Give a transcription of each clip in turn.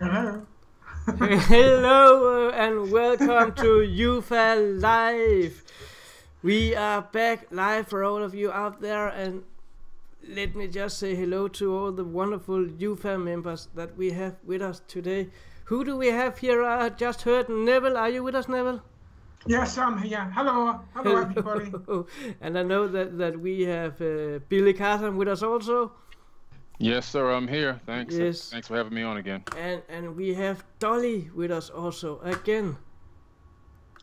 Hello. Hello and welcome to UFA Live. We are back live for all of you out there, and let me just say hello to all the wonderful UFA members that we have with us today. Who do we have here? I just heard Neville. Are you with us, Neville? Yes, I'm here. Hello everybody. And I know that we have Billy Carter with us also. Yes, sir, I'm here. Thanks. Yes. Thanks for having me on again. And we have Dolly with us also again.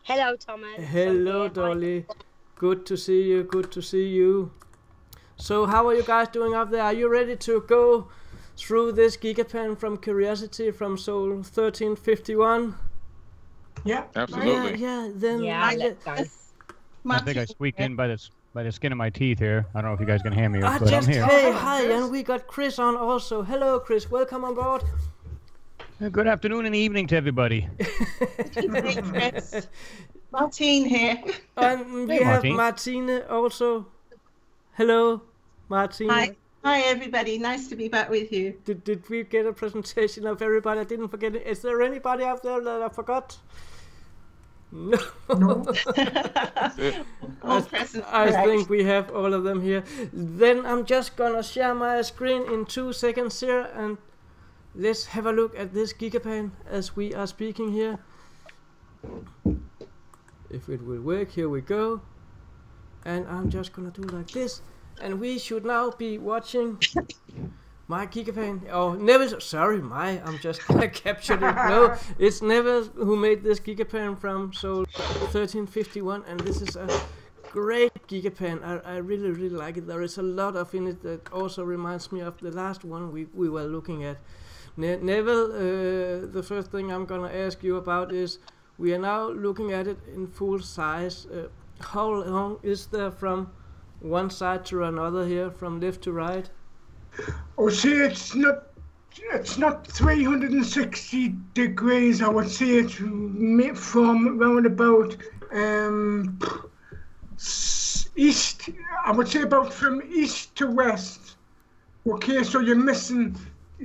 Hello, Thomas. Hello, Dolly. Good to see you. Good to see you. So, how are you guys doing up there? Are you ready to go through this Gigapan from Curiosity from Sol 1351? Yeah. Absolutely. Then let's go. I think I squeaked in by the skin of my teeth here. I don't know if you guys can hear me, but just I'm here. Hey, hi, and we got Chris on also. Hello, Chris. Welcome on board. Good afternoon and evening to everybody. Martine here. And we have Martine also. Hello, Martine. Hi, everybody. Nice to be back with you. Did we get a presentation of everybody? I didn't forget it. Is there anybody out there that I forgot? No. I think we have all of them here. Then I'm just gonna share my screen in 2 seconds here, and let's have a look at this Gigapan as we are speaking here. If it will work, here we go. And I'm just gonna do like this, and we should now be watching my Gigapan. Oh, Neville, sorry, I'm just gonna capture it. No, it's Neville who made this Gigapan from Sol 1351, and this is a great Gigapan. I really like it. There is a lot of in it that also reminds me of the last one we were looking at. Neville, the first thing I'm gonna ask you about is, we are now looking at it in full size. How long is there from one side to another here, from left to right? Oh, see, it's not 360 degrees. I would say it's from around about east. I would say about from east to west. Okay, so you're missing.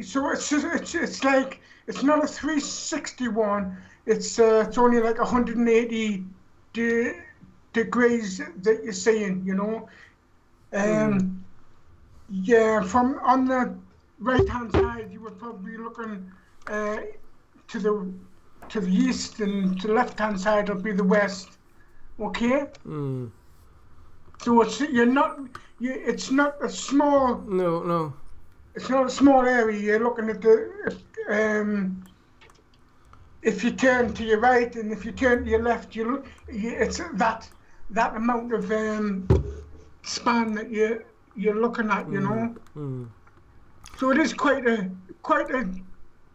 So it's like, it's not a 360 one. It's only like 180 degrees that you're seeing, you know. Yeah, from on the right-hand side, you were probably looking to the east, and to the left-hand side will be the west. Okay. So it's not a small. No. It's not a small area. You're looking at the. If you turn to your right and if you turn to your left, it's that amount of span that you're looking at, you know. So it is quite a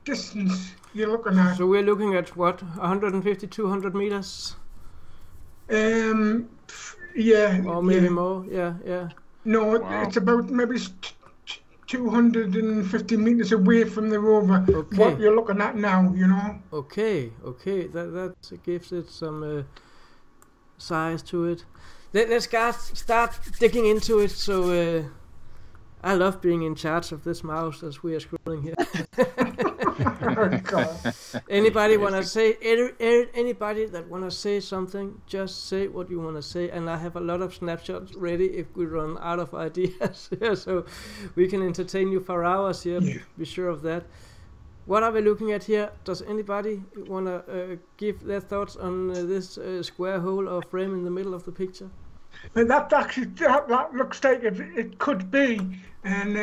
distance you're looking at. So we're looking at what, 150, 200 meters? Yeah. Or maybe more. Yeah. No, wow. It's about maybe 250 meters away from the rover. Okay. What you're looking at now, you know. Okay. That gives it some size to it. Let's start digging into it. So I love being in charge of this mouse as we are scrolling here. Oh, God. Anybody wanna say? Anybody that wanna say something? Just say what you wanna say, and I have a lot of snapshots ready if we run out of ideas here, so we can entertain you for hours here. Yeah. Be sure of that. What are we looking at here? Does anybody wanna give their thoughts on this square hole or frame in the middle of the picture? But that looks like it could be, and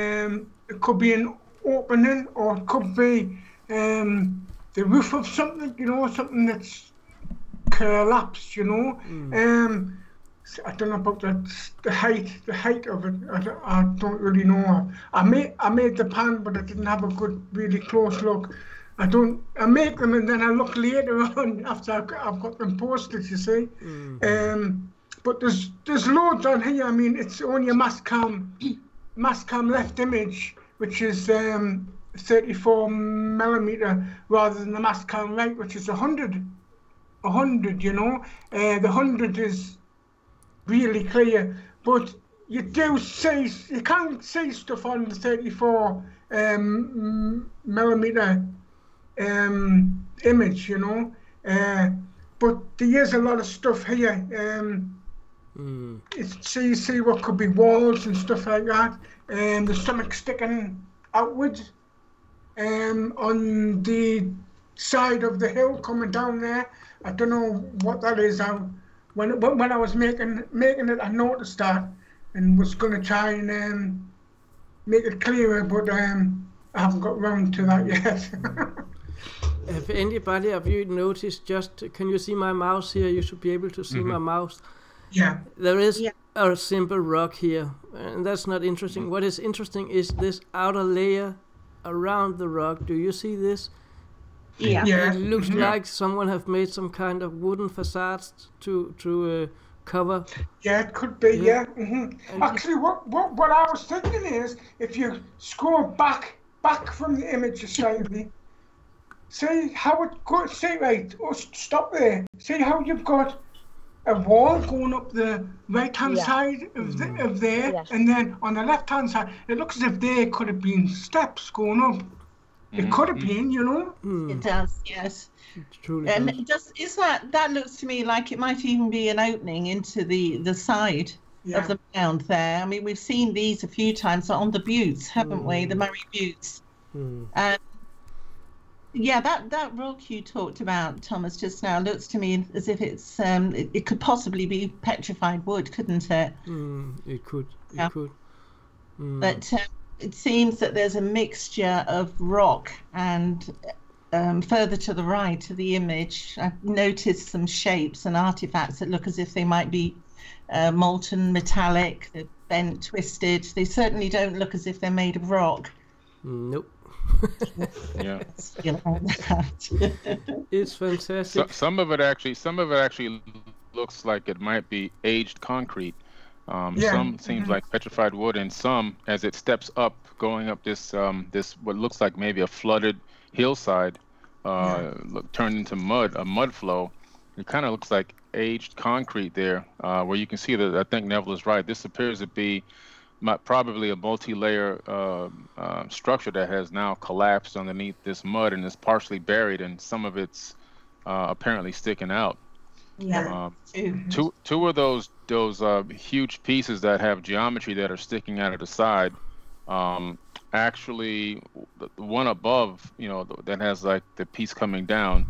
it could be an opening, or it could be the roof of something, you know, something that's collapsed, you know. I don't know about the height of it. I don't really know. I made the pan, but I didn't have a good, really close look. I make them and then I look later on after I've got them posted, you see. But there's loads on here. I mean, it's only a mass cam left image, which is 34 millimeter, rather than the mass cam right, which is 100, you know. The 100 is really clear, but you can't see stuff on the 34 millimeter image, you know. But there is a lot of stuff here. So you see what could be walls and stuff like that. There's something sticking outwards on the side of the hill coming down there. I don't know what that is. When I was making it, I noticed that and was going to try and make it clearer, but I haven't got round to that yet. Have anybody of you noticed, can you see my mouse here? You should be able to see my mouse. Yeah. There is a simple rock here, and that's not interesting. What is interesting is this outer layer around the rock. Do you see this? Yeah. Yeah. It looks like someone have made some kind of wooden facades to cover. Yeah, it could be. Yeah. Actually, what I was thinking is, if you scroll back from the image slightly, see how it goes. See, right? Oh, stop there. See how you've got a wall going up the right-hand side of there, and then on the left-hand side, it looks as if there could have been steps going up. It could have been, you know. It does, yes. It truly And does. that looks to me like it might even be an opening into the side of the mound there. I mean, we've seen these a few times on the buttes, haven't we? The Murray Buttes. Yeah, that rock you talked about, Thomas, just now looks to me as if it's it could possibly be petrified wood, couldn't it? It could. It could. But it seems that there's a mixture of rock and further to the right of the image, I've noticed some shapes and artifacts that look as if they might be molten metallic, they're bent, twisted. They certainly don't look as if they're made of rock. Nope. Yeah. It's fantastic. Some of it actually looks like it might be aged concrete. Some seems like petrified wood, and some, as it steps up, going up this what looks like maybe a flooded hillside, turned into mud, a mud flow. It kind of looks like aged concrete there, where you can see that. I think Neville is right. This appears to be probably a multi-layer structure that has now collapsed underneath this mud and is partially buried, and some of it's apparently sticking out. Yeah. Two of those huge pieces that have geometry that are sticking out of the side, actually the one above, that has like the piece coming down,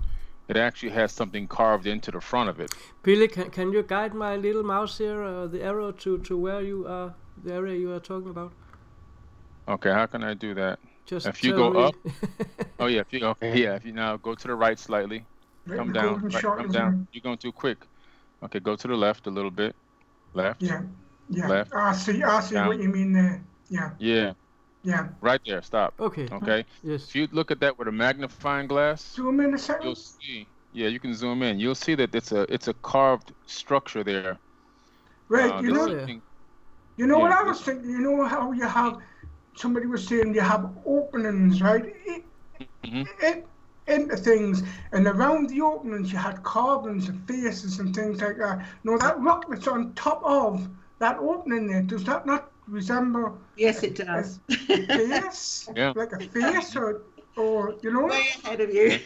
it actually has something carved into the front of it. Billy, can you guide my little mouse here, the arrow to where you are, the area you are talking about? Okay, how can I do that? Just if you go up. Oh yeah, if you now go to the right slightly. Come down, come down. You're going too quick. Okay, go to the left a little bit. Left. Yeah. Left. I see what you mean there. Yeah. Right there. Stop. Okay. Yes. If you look at that with a magnifying glass, zoom in a second. You'll see. Yeah, you can zoom in. You'll see that it's a carved structure there. Right. You know what I was thinking. You know how you have, somebody was saying you have openings, right? Into things, and around the openings you had carvings of faces and things like that. No, that rock that's on top of that opening there, does that not resemble? Yes, it does. A face? Yeah. Like a face, or way ahead of you.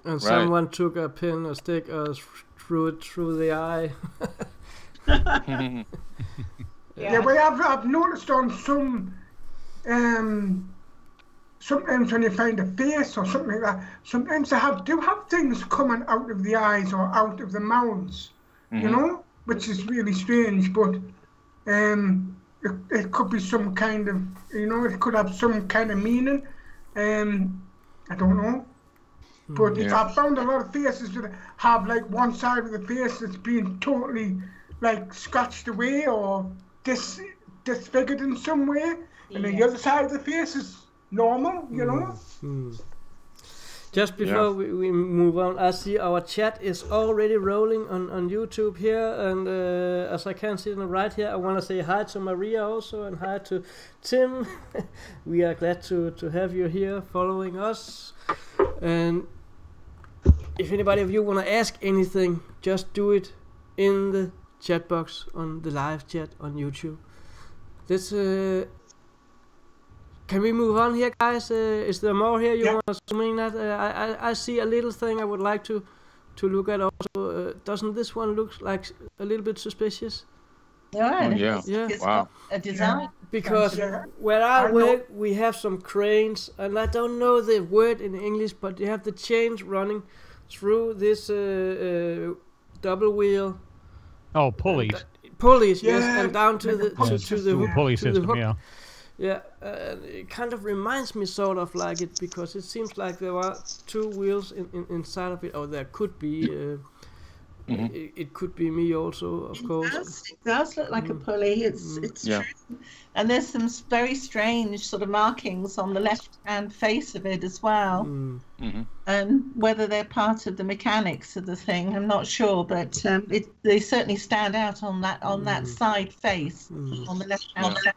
And someone took a pin or stick through it through the eye. Yeah, but I've noticed on some sometimes when you find a face or something like that, sometimes they do have things coming out of the eyes or out of the mouths, which is really strange. But it could be some kind of, it could have some kind of meaning. I don't know. But I've found a lot of faces that have like one side of the face that's been totally like scratched away or disfigured in some way, and then the other side of the face is normal, Just before we move on, I see our chat is already rolling on YouTube here, and as I can see on the right here, I want to say hi to Maria also, and hi to Tim. We are glad to have you here following us, and if anybody of you want to ask anything, just do it in the chat box on the live chat on YouTube. Let's can we move on here, guys? Is there more here you Yeah. want to zoom in at? I see a little thing I would like to look at also. Doesn't this one look like a little bit suspicious? Yeah. yeah. Yeah. It's Wow. got a design. Because Yeah. where I I know. work, we have some cranes, and I don't know the word in English, but you have the chains running through this double wheel Oh, pulleys. pulleys, yes, Yeah, and down to like a the pulley to the system. hook. Pulley to the system, hook. yeah. Yeah, it kind of reminds me sort of like it, because it seems like there are two wheels inside of it, or there could be. It could be me also, of course. It does look like a pulley. It's Yeah. true. And there's some very strange sort of markings on the left-hand face of it as well. Whether they're part of the mechanics of the thing, I'm not sure, but they certainly stand out on that side face on the left-hand side.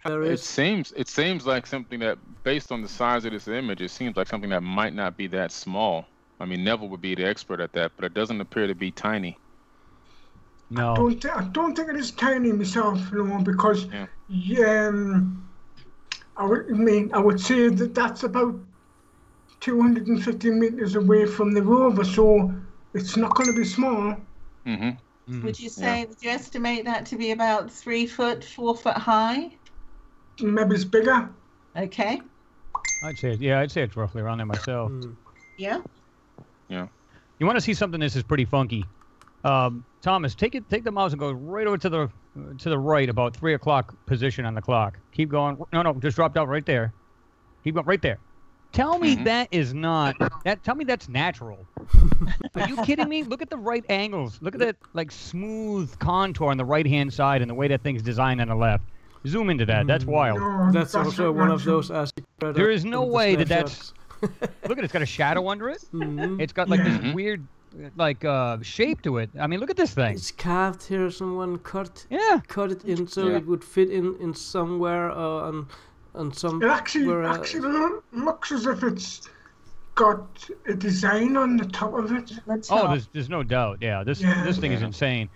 There It is. seems like something that, based on the size of this image, it seems like something that might not be that small. I mean, Neville would be the expert at that, but it doesn't appear to be tiny. No. I don't think it is tiny myself, because I would say that that's about 250 meters away from the rover, so it's not going to be small. Would you estimate that to be about 3 foot, 4 foot high? Maybe it's bigger. Okay. I'd say it's roughly around there myself. Yeah. Yeah. You want to see something this is pretty funky? Thomas, take the mouse and go right over to the right, about 3 o'clock position on the clock. Keep going. No, just dropped out right there. Keep going right there. Tell me that is not that. Tell me that's natural. Are you kidding me? Look at the right angles. Look at that like smooth contour on the right hand side and the way that thing's designed on the left. Zoom into that. That's wild. No, That's also not one of natural. those ASCII. There is no way that snapshots. Look at it. It's got a shadow under it. It's got like this weird like shape to it. I mean, look at this thing. It's carved here. Someone cut it in so Yeah. it would fit in somewhere on some. It actually looks as if it's got a design on the top of it. Oh, there's no doubt. Yeah, this thing is insane.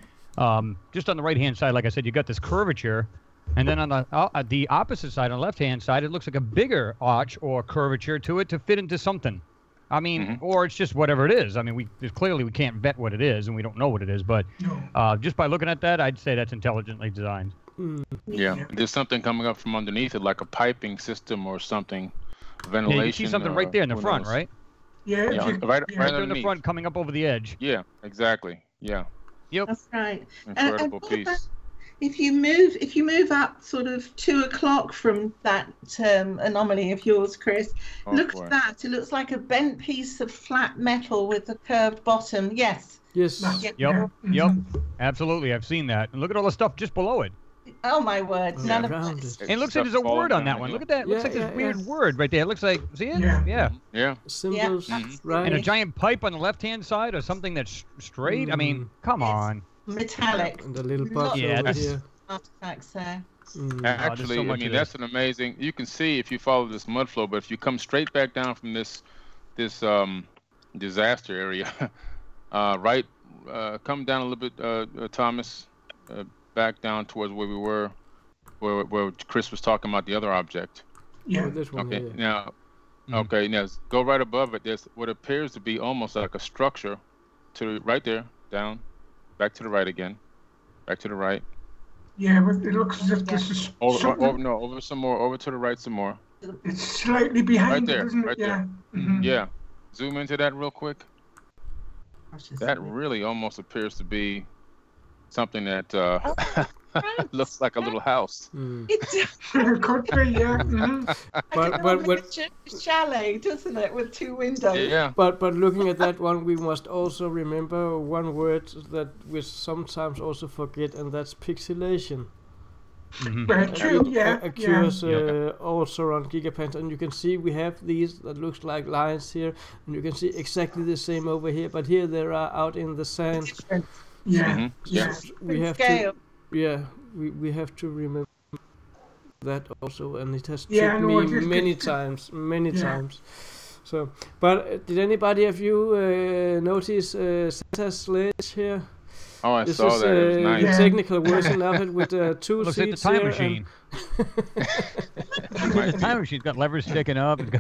Just on the right hand side, like I said, you got this curvature, and then on the opposite side, on the left hand side, it looks like a bigger arch or curvature to it to fit into something. I mean, or it's just whatever it is. I mean, we can't vet what it is, and we don't know what it is. But just by looking at that, I'd say that's intelligently designed. Yeah. There's something coming up from underneath it, like a piping system or something, ventilation. Yeah, you see something right there in the who front, knows? right? Yeah, Right Right there in the underneath. front, coming up over the edge. Yeah, exactly. Yeah. Yep. That's right. Incredible what piece. about if you move up sort of 2 o'clock from that anomaly of yours, Chris, Oh, look boy. at that. It looks like a bent piece of flat metal with a curved bottom. Yes. Yes. Yep. Absolutely, I've seen that. And look at all the stuff just below it. Oh my word! None of around this. it. And it looks like there's a word on that one. Look at that. It looks like this weird word right there. It looks like, see it? Yeah. Yeah. Symbols, right? And a giant pipe on the left-hand side or something that's straight. I mean, come on. Metallic. And the little box Yeah, over that's- here. Artifacts there. Actually, so I much mean, of that's an amazing. You can see if you follow this mud flow, but if you come straight back down from this disaster area, right, come down a little bit, Thomas, back down towards where we were, where Chris was talking about the other object. Yeah. This one Okay, here. now, now go right above it. There's what appears to be almost like a structure, to right there, down, back to the right again, back to the right. Yeah, but it looks as if this is Over something. over to the right some more. It's slightly behind Right there, it, isn't it? right Yeah. there. Mhm. Yeah, zoom into that real quick. That really almost appears to be something that looks like a little house. It could be, yeah. But chalet, doesn't it, with 2 windows? Yeah. But looking at that one, we must also remember one word that we sometimes also forget, and that's pixelation. Very true, yeah. Occurs also on Gigapans, and you can see we have these that looks like lines here, and you can see exactly the same over here. But here they are out in the sand. Yeah. Yeah. We have Scale. to, we have to remember that also, and it has Yeah, tricked no, me many times. So, but did anybody of you notice Santa's sledge here? Oh, I This saw is that. It was the nice. technical version of it with two Looks like the seats time here. machine. Might The be. time machine's got levers sticking up. And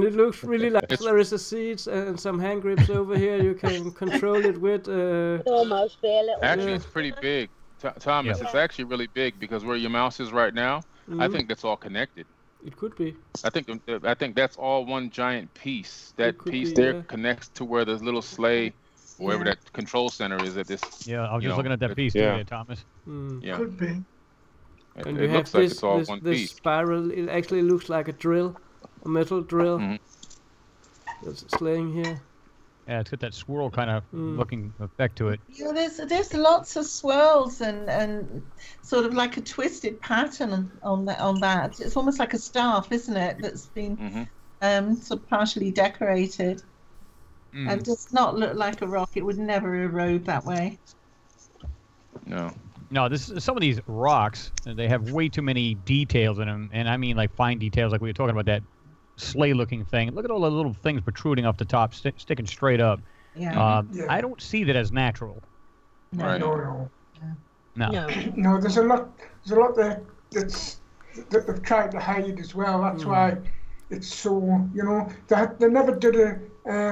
it looks really like there is a seat and some hand grips over here. You can control it with. It almost feel a little Actually, Yeah. it's pretty big. Thomas, Yeah. it's actually really big because where your mouse is right now, I think that's all connected. It could be. I think that's all one giant piece. That could piece be, there yeah. connects to where the little sleigh, wherever Yeah. that control center is at this. Yeah, I was You just know, looking at that piece yeah. there, Thomas. Yeah, Could be. it, And it you have looks like this it's all one this piece. spiral. It actually looks like a drill, a metal drill. Mhm. That's slaying here. Yeah, it's got that swirl kind of looking effect to it. Yeah, there's lots of swirls and sort of like a twisted pattern on that. It's almost like a staff, isn't it? That's been sort of partially decorated, and does not look like a rock. It would never erode that way. No. No, some of these rocks, they have way too many details in them, and I mean like fine details, like we were talking about that sleigh-looking thing. Look at all the little things protruding off the top, sticking straight up. Yeah. Yeah. I don't see that as natural. Right. No. No. No. No, there's a lot there that they've tried to hide as well. That's why it's so, they never did a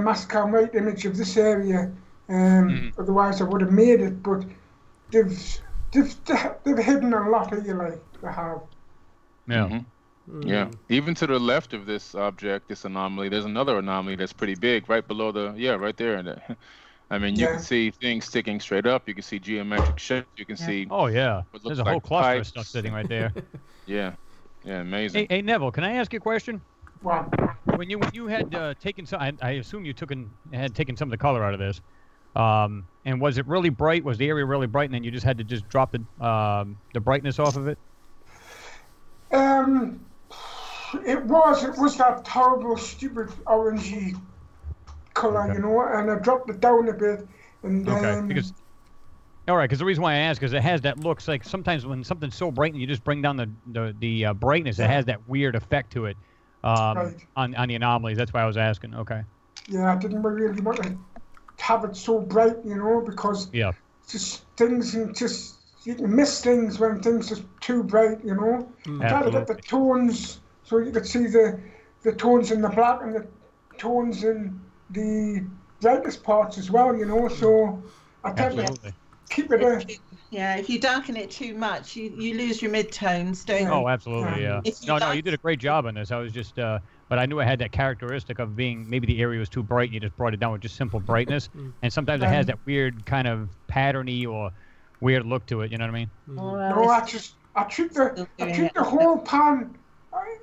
mask and white image of this area. Otherwise, I would have made it. But they've hidden a lot here, like they have. Yeah. Yeah. Even to the left of this object, this anomaly, there's another anomaly that's pretty big, right below right there. And I mean, you can see things sticking straight up. You can see geometric shapes. You can see. Oh yeah. what There's looks a whole like cluster of pipes. stuff sitting right there. Yeah. Yeah. Amazing. Hey Neville, can I ask you a question? Well, When you had taken some, I assume you had taken some of the color out of this. And was it really bright? Was the area really bright, and then you just had to just drop the brightness off of it? it was that terrible, stupid orangey colour, and I dropped it down a bit. And because the reason why I ask is it has that looks like sometimes when something's so bright and you just bring down the brightness, it has that weird effect to it on the anomalies. That's why I was asking. Okay. Yeah, I didn't really want to have it so bright, because just things and just you can miss things when things are too bright, Try to get the tones so you could see the tones in the black and the tones in the brightest parts as well, So I tend to keep it Yeah, if you darken it too much, you lose your mid-tones, don't you? Oh, absolutely, yeah. If No, you did a great job on this. I was just, but I knew it had that characteristic of being maybe the area was too bright and you just brought it down with just simple brightness. And sometimes it has that weird kind of patterny or weird look to it, you know what I mean? No, I treat the whole pan.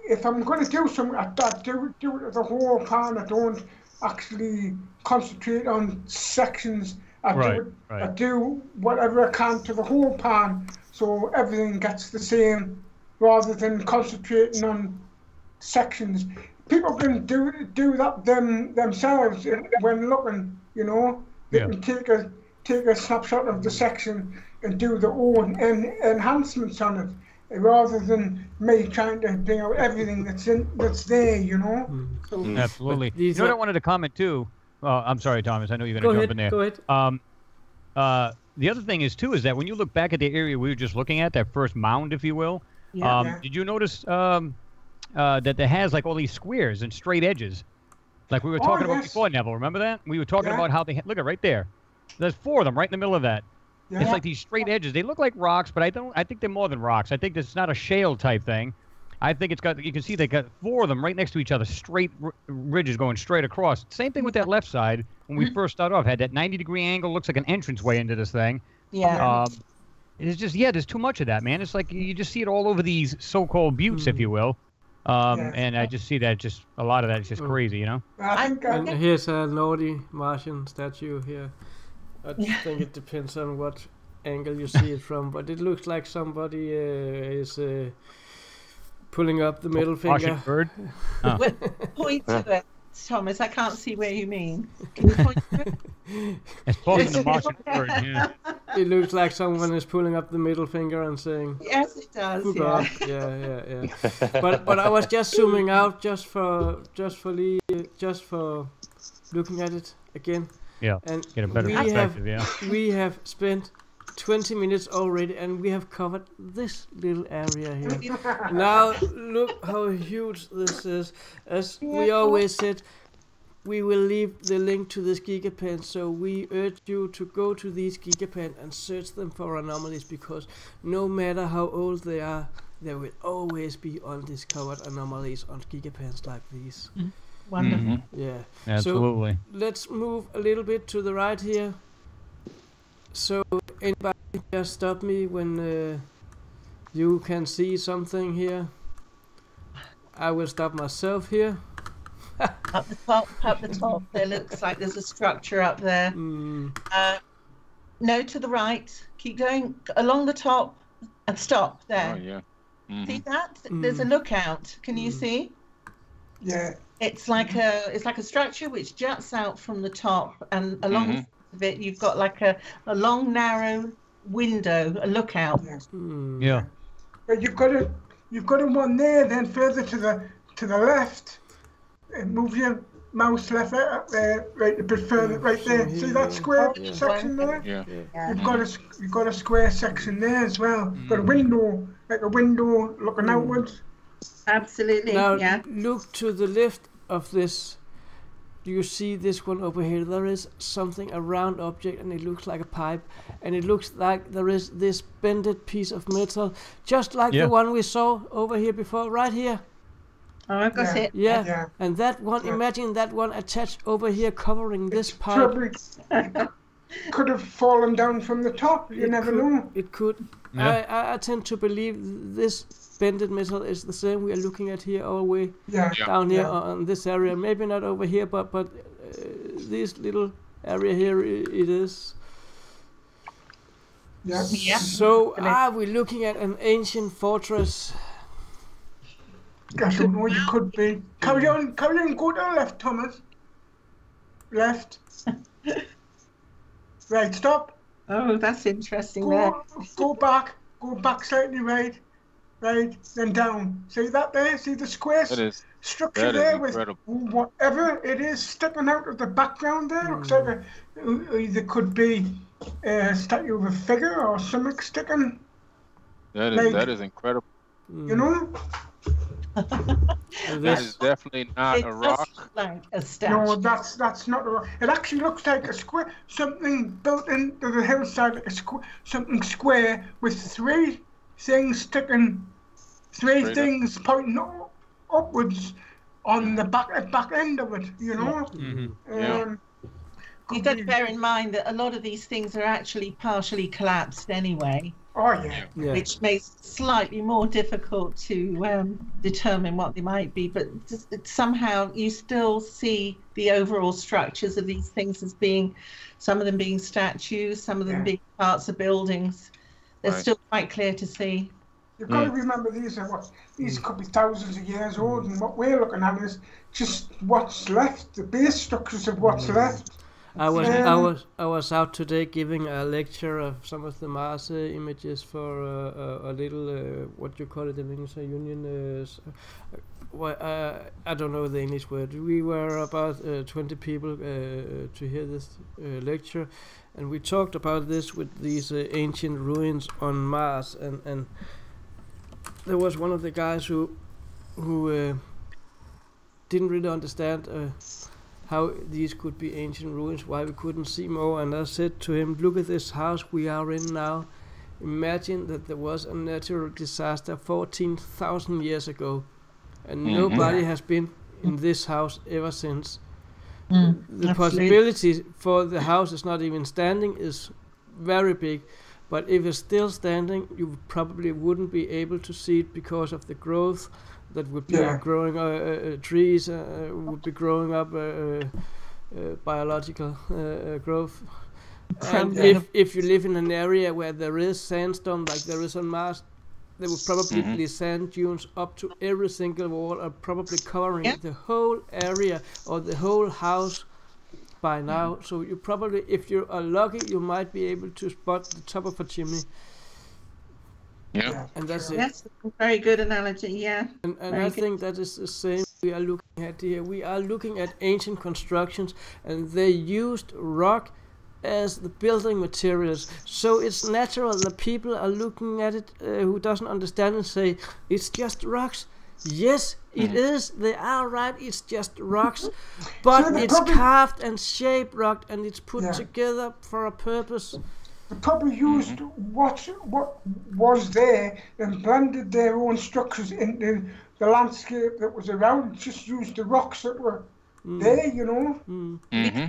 If I'm going to do something, I do it the whole pan. I don't actually concentrate on sections. I do whatever I can to the whole pan, so everything gets the same, rather than concentrating on sections. People can do that themselves when looking. They can take a snapshot of the section and do their own enhancements on it, rather than me trying to bring out everything that's there. Absolutely. You know what I wanted to comment too? I'm sorry, Thomas. I know you're going to jump in there. Go ahead. The other thing is too is that when you look back at the area we were just looking at, that first mound, if you will, did you notice that it has like all these squares and straight edges, like we were talking about before, Neville? Remember that? We were talking about how they look at right there. There's 4 of them right in the middle of that. Yeah. It's like these straight edges. They look like rocks, but I think they're more than rocks. I think it's not a shale type thing. I think you can see they got 4 of them right next to each other, straight ridges going straight across. Same thing with that left side. When we first started off, had that 90-degree angle, looks like an entranceway into this thing. Yeah. It's just, there's too much of that, man. It's like you just see it all over these so-called buttes, if you will. And I just see that just a lot of that is just crazy, And here's a naughty Martian statue here. I think it depends on what angle you see it from, but it looks like somebody is pulling up the middle finger. Bird? Point to it, Thomas. I can't see where you mean. Can you point to it? It's close to the Martian bird, yeah. It looks like someone is pulling up the middle finger and saying, Yes, it does. Yeah. But I was just zooming out just for looking at it again. Yeah. And Get a better we perspective. we have spent 20 minutes already, and we have covered this little area here. Now look how huge this is. As we always said, we will leave the link to this Gigapan, so we urge you to go to these Gigapan and search them for anomalies, because no matter how old they are, there will always be undiscovered anomalies on Gigapans like these. Wonderful. Yeah. Absolutely. So let's move a little bit to the right here. So anybody just stop me when you can see something here. I will stop myself here. Up the top, there looks like there's a structure up there. No, to the right. Keep going along the top and stop there. Oh yeah. See that? There's a lookout. Can you see? Yeah. It's like a structure which juts out from the top, and along the front of it, you've got like a long narrow window, a lookout. Yeah. But you've got a one there. Then further to the left. Move your mouse left up there, right a bit further, right there. See that square section there? Yeah. You've got a square section there as well. Got a window, like a window looking outwards. Absolutely. Now Yeah. look to the left of this. Do you see this one over here? There is something, a round object, and it looks like a pipe, and it looks like there is this bended piece of metal, just like the one we saw over here before, right here. Oh, I've got it. Yeah, and that one, imagine that one attached over here covering this pipe. Probably could have fallen down from the top, you never know. It could. I tend to believe this bended metal is the same we are looking at here all the way down here on this area. Maybe not over here, but this little area here it is. Yeah. So are we looking at an ancient fortress? I don't know, you could be. Carry on, go to the left, Thomas. Left. Right, stop. Oh, that's interesting there. Go back slightly, right, then down. See that there? See the square structure there with whatever it is sticking out of the background there? Looks like either could be a statue of a figure or something sticking. That is incredible. You know? That is definitely not a rock. Like a statue. No, that's not a rock. It actually looks like a square, something built into the hillside, like something square with three things sticking, three things pointing upwards on the back end of it. You know. You've got to bear in mind that a lot of these things are actually partially collapsed anyway. Oh yeah. Which makes it slightly more difficult to determine what they might be, but somehow you still see the overall structures of these things as being, some of them being statues, some of them being parts of buildings. They're still quite clear to see. You've got to remember these could be thousands of years old, and what we're looking at is just what's left, the base structures of what's left. I was out today giving a lecture of some of the Mars images for a little what you call it in English, a union. I don't know the English word. We were about 20 people to hear this lecture, and we talked about this with these ancient ruins on Mars, and there was one of the guys who didn't really understand how these could be ancient ruins, why we couldn't see more. And I said to him, look at this house we are in now. Imagine that there was a natural disaster 14,000 years ago, and nobody has been in this house ever since. The possibility for the house is not even standing is very big, but if it's still standing, you probably wouldn't be able to see it because of the growth that would be growing, trees would be growing up, biological growth. And if you live in an area where there is sandstone like there is on Mars, there would probably be sand dunes up to every single wall, or probably covering the whole area or the whole house by now. So you probably, if you are lucky, you might be able to spot the top of a chimney. Yeah. And that's it. That's a very good analogy, yeah. And I think that is the same we are looking at here. We are looking at ancient constructions, and they used rock as the building materials. So it's natural that people are looking at it who doesn't understand and say, it's just rocks. Yes, it is. They are right. It's just rocks, but So it's carved and shaped rock, and it's put together for a purpose. They probably used what was there and blended their own structures into the landscape that was around. Just used the rocks that were there, you know.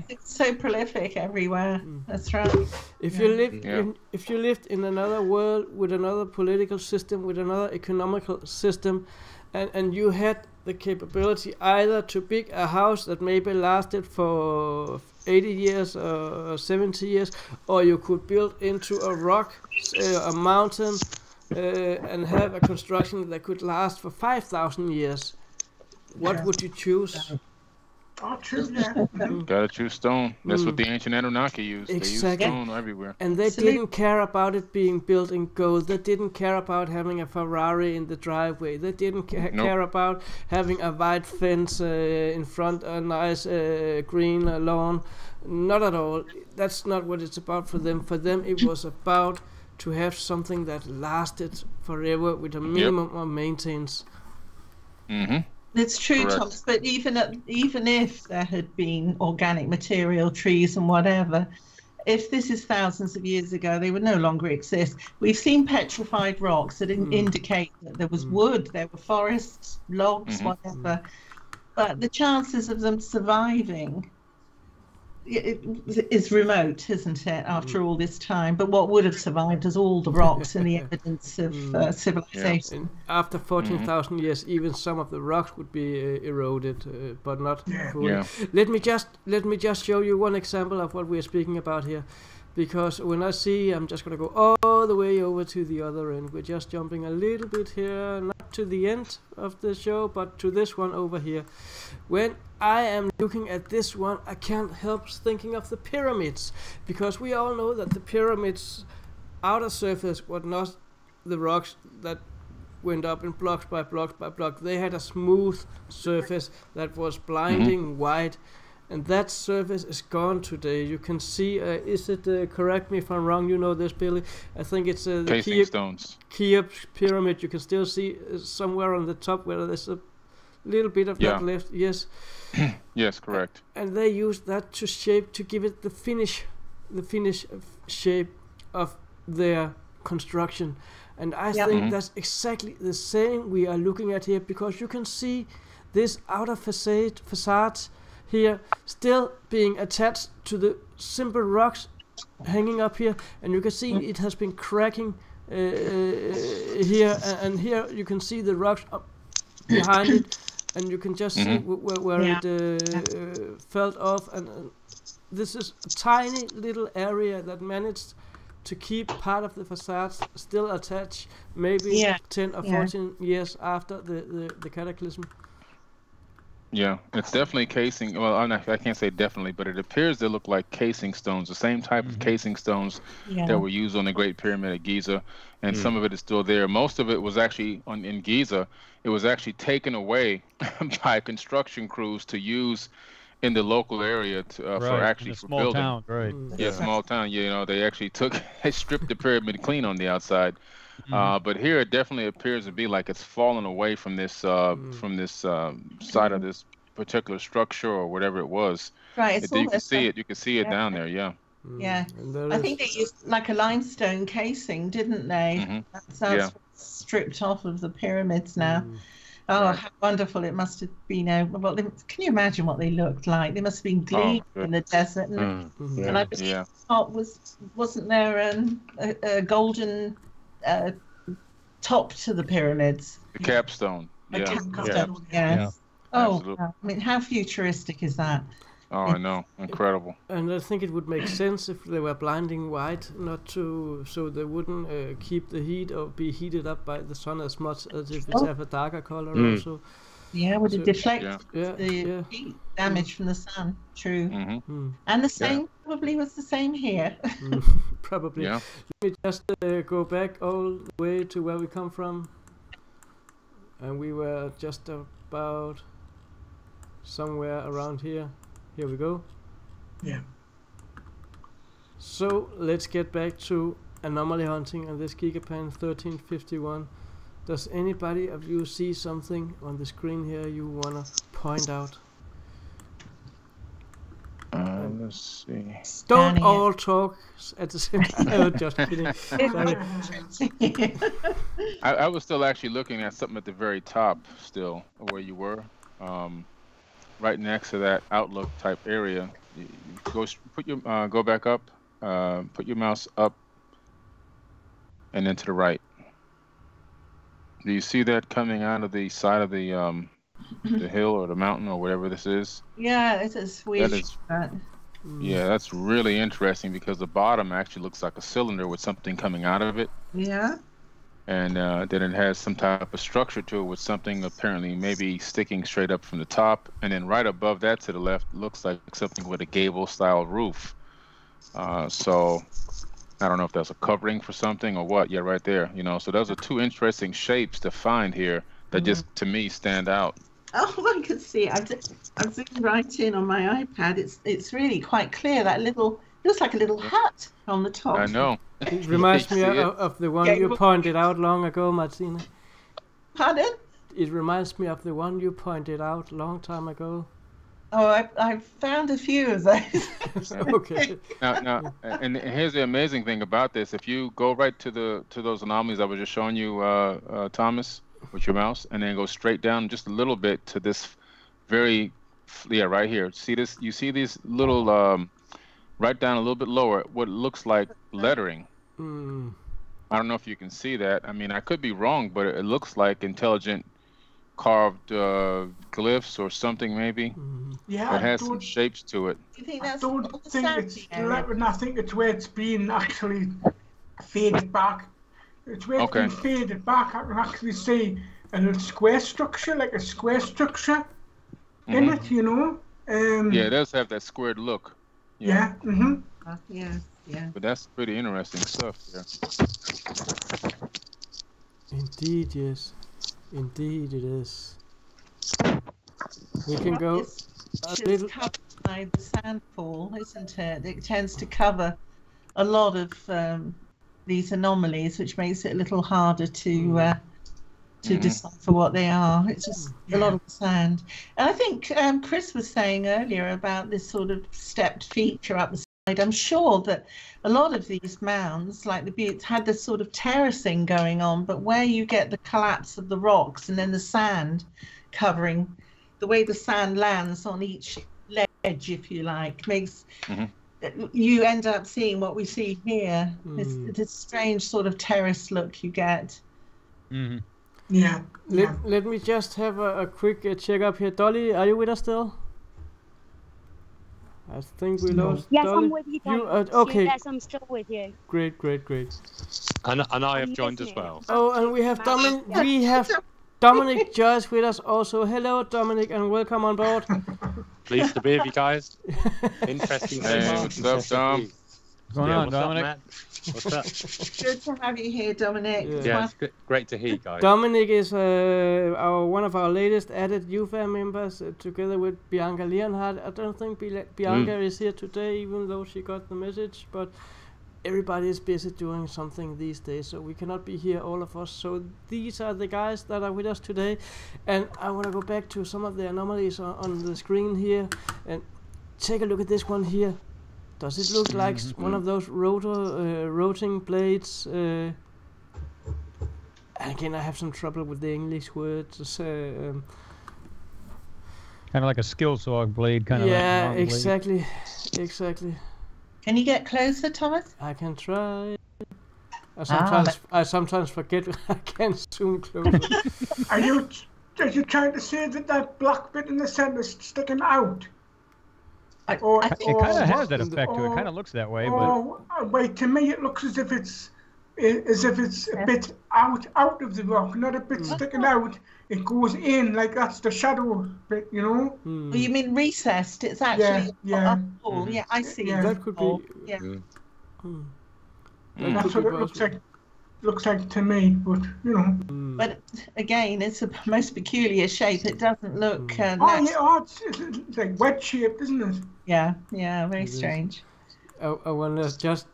It's so prolific everywhere. That's right. If you lived in another world with another political system, with another economical system, and you had the capability either to build a house that maybe lasted for 80 years or 70 years, or you could build into a rock, a mountain, and have a construction that could last for 5,000 years. What would you choose? Oh, true, yeah. Gotta choose stone. That's what the ancient Anunnaki used. Exactly. They used stone everywhere. And they didn't care about it being built in gold. They didn't care about having a Ferrari in the driveway. They didn't care about having a white fence in front, a nice green lawn. Not at all. That's not what it's about for them. For them, it was about to have something that lasted forever with a minimum of maintenance. It's true, Correct. Thomas, but even if there had been organic material, trees and whatever, if this is thousands of years ago, they would no longer exist. We've seen petrified rocks that indicate that there was wood, there were forests, logs, whatever. But the chances of them surviving is remote, isn't it, after all this time? But what would have survived is all the rocks and the evidence of civilization. And after 14,000 years, even some of the rocks would be eroded, but not fully. Yeah. Let me just show you one example of what we're speaking about here, because when I see, I'm just going to go all the way over to the other end. We're just jumping a little bit here, not to the end of the show, but to this one over here. When I am looking at this one, I can't help thinking of the pyramids, because we all know that the pyramids' outer surface was not the rocks that went up in blocks by blocks by blocks. They had a smooth surface that was blinding white, and that surface is gone today. You can see, is it, correct me if I'm wrong, you know this, Billy, I think it's the Casing stones. Cheops pyramid. You can still see somewhere on the top where there's a little bit of that left. Yes. Yes, correct. And they used that to shape, to give it the finish shape of their construction. And I think that's exactly the same we are looking at here, because you can see this outer facade here still being attached to the simple rocks hanging up here, and you can see it has been cracking here, and here you can see the rocks up behind it, and you can just see where it fell off, and this is a tiny little area that managed to keep part of the facade still attached, maybe 10 or 14 years after the cataclysm. Yeah, it's definitely casing. Well, I can't say definitely, but it appears to look like casing stones, the same type of casing stones that were used on the Great Pyramid at Giza, and some of it is still there. Most of it was actually in Giza. It was actually taken away by construction crews to use in the local area for actually for building. Town, right? Yeah, small town. You know, they actually they stripped the pyramid clean on the outside. But here it definitely appears to be like it's fallen away from this side of this particular structure or whatever it was. Right. You can see it. You can see it down there. Yeah. Yeah. I think they used like a limestone casing, didn't they? That's stripped off of the pyramids now. Oh, how wonderful it must have been. Well, can you imagine what they looked like? They must have been gleaming in the desert. And I believe top wasn't there a golden top to the pyramids? The capstone. Capstone, yes. Oh, I mean, how futuristic is that? Oh, I know. Incredible. And I think it would make sense if they were blinding white, so they wouldn't keep the heat or be heated up by the sun as much as if it's have a darker color also. Yeah, would it deflect the heat damage from the sun? True. And the same probably was the same here. Probably. Yeah. Let me just go back all the way to where we come from. And we were just about somewhere around here. Here we go. Yeah. So let's get back to anomaly hunting on this Gigapan 1351. Does anybody of you see something on the screen here you wanna point out? Let's see. Don't all talk at the same time. Oh, just kidding. Sorry. I was still actually looking at something at the very top, still where you were, right next to that outlook type area. You go back up, put your mouse up, and then to the right. Do you see that coming out of the side of the hill or the mountain or whatever this is? Yeah, it's a swish. Yeah, that's really interesting because the bottom actually looks like a cylinder with something coming out of it. Yeah. And then it has some type of structure to it with something apparently maybe sticking straight up from the top. And then right above that to the left looks like something with a gable-style roof. So I don't know if that's a covering for something or what. Yeah, right there. You know, so those are two interesting shapes to find here that just, to me, stand out. Oh, I can see. I've zoomed right in on my iPad. It's really quite clear. That looks like a little hut on the top. I know. It reminds me of the one you pointed out long ago, Martina. Pardon? It reminds me of the one you pointed out long time ago. Oh, I've found a few of those. Okay. Now, and here's the amazing thing about this. If you go right to those anomalies I was just showing you, Thomas, with your mouse, and then go straight down just a little bit to this right here. See this? You see these little, right down a little bit lower, what looks like lettering. I don't know if you can see that. I mean, I could be wrong, but it looks like intelligent carved glyphs or something maybe. Yeah, it has some shapes to it. You think that's I don't think it's lettering. I think it's where it's being actually faded back. It's where it's been faded back. I can actually see a little square structure, like a square structure in it, you know. Yeah, it does have that squared look. Yeah. Yeah. But that's pretty interesting stuff there. Indeed, yes. Indeed it is. We can go a little... covered by the sandfall, isn't it? It tends to cover a lot of these anomalies, which makes it a little harder to decipher what they are. It's just a lot of sand. And I think Chris was saying earlier about this sort of stepped feature up the side. I'm sure that a lot of these mounds, like the buttes, had this sort of terracing going on, but where you get the collapse of the rocks and then the sand covering, the way the sand lands on each ledge, if you like, makes you end up seeing what we see here. This strange sort of terrace look you get. Yeah. Let me just have a quick check up here. Dolly, are you with us still? I think we lost Yes, Dolly. I'm with you, okay. Yes, I'm still with you. Great. And I have joined as well. Oh, and we have Dominic Joyce with us also. Hello, Dominic, and welcome on board. Pleased to be with you guys. Interesting. Hey, what's up, Dom? What's going on, Dominic? Up, what's up? Good to have you here, Dominic. Yeah, it's great to hear you guys. Dominic is one of our latest added UFA members, together with Bianca Leonhardt. I don't think Bianca is here today, even though she got the message, but everybody is busy doing something these days, so we cannot be here, all of us. So these are the guys that are with us today, and I want to go back to some of the anomalies on the screen here, and take a look at this one here. Does it look like one of those rotating blades? Again, I have some trouble with the English words. Kind of like a skill saw blade, kind of. Yeah, like exactly. Can you get closer, Thomas? I can try. I sometimes forget I can't zoom closer. Are you trying to say that black bit in the center is sticking out? It kind of has that effect to it. Kind of looks that way, but wait, to me it looks as if it's a bit out of the rock, not a bit sticking out. It goes in like that's the shadow bit, you know. Oh, you mean recessed? It's actually yeah. I see. That could be. Yeah. That's what it looks like. looks like to me, but you know. But again, it's a most peculiar shape. It doesn't look. It's like wedge shaped, isn't it? Yeah, very strange. I want to just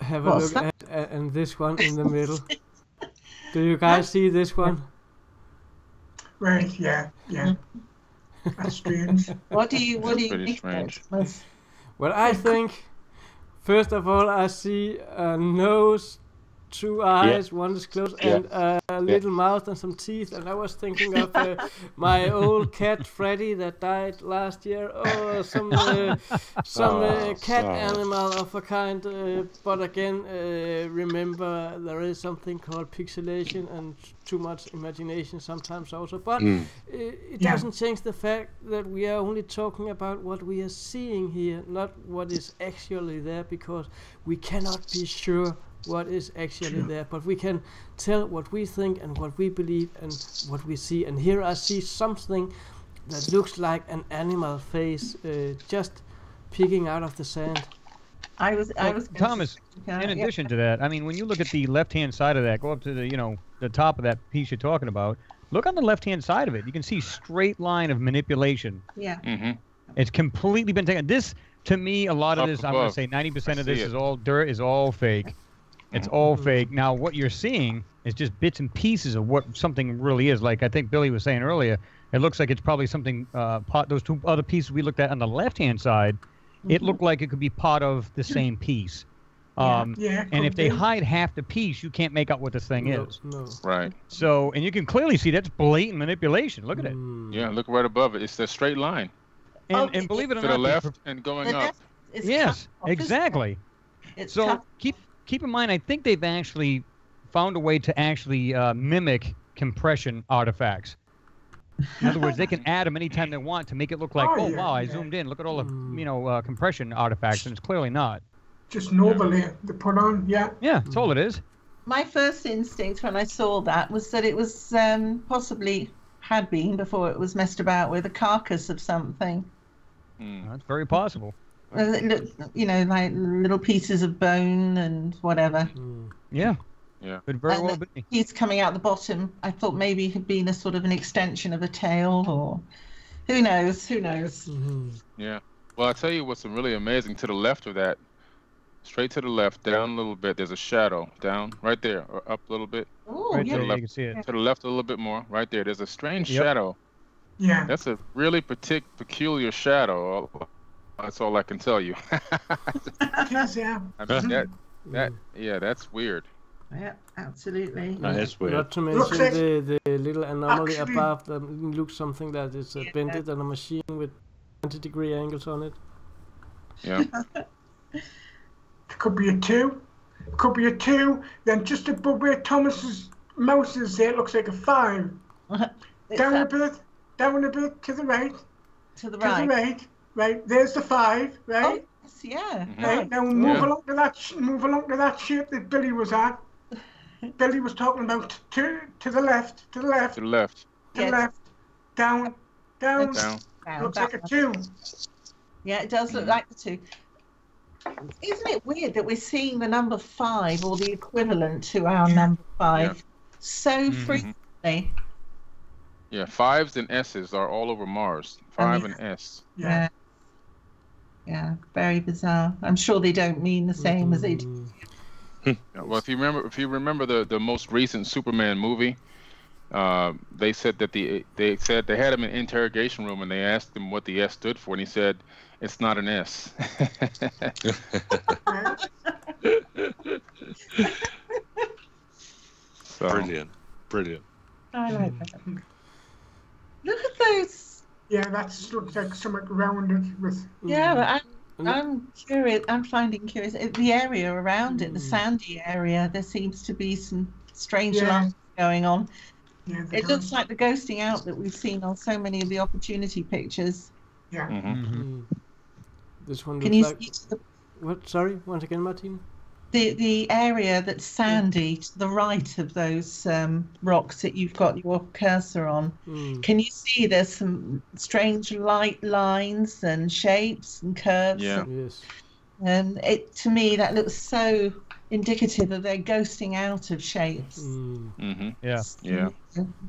have a look at this one in the middle. Do you guys see this one? Right. Yeah. That's strange. What do you pretty think? strange. Well, I think first of all I see a nose, 2 eyes, one is closed, and a little mouth and some teeth. And I was thinking of my old cat Freddy that died last year. Oh, some cat animal of a kind. But again, remember there is something called pixelation and too much imagination sometimes also. But it doesn't change the fact that we are only talking about what we are seeing here, not what is actually there, because we cannot be sure what is actually there, but we can tell what we think and what we believe and what we see. And here I see something that looks like an animal face, just peeking out of the sand. I was Thomas, in addition to that, I mean, when you look at the left-hand side of that, go up to the top of that piece you're talking about. Look on the left-hand side of it. You can see straight line of manipulation. Yeah. It's completely been taken. This, to me, a lot of this, I'm going to say 90% of this is all dirt, is all fake. It's all fake. Now, what you're seeing is just bits and pieces of what something really is. Like I think Billy was saying earlier, it looks like it's probably something, those 2 other pieces we looked at on the left-hand side, it looked like it could be part of the same piece. And if they hide half the piece, you can't make out what this thing is. No. Right. So, and you can clearly see that's blatant manipulation. Look at it. Yeah, look right above it. It's a straight line. And believe it or not, to the left and going up. Yes, exactly. So keep in mind, I think they've actually found a way to actually mimic compression artifacts. In other words, they can add them anytime they want to make it look like, wow, I zoomed in. Look at all the compression artifacts, and it's clearly not. Just an overlay to put on, Yeah, that's all it is. My first instinct when I saw that was that it was possibly had been before it was messed about with a carcass of something. That's very possible. Like little pieces of bone and whatever. Yeah. Could very well be. He's coming out the bottom. I thought maybe it had been a sort of an extension of a tail, or who knows? Yeah. Well, I'll tell you what's really amazing. To the left of that, straight to the left, down a little bit, there's a shadow. Down, right there, or up a little bit. Oh, right yeah. there, you can see it. To the left a little bit more, right there. There's a strange shadow. Yeah. That's a really peculiar shadow. That's all I can tell you. Yes, yeah. I mean, that's weird. Yeah, absolutely. No, that's weird. Not to mention the little anomaly above that looks something that is bended on a machine with 90-degree angles on it. Yeah. It could be a 2. It could be a 2. Then just above where Thomas's mouse is there, it looks like a 5. Down a bit to the right. To the right. Right, there's the 5, right? Oh, yes, yeah. Right, now move along to that shape that Billy was at. Billy was talking about to the left. To the left. Down. Looks like a 2. Yeah, it does look like the 2. Isn't it weird that we're seeing the number 5 or the equivalent to our number 5 so frequently? Yeah, 5s and S's are all over Mars. 5 and S. Yeah. Yeah, very bizarre. I'm sure they don't mean the same as they do. Well, if you remember the most recent Superman movie, they said that they had him in an interrogation room and they asked him what the S stood for, and he said, "It's not an S." So. Brilliant. I like that. Look at those. Yeah, that looks like something rounded with. Yeah, but I'm curious. I'm finding curious the area around it, the sandy area. There seems to be some strange lines going on. Yeah, it looks like the ghosting out that we've seen on so many of the opportunity pictures. Yeah. This one. Can you like... see to the... What? Sorry, once again, Martin. The area that's sandy to the right of those rocks that you've got your cursor on. Can you see there's some strange light lines and shapes and curves? Yeah. Yes. And to me that looks so indicative of their ghosting out of shapes. Mm-hmm. Yeah. Yeah.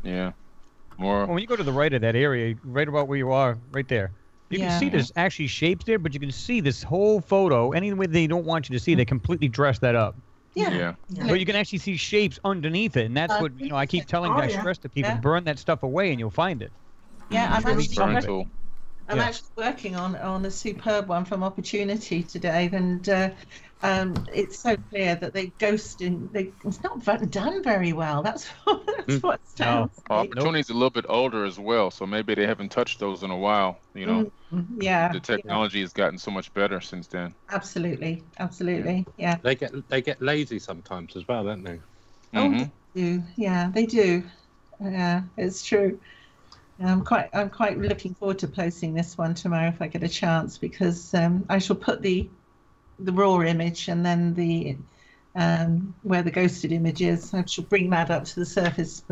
Yeah. More. Well, when you go to the right of that area, right about where you are, right there, you can see Yeah. there's actually shapes there, but you can see this whole photo. Any way they don't want you to see, they completely dress that up. Yeah. But you can actually see shapes underneath it, and that's what I keep telling, I stress to people: burn that stuff away, and you'll find it. Yeah, I'm Yeah. actually working on a superb one from Opportunity today, and it's so clear that they ghost in. It's not done very well. That's what sounds. Opportunity's a little bit older as well, so maybe they haven't touched those in a while. You know. Yeah. The technology has gotten so much better since then. Absolutely. Yeah. They get lazy sometimes as well, don't they? Oh, they do. Yeah, they do. Yeah, it's true. I'm quite looking forward to posting this one tomorrow if I get a chance, because I shall put the raw image and then the where the ghosted image is. I shall bring that up to the surface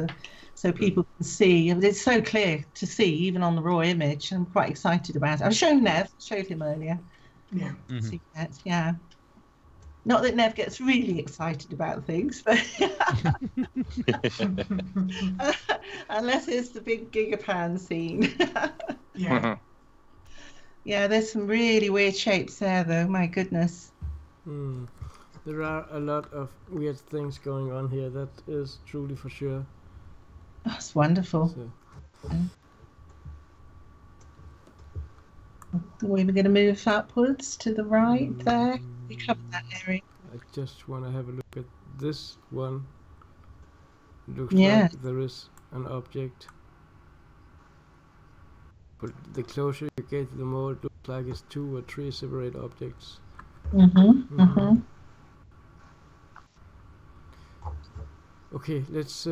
so people can see. It's so clear to see even on the raw image. I'm quite excited about it. I've shown Nev, showed him earlier. Yeah. See that? Yeah. Not that Nev gets really excited about things, but unless it's the big Gigapan scene. Yeah. Yeah, there's some really weird shapes there, though. My goodness. There are a lot of weird things going on here. That is truly for sure. That's wonderful. We're going to move upwards to the right there. We covered that area. I just want to have a look at this one. Looks like there is an object. But the closer you get, the more it looks like it's 2 or 3 separate objects. Okay, let's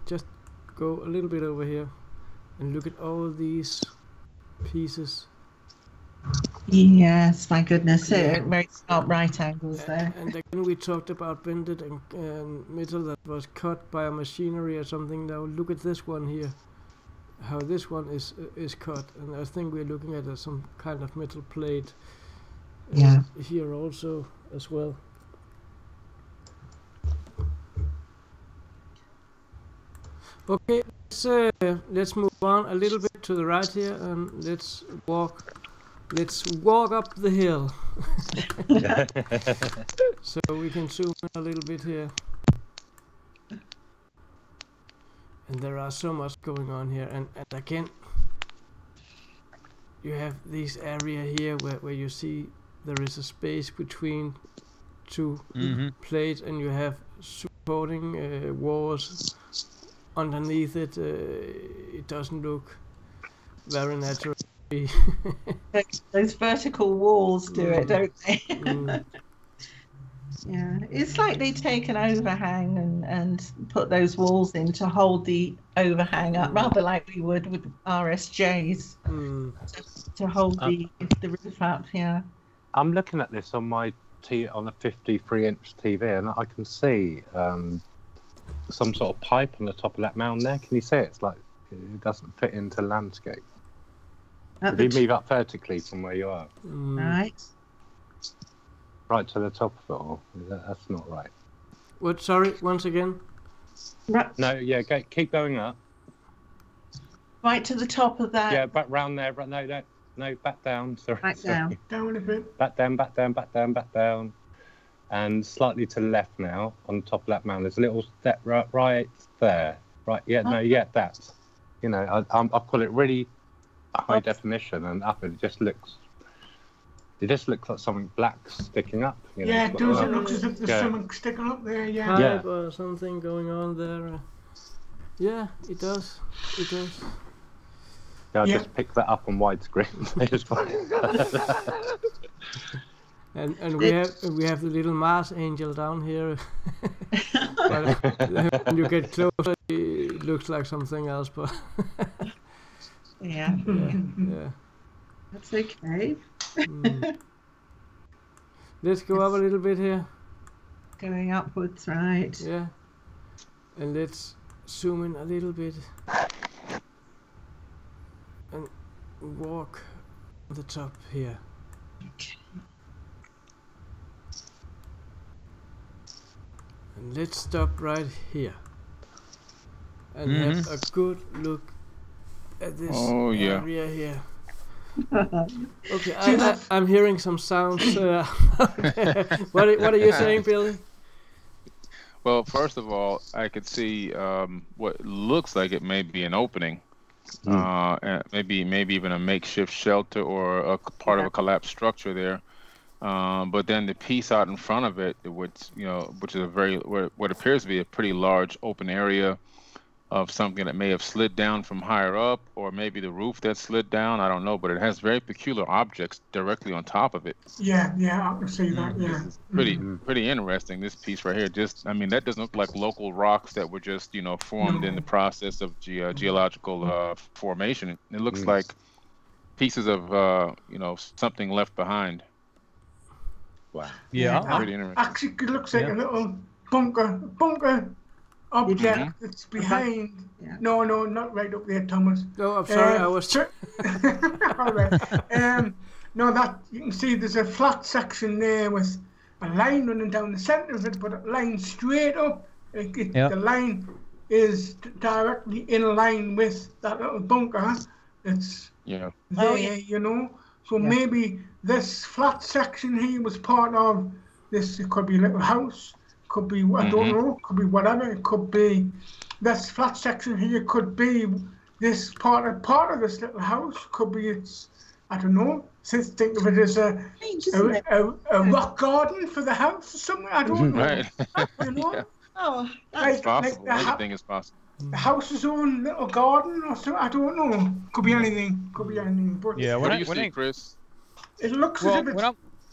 just go a little bit over here and look at all these pieces. Yes, my goodness, very sharp right angles there. And again, we talked about bended and metal that was cut by a machinery or something. Now look at this one here, how this one is cut, and I think we're looking at some kind of metal plate here also as well. Okay, let's move on a little bit to the right here, and let's walk up the hill. So we can zoom in a little bit here. And there are so much going on here, and again you have this area here where you see there is a space between 2 plates, and you have supporting walls underneath it. It doesn't look very natural. Those vertical walls do it, don't they? Yeah, it's like they take an overhang and put those walls in to hold the overhang up, rather like we would with RSJs to hold the roof up. Yeah. I'm looking at this on my on a 53-inch TV, and I can see some sort of pipe on the top of that mountain there. Can you see it? It's like it doesn't fit into landscape. If you move up vertically from where you are, right to the top of it all, that's not right. What? Sorry, once again. No, yeah, keep going up. Right to the top of that. Yeah, back round there. No, back down. Sorry. Back down. Down a bit. Back down, back down, back down, back down. And slightly to the left now, on the top of that mountain. There's a little step right there. Right, yeah, no, yeah, that's, you know, I call it really high definition, and up it just looks like something black sticking up. You know, yeah, it does. It looks as if there's something sticking up there. Yeah. Pipe or something going on there. Yeah, it does. It does. Yeah, I just picked that up on widescreen. It's fine. And we have the little Mars angel down here. But when you get closer, it looks like something else. But yeah. That's okay. Let's go up a little bit here. Going upwards, right? Yeah. And let's zoom in a little bit and walk on the top here. Okay. And let's stop right here and have a good look at this area here. Okay, I'm hearing some sounds. What are you saying, Billy? Well, first of all, I could see what looks like it may be an opening, and maybe even a makeshift shelter or a part of a collapsed structure there. But then the piece out in front of it, which is what appears to be a pretty large open area of something that may have slid down from higher up, or maybe the roof that slid down. I don't know, but it has very peculiar objects directly on top of it. Yeah, I can see that. Yeah, pretty interesting. This piece right here, that doesn't look like local rocks that were just formed in the process of geological formation. It looks like pieces of something left behind. Wow. Yeah. Pretty interesting. Actually, it looks like a little bunker object that's behind. Yeah. No, not right up there, Thomas. No, I'm sorry, I was. All right. No, that you can see there's a flat section there with a line running down the centre of it, but a line straight up. The line is directly in line with that little bunker. It's there, So maybe this flat section here was part of this. It could be a little house. Could be, I don't know, could be whatever. It could be this flat section here, could be this part of this little house, could be I don't know, think of it as a rock garden for the house or something, I don't know. Right. Oh, that's possible. Anything is possible. The house's own little garden or something, I don't know. Could be anything. But what do you see, Chris? It looks as if it's...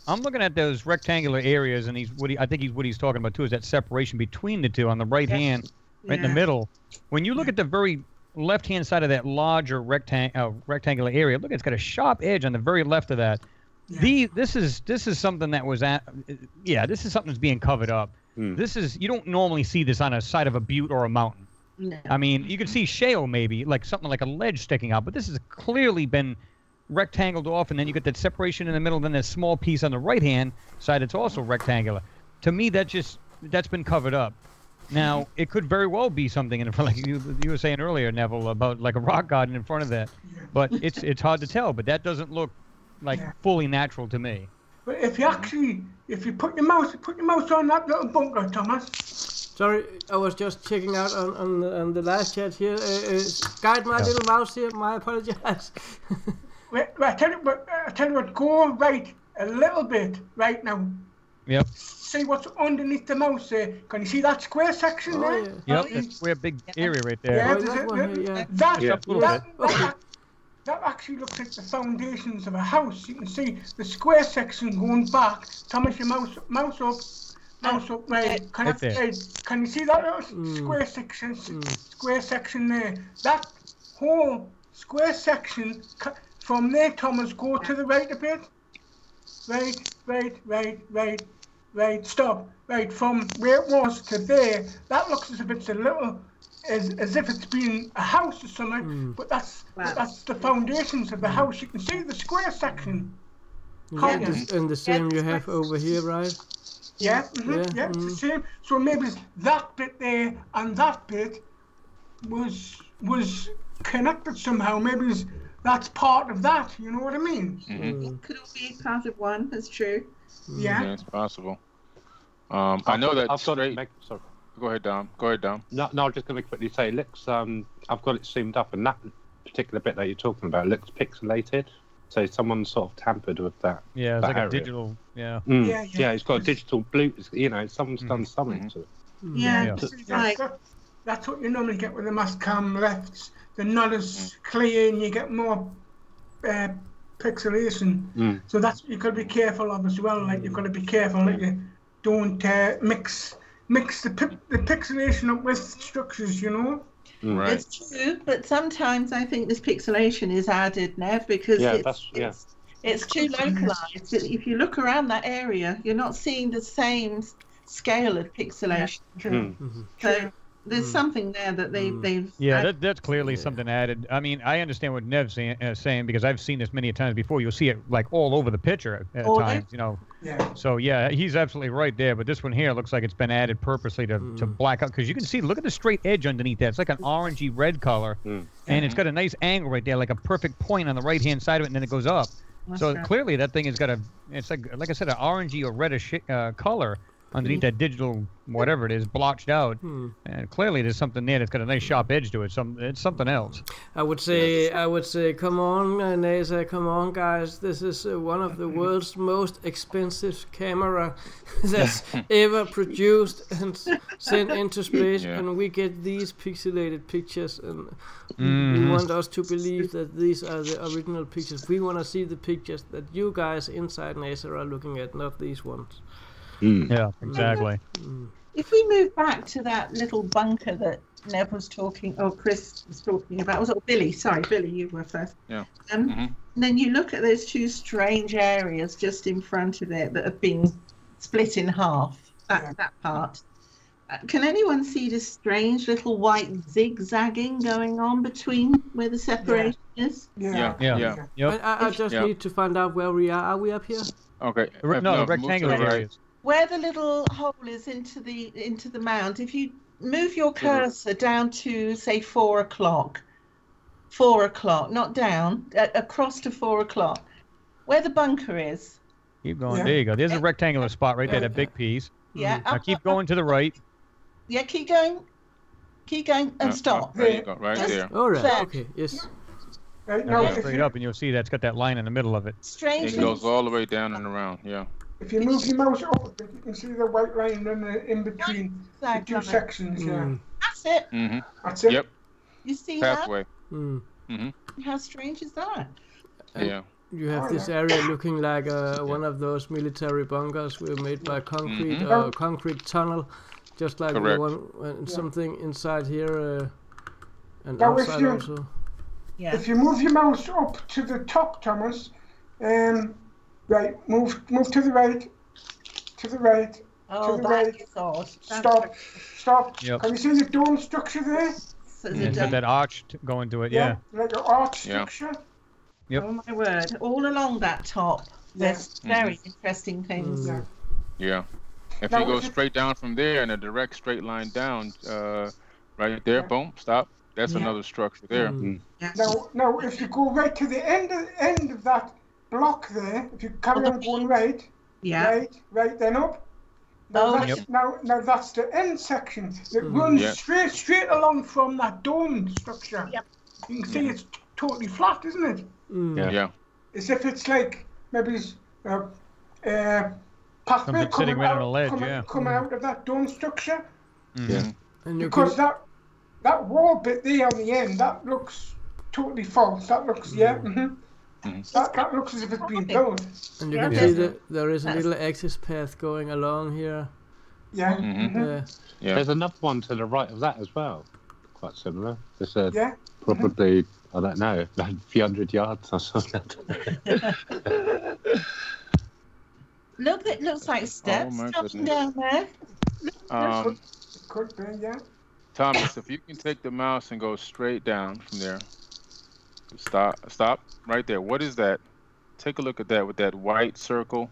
I'm looking at those rectangular areas, and I think what he's talking about too is that separation between the two on the right hand, right in the middle. When you look at the very left-hand side of that larger rectangular area, look, it's got a sharp edge on the very left of that. Yeah. This is something that was this is something that's being covered up. You don't normally see this on a side of a butte or a mountain. No. I mean, you could see shale maybe, like something like a ledge sticking out, but this has clearly been rectangled off, and then you get that separation in the middle, then this small piece on the right hand side that's also rectangular. To me, that's been covered up. Now it could very well be something in front, like you were saying earlier, Neville, about like a rock garden in front of that, but it's hard to tell. But that doesn't look like fully natural to me. But if you put your mouse on that little bunker, Thomas. Sorry, I was just checking out on the last chat here. Guide my little mouse here. My apologies. I tell you what, go right a little bit right now. Yep. See what's underneath the mouse there. Can you see that square section there? Yeah. Yep, that square big area right there. That actually looks like the foundations of a house. You can see the square section going back. Thomas, your mouse up, right? Can you see that little square section there? That whole square section. From there, Thomas, go to the right a bit. Right, stop. Right, from where it was to there, that looks as if it's as if it's been a house or something, but that's the foundations of the house. You can see the square section. And the same you have over here, right? Yeah, it's the same. So maybe that bit there and that bit was connected somehow. Maybe that's part of that, you know what I mean? It could be part of one, that's true. Yeah, it's possible. I know that sorry. Go ahead, Dom. No, I'm just going to quickly say, it looks, I've got it zoomed up, and that particular bit that you're talking about looks pixelated. So someone sort of tampered with that. Yeah, it's like area. a digital, Yeah, it's got a digital blue, someone's done something to it. Yeah. That's what you normally get with the mass cam lefts. They're not as clear, and you get more pixelation. So that's what you've got to be careful of as well. Like, you've got to be careful that you don't mix the pixelation up with structures, you know? Right. It's true, but sometimes I think this pixelation is added, Nev, because it's too localized. If you look around that area, you're not seeing the same scale of pixelation. So There's something there that they've. Yeah, that's clearly something added. I mean, I understand what Nev's saying because I've seen this many times before. You'll see it like all over the picture at times, you know. Yeah. So yeah, he's absolutely right there. But this one here looks like it's been added purposely to black out because you can see. Look at the straight edge underneath that. It's like an orangey red color, and it's got a nice angle right there, like a perfect point on the right hand side of it, and then it goes up. So clearly that thing has got it's like I said, an orangey or reddish color underneath that digital whatever it is blotched out, and clearly there's something there that's got a nice sharp edge to it. It's something else. I would say, come on, NASA, come on, guys. This is one of the world's most expensive camera that's ever produced and sent into space, and we get these pixelated pictures, and you want us to believe that these are the original pictures. We want to see the pictures that you guys inside NASA are looking at, not these ones. Yeah, exactly. If we move back to that little bunker that Nev was talking, or Chris was talking about, was it Billy? Sorry, Billy, you were first. Yeah. And then you look at those two strange areas just in front of it that have been split in half. That part. Can anyone see this strange little white zigzagging going on between where the separation is? Yeah. Yep. I just need to find out where we are. Are we up here? Okay. No, the rectangular areas. Where the little hole is into the mound, if you move your cursor down to say 4 o'clock, not down, across to 4 o'clock, where the bunker is. Keep going. There you go. There's a rectangular spot right there, that big piece. Yeah. Now keep going to the right. Yeah, keep going, and stop. There you go, right there. All right. Okay. Yes. Right, Now now, go straight up, and you'll see that's got that line in the middle of it. Strange. It goes all the way down and around. Yeah. if you move your mouse up, you can see the white line in between the two sections. Yeah. That's it. Mm-hmm. That's it. Yep. You see Pathway. that? Mm-hmm. How strange is that? Yeah. You have this area looking like one of those military bunkers were made by concrete or concrete tunnel, just like the one something inside here and now outside also. Yeah. If you move your mouse up to the top, Thomas, right, move to the right, to the right, Oh, to the that right. is odd. Stop. Yep. Can you see the dome structure there? So It's got that arch going to it, like an arch structure. Yep. Oh my word! All along that top, there's very interesting things. Yeah. If Now, you go if you- straight down from there in a direct straight line down, right there, boom, stop. That's another structure there. Now, if you go right to the end of that block there, if you carry on going right, right, then up. Now, now that's the end section. It runs straight along from that dome structure. Yep. You can see it's totally flat, isn't it? Yeah. As if it's like maybe pathway Something sitting right on a ledge, come out of that dome structure. Yeah. And Because that wall bit there on the end, that looks totally false. That looks that looks as if it's been built. And you can see that there is a little access path going along here. Yeah. Yeah. There's another one to the right of that as well. Quite similar. It's probably, I don't know, a few hundred yards or something. Look, it looks like steps dropping down there. Could be, yeah. Thomas, if you can take the mouse and go straight down from there. Stop right there. What is that? Take a look at that with that white circle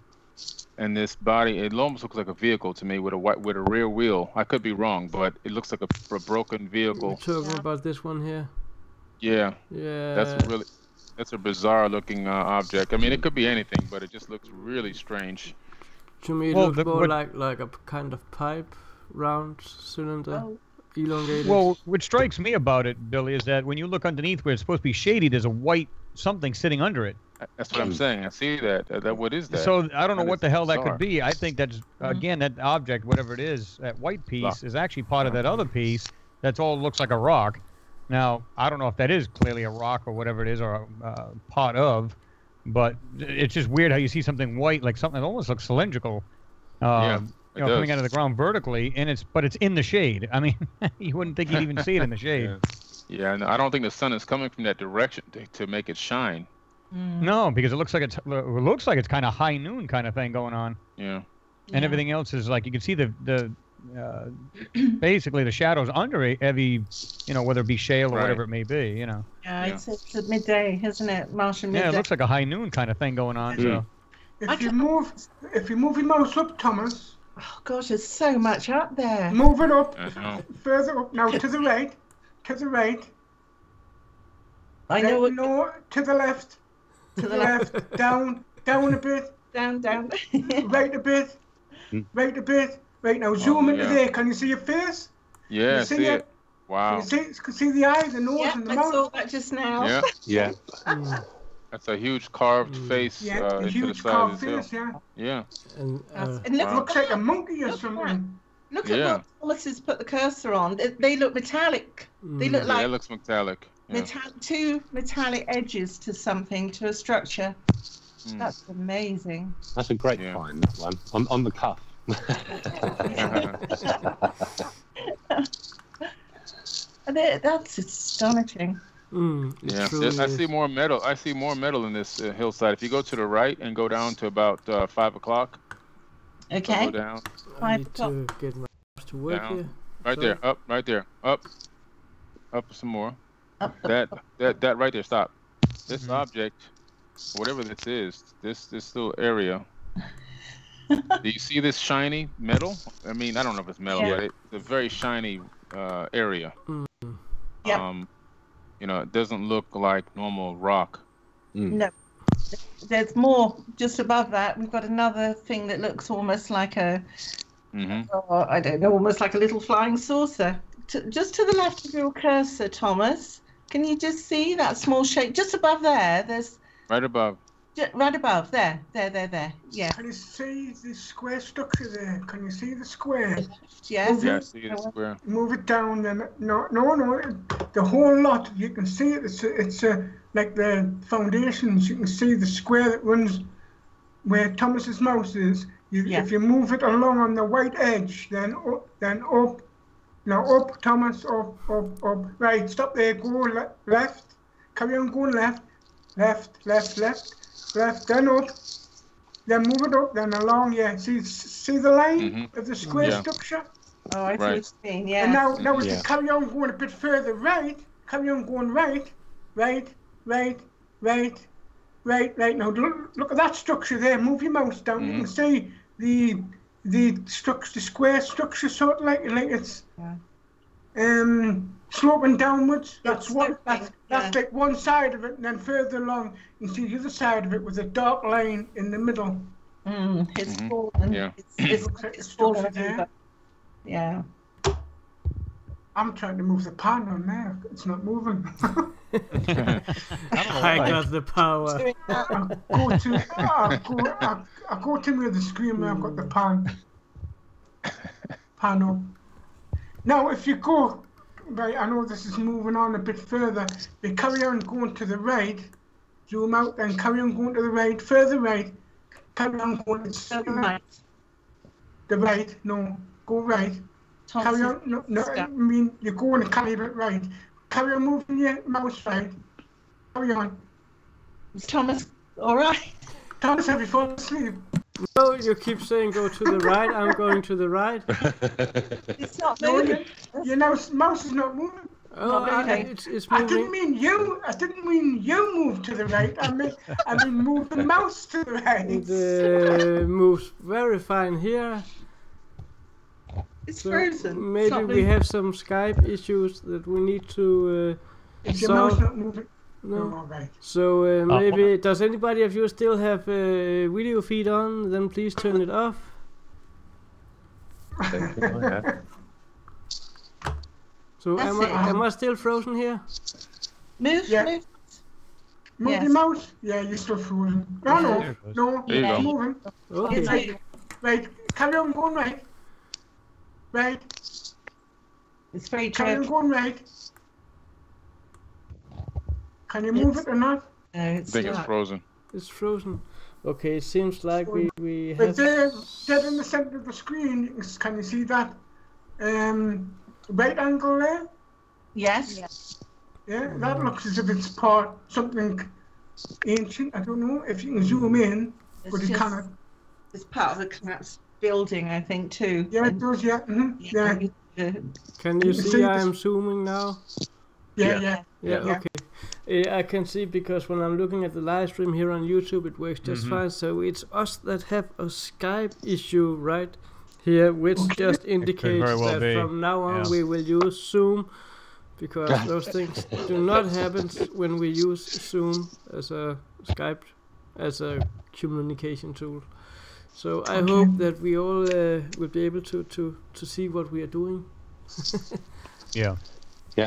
and this body. It almost looks like a vehicle to me with a rear wheel. I could be wrong, but it looks like a broken vehicle. You're talking about this one here? Yeah. Yeah. That's a bizarre looking object. I mean, it could be anything, but it just looks really strange. To me, it looks more like a kind of pipe, round cylinder. Elongated. Well, what strikes me about it, Billy, is that when you look underneath where it's supposed to be shady, there's a white something sitting under it. That's what I'm saying. I see that. What is that? So I don't know what the hell that bizarre. could be. I think that's, again, that object, whatever it is, that white piece is actually part of that other piece that's all looks like a rock. Now, I don't know if that is clearly a rock or whatever it is or a part of, but it's just weird how you see something white, like something that almost looks cylindrical. Coming out of the ground vertically, and it's in the shade. I mean, you wouldn't think you'd even see it in the shade. Yeah, no, I don't think the sun is coming from that direction to make it shine. No, because it looks like it's kind of high noon kind of thing going on. Yeah. And everything else is like you can see the basically the shadows under a heavy, whether it be shale or whatever it may be, Yeah, Yeah. it's at midday, isn't it? Martian midday. Yeah, it looks like a high noon kind of thing going on. So If you move your mouse up, Thomas. Oh gosh, there's so much up there. Move it up, I know. further up now, to the right, I know what. no, to the left, down a bit, Down. right a bit, right now, zoom into there, can you see your face? Yeah, see it. Wow. Can you see the eye, the nose, Yeah, and the I mouth? saw that just now. Yeah. Yeah. That's a huge carved face Yeah, a into the huge side carved of this hill. face, yeah. Yeah. And And look, It looks like a monkey or something. Look at Yeah. what Thomas has put the cursor on. They look metallic. They look Yeah, like it looks metallic. Yeah. two metallic edges to something, to a structure. That's amazing. That's a great find, that one. On the cuff. That's astonishing. Yeah, I see more metal. I see more metal in this hillside. If you go to the right and go down to about 5 o'clock. Okay. Go down. I need to get my mouse to work Down. here. Right there. Up. Right there. Up. Up some more. Up. That right there. Stop. This object, whatever this is, this little area. Do you see this shiny metal? I mean, I don't know if it's metal, but it's a very shiny area. Yeah. It doesn't look like normal rock. No. There's more just above that. We've got another thing that looks almost like I don't know, almost like a little flying saucer. Just to the left of your cursor, Thomas. Can you just see that small shape just above there? There's right above. Right above there. Yeah. Can you see the square structure there? Can you see the square? Yes. Yeah, I see the square. Move it down, then no. The whole lot. You can see it. It's like the foundations. You can see the square that runs where Thomas's mouse is. If you move it along on the white edge, then up. Now up, Thomas, up. Right, stop there. Go left. Carry on going left. Left. Then up. Then move it up. Then along. Yeah. See the line of the square structure. Oh, I see what you mean. Yeah. And now if you carry on going a bit further right. Carry on going right. Now look at that structure there. Move your mouse down. You can see the structure, the square structure, sort of like it's sloping downwards. That's like one side of it, and then further along you see the other side of it with a dark line in the middle. It's fallen. Yeah. It's fallen over. Yeah. I'm trying to move the pan on there. It's not moving. I got the power. I go to near the screen where I've got the pan up. Now, if you go right, I know this is moving on a bit further. You carry on going to the right, zoom out, then carry on going to the right, further right. Carry on going to the right. No, go right. Carry on. No, I mean you're going to carry it right. Carry on moving your mouse right. Carry on. Is Thomas all right? Thomas, have you fallen asleep? No, you keep saying go to the right. I'm going to the right. It's not moving. Your mouse is not moving. Oh, it's I moving. didn't mean you. I didn't mean you move to the right. I mean move the mouse to the right. It moves very fine here. It's So frozen. maybe we have some Skype issues that we need to Is your mouse solve. not moving? No. All right. So maybe does anybody of you still have video feed on? Then please turn it off. So am I still frozen here? Move. Move your mouse. Yeah, you're still frozen. No. There you go. Moving. Okay. Right. Carry on going right. Right. It's very Carry on true. going right. Can you move it or not? No, I it's think it's not. frozen. It's frozen. Okay, it seems like we But have. there, dead in the center of the screen, can you see that right angle there? Yes. Yeah, that looks as if it's something ancient. I don't know if you can zoom in, but you cannot. It's part of the collapse. building, I think, too. Yeah, it does. Yeah. Yeah. Can you see I'm zooming now? Yeah. Okay. I can see because when I'm looking at the live stream here on YouTube, it works just fine. So it's us that have a Skype issue right here, which just indicates that from now on we will use Zoom, because those things do not happen when we use Zoom as a Skype as a communication tool. So I hope that we all will be able to see what we are doing. Yeah,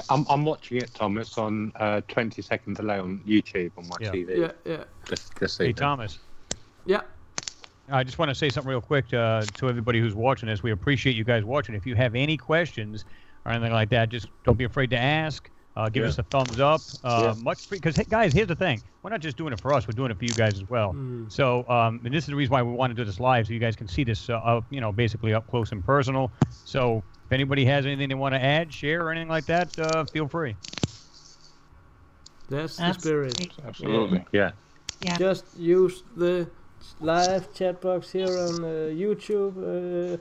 I'm watching it, Tom. It's on 20-second delay on YouTube on my TV. Yeah. Just see Hey, that. Thomas. Yeah. I just want to say something real quick to everybody who's watching this. We appreciate you guys watching. If you have any questions or anything like that, just don't be afraid to ask. Give us a thumbs up. Because, guys, here's the thing. We're not just doing it for us. We're doing it for you guys as well. So, and this is the reason why we want to do this live, so you guys can see this, basically up close and personal. So, if anybody has anything they want to add, share, or anything like that, feel free. That's the spirit. Absolutely. Yeah. Just use the live chat box here on YouTube,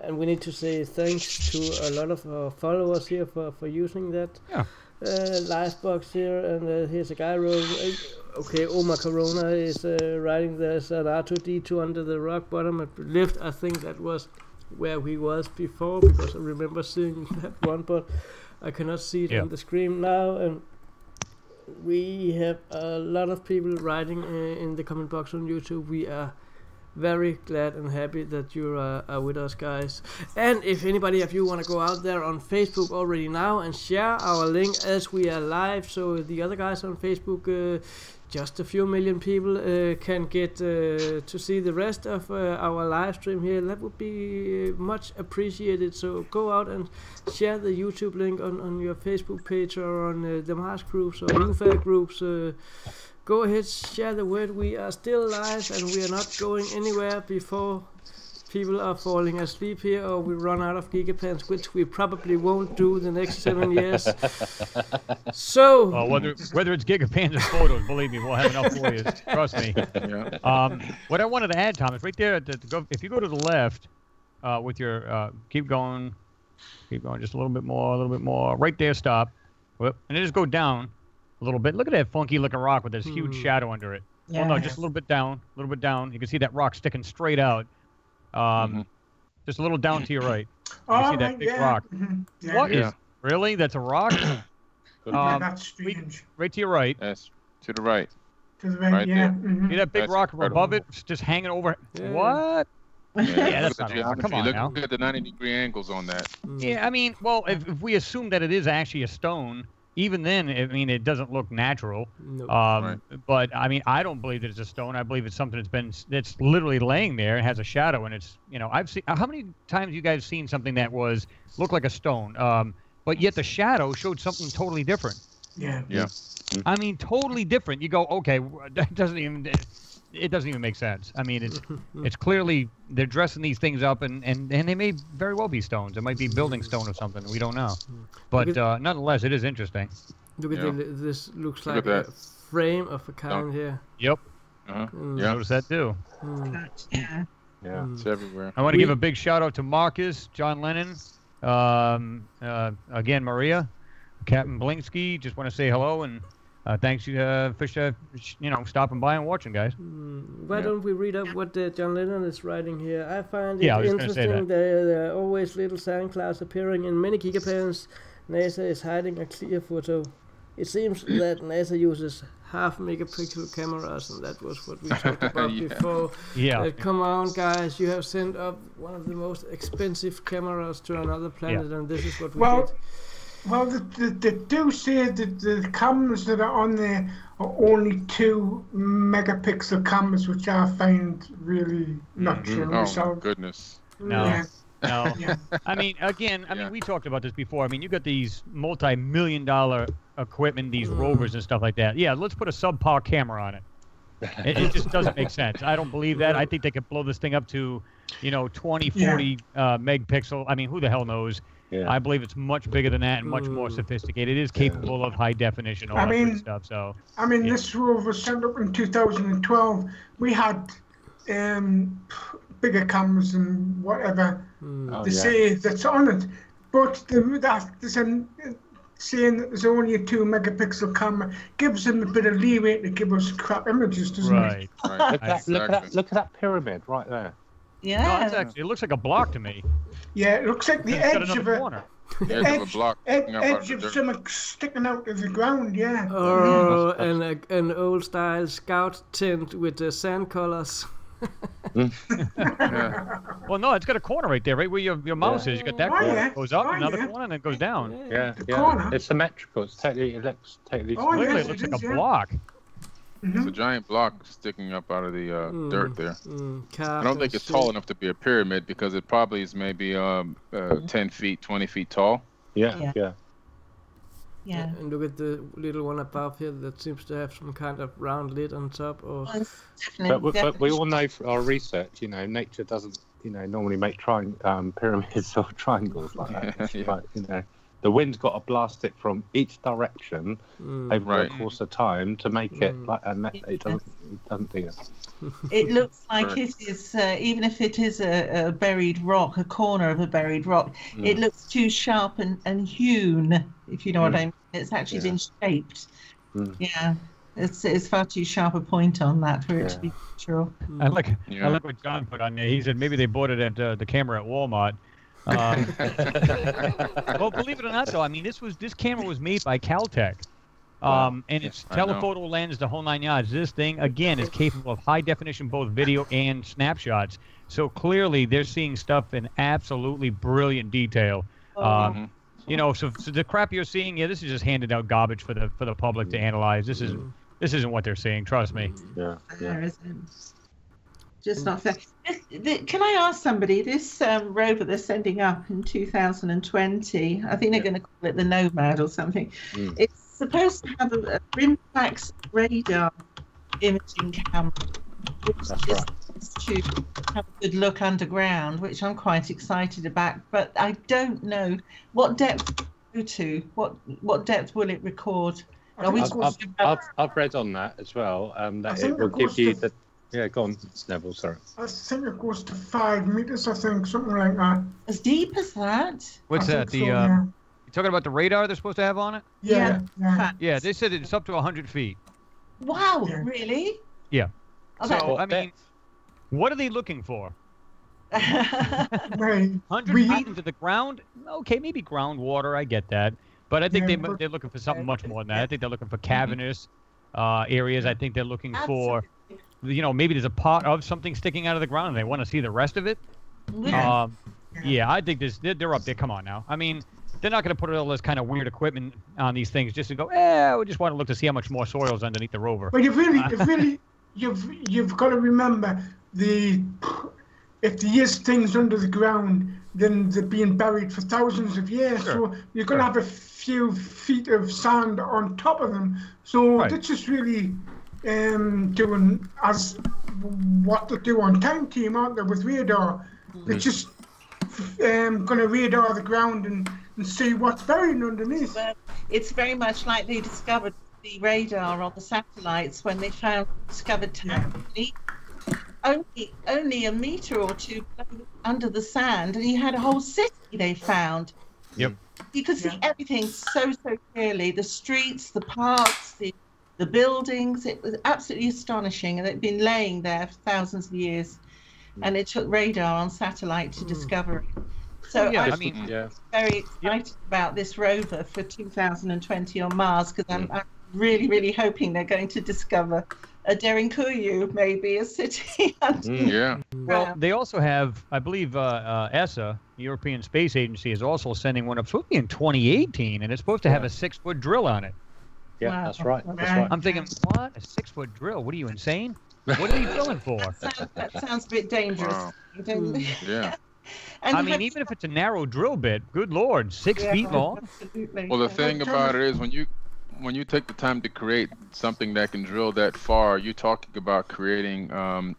and we need to say thanks to a lot of our followers here for using that live box here. And here's a guy wrote, okay, Omar Corona is writing there's an R2D2 under the rock bottom at lift. I think that was where he was before, because I remember seeing that one, but I cannot see it on the screen now. And we have a lot of people writing in the comment box on YouTube. We are very glad and happy that you are with us, guys. And if anybody of you want to go out there on Facebook already now and share our link as we are live, so the other guys on Facebook, just a few million people can get to see the rest of our live stream here, that would be much appreciated. So go out and share the YouTube link on your Facebook page or on the Mars groups or UFA groups. Go ahead, share the word. We are still live and we are not going anywhere before people are falling asleep here or we run out of Gigapans, which we probably won't do the next 7 years. So, well, whether it's Gigapans or photos, believe me, we'll have enough for you. Trust me. What I wanted to add, Thomas, right there, if you go to the left with your, keep going, just a little bit more. Right there, stop. Whoop, and then just go down a little bit. Look at that funky looking rock with this huge shadow under it. Yeah. Oh no, just a little bit down. You can see that rock sticking straight out. Just a little down to your right. You see that big rock. What is really? That's a rock? That's strange. Right to your right. Yes, to the right. To the right, there. See that big rock above it, just hanging over? Yeah. What? Yeah, that's not a rock. Come on now. Look at the 90-degree angles on that. Yeah, I mean, well, if we assume that it is actually a stone, even then, I mean, it doesn't look natural. No. But I mean, I don't believe that it's a stone. I believe it's something that's literally laying there and has a shadow. And it's, I've seen. How many times you guys seen something that looked like a stone, but yet the shadow showed something totally different? Yeah. I mean, totally different. You go, okay, that doesn't even. It doesn't even make sense. I mean, it's clearly they're dressing these things up, and they may very well be stones. It might be building stone or something. We don't know. But nonetheless, it is interesting. Look at this. Looks like a frame of a kind here. Yep. Yeah. Notice that too. Yeah. It's everywhere. I want to give a big shout out to Marcus, John Lennon, again Maria, Captain Blinsky. Just want to say hello and. Thanks you for stopping by and watching, guys. Why don't we read up what John Lennon is writing here? I find it interesting. There are always little sand clouds appearing in many gigapans. NASA is hiding a clear photo. It seems that NASA uses half-megapixel cameras, and that was what we talked about before. Yeah. Come on, guys! You have sent up one of the most expensive cameras to another planet, and this is what we did. Well, they do say that the cameras that are on there are only 2 megapixel cameras, which I find really not true. Oh, my goodness. No. Yeah. No. I mean, again, we talked about this before. I mean, you got these multi-million-dollar equipment, these rovers and stuff like that. Yeah, let's put a subpar camera on it. It just doesn't make sense. I don't believe that. I think they could blow this thing up to, 20, 40 megapixel. I mean, who the hell knows? Yeah. I believe it's much bigger than that and much more sophisticated. It is capable of high definition, all that good stuff. So, this rover was sent up in 2012. We had bigger cameras and whatever they say that's on it. But saying that there's only a 2 megapixel camera gives them a bit of leeway to give us crap images, doesn't it? Right. Look at that pyramid right there. Yeah. No, that's actually, it looks like a block to me. Yeah, it looks like the edge of a corner. edge of something sticking out of the ground. Yeah. Oh, and an old style scout tent with the sand colors. Well, no, it's got a corner right there, right where your mouse is. You got that corner. Yeah. It goes up, another Yeah. corner, and then it goes down. Yeah, corner. It's symmetrical. It looks totally. Literally, yes, it looks it like is, a block. It's a giant block sticking up out of the dirt there. I don't think it's tall enough to be a pyramid because it probably is maybe 10 feet, 20 feet tall. Yeah. And look at the little one above here that seems to have some kind of round lid on top. Or But we all know from our research, nature doesn't, normally make pyramids or triangles like that. But, the wind's got to blast it from each direction over the course of time to make it and it doesn't do it. It looks like it is, even if it is a buried rock, a corner of a buried rock, it looks too sharp and hewn, if you know what I mean. It's actually been shaped. Yeah, it's far too sharp a point on that for it to be natural. I like what John put on there. He said maybe they bought it at the camera at Walmart. Well, believe it or not, though, I mean, this camera was made by Caltech. And it's telephoto lens, the whole 9 yards. This thing, again, is capable of high definition, both video and snapshots. So clearly, they're seeing stuff in absolutely brilliant detail. So the crap you're seeing, this is just handed out garbage for the public to analyze. This isn't what they're seeing. Trust me. There isn't. Just not fair. Can I ask somebody? This rover they're sending up in 2020. I think they're going to call it the Nomad or something. It's supposed to have a rim-fax radar imaging camera, which is to have a good look underground, which I'm quite excited about. But I don't know what depth will it go to. What depth will it record? I've read on that as well. That it will give you the. Yeah, go on, Neville, sorry. I think it goes to 5 meters, I think, something like that. As deep as that? What's that? You talking about the radar they're supposed to have on it? Yeah. Yeah, they said it's up to 100 feet. Wow, really? Yeah. Okay. So, I mean, what are they looking for? 100 feet into the ground? Okay, maybe groundwater, I get that. But I think they're looking for something much more than that. I think they're looking for cavernous areas. I think they're looking for... maybe there's a part of something sticking out of the ground and they want to see the rest of it. I think they're up there. Come on now. I mean, they're not going to put all this kind of weird equipment on these things just to go, we just want to look to see how much more soil's underneath the rover. But you've got to remember if there is things under the ground, then they're being buried for thousands of years. Sure. So you're going to have a few feet of sand on top of them. So that's just really... doing as what they do on Time Team, aren't they, with radar? They're just going to radar the ground and see what's buried underneath. Well, it's very much like they discovered the radar on the satellites when they discovered Time. Only a meter or two under the sand, and you had a whole city they found. Yep. You could see everything so clearly: the streets, the parks, the buildings. It was absolutely astonishing, and it had been laying there for thousands of years, and it took radar on satellite to discover it. So I'm very excited about this rover for 2020 on Mars, because I'm really, really hoping they're going to discover a Derinkuyu, maybe a city. Well, they also have, I believe, ESA, the European Space Agency, is also sending one up, supposed to be in 2018, and it's supposed to have a 6-foot drill on it. Yeah, Wow. that's right. I'm thinking, what? A 6-foot drill? What are you, insane? What are you drilling for? That sounds a bit dangerous. Wow. Yeah. And I mean, even if it's a narrow drill bit, good Lord, 6 feet long? Absolutely. Well, the thing about it is when you take the time to create something that can drill that far, you're talking about creating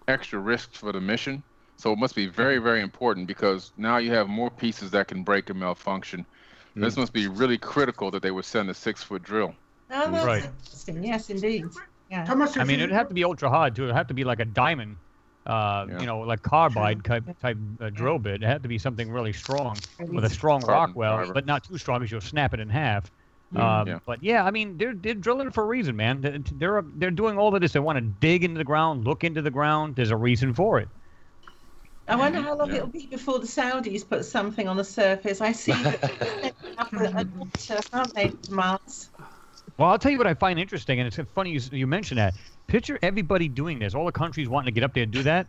extra risks for the mission. So it must be very, very important, because now you have more pieces that can break and malfunction. This must be really critical that they would send a 6-foot drill. Oh, that's Right. interesting. Yes, indeed. Yeah. Thomas, I mean, it'd have to be ultra hard, too. It'd have to be like a diamond. you know, like carbide type drill bit. It had to be something really strong with a strong rock well, but not too strong because you'll snap it in half. But yeah, I mean, they're drilling for a reason, man. They're doing all of this. They want to dig into the ground, look into the ground. There's a reason for it. I wonder how long it'll be before the Saudis put something on the surface. I see that they're up a doctor, aren't they, Mars? Well, I'll tell you what I find interesting, and it's funny you mentioned that. Picture everybody doing this. All the countries wanting to get up there and do that.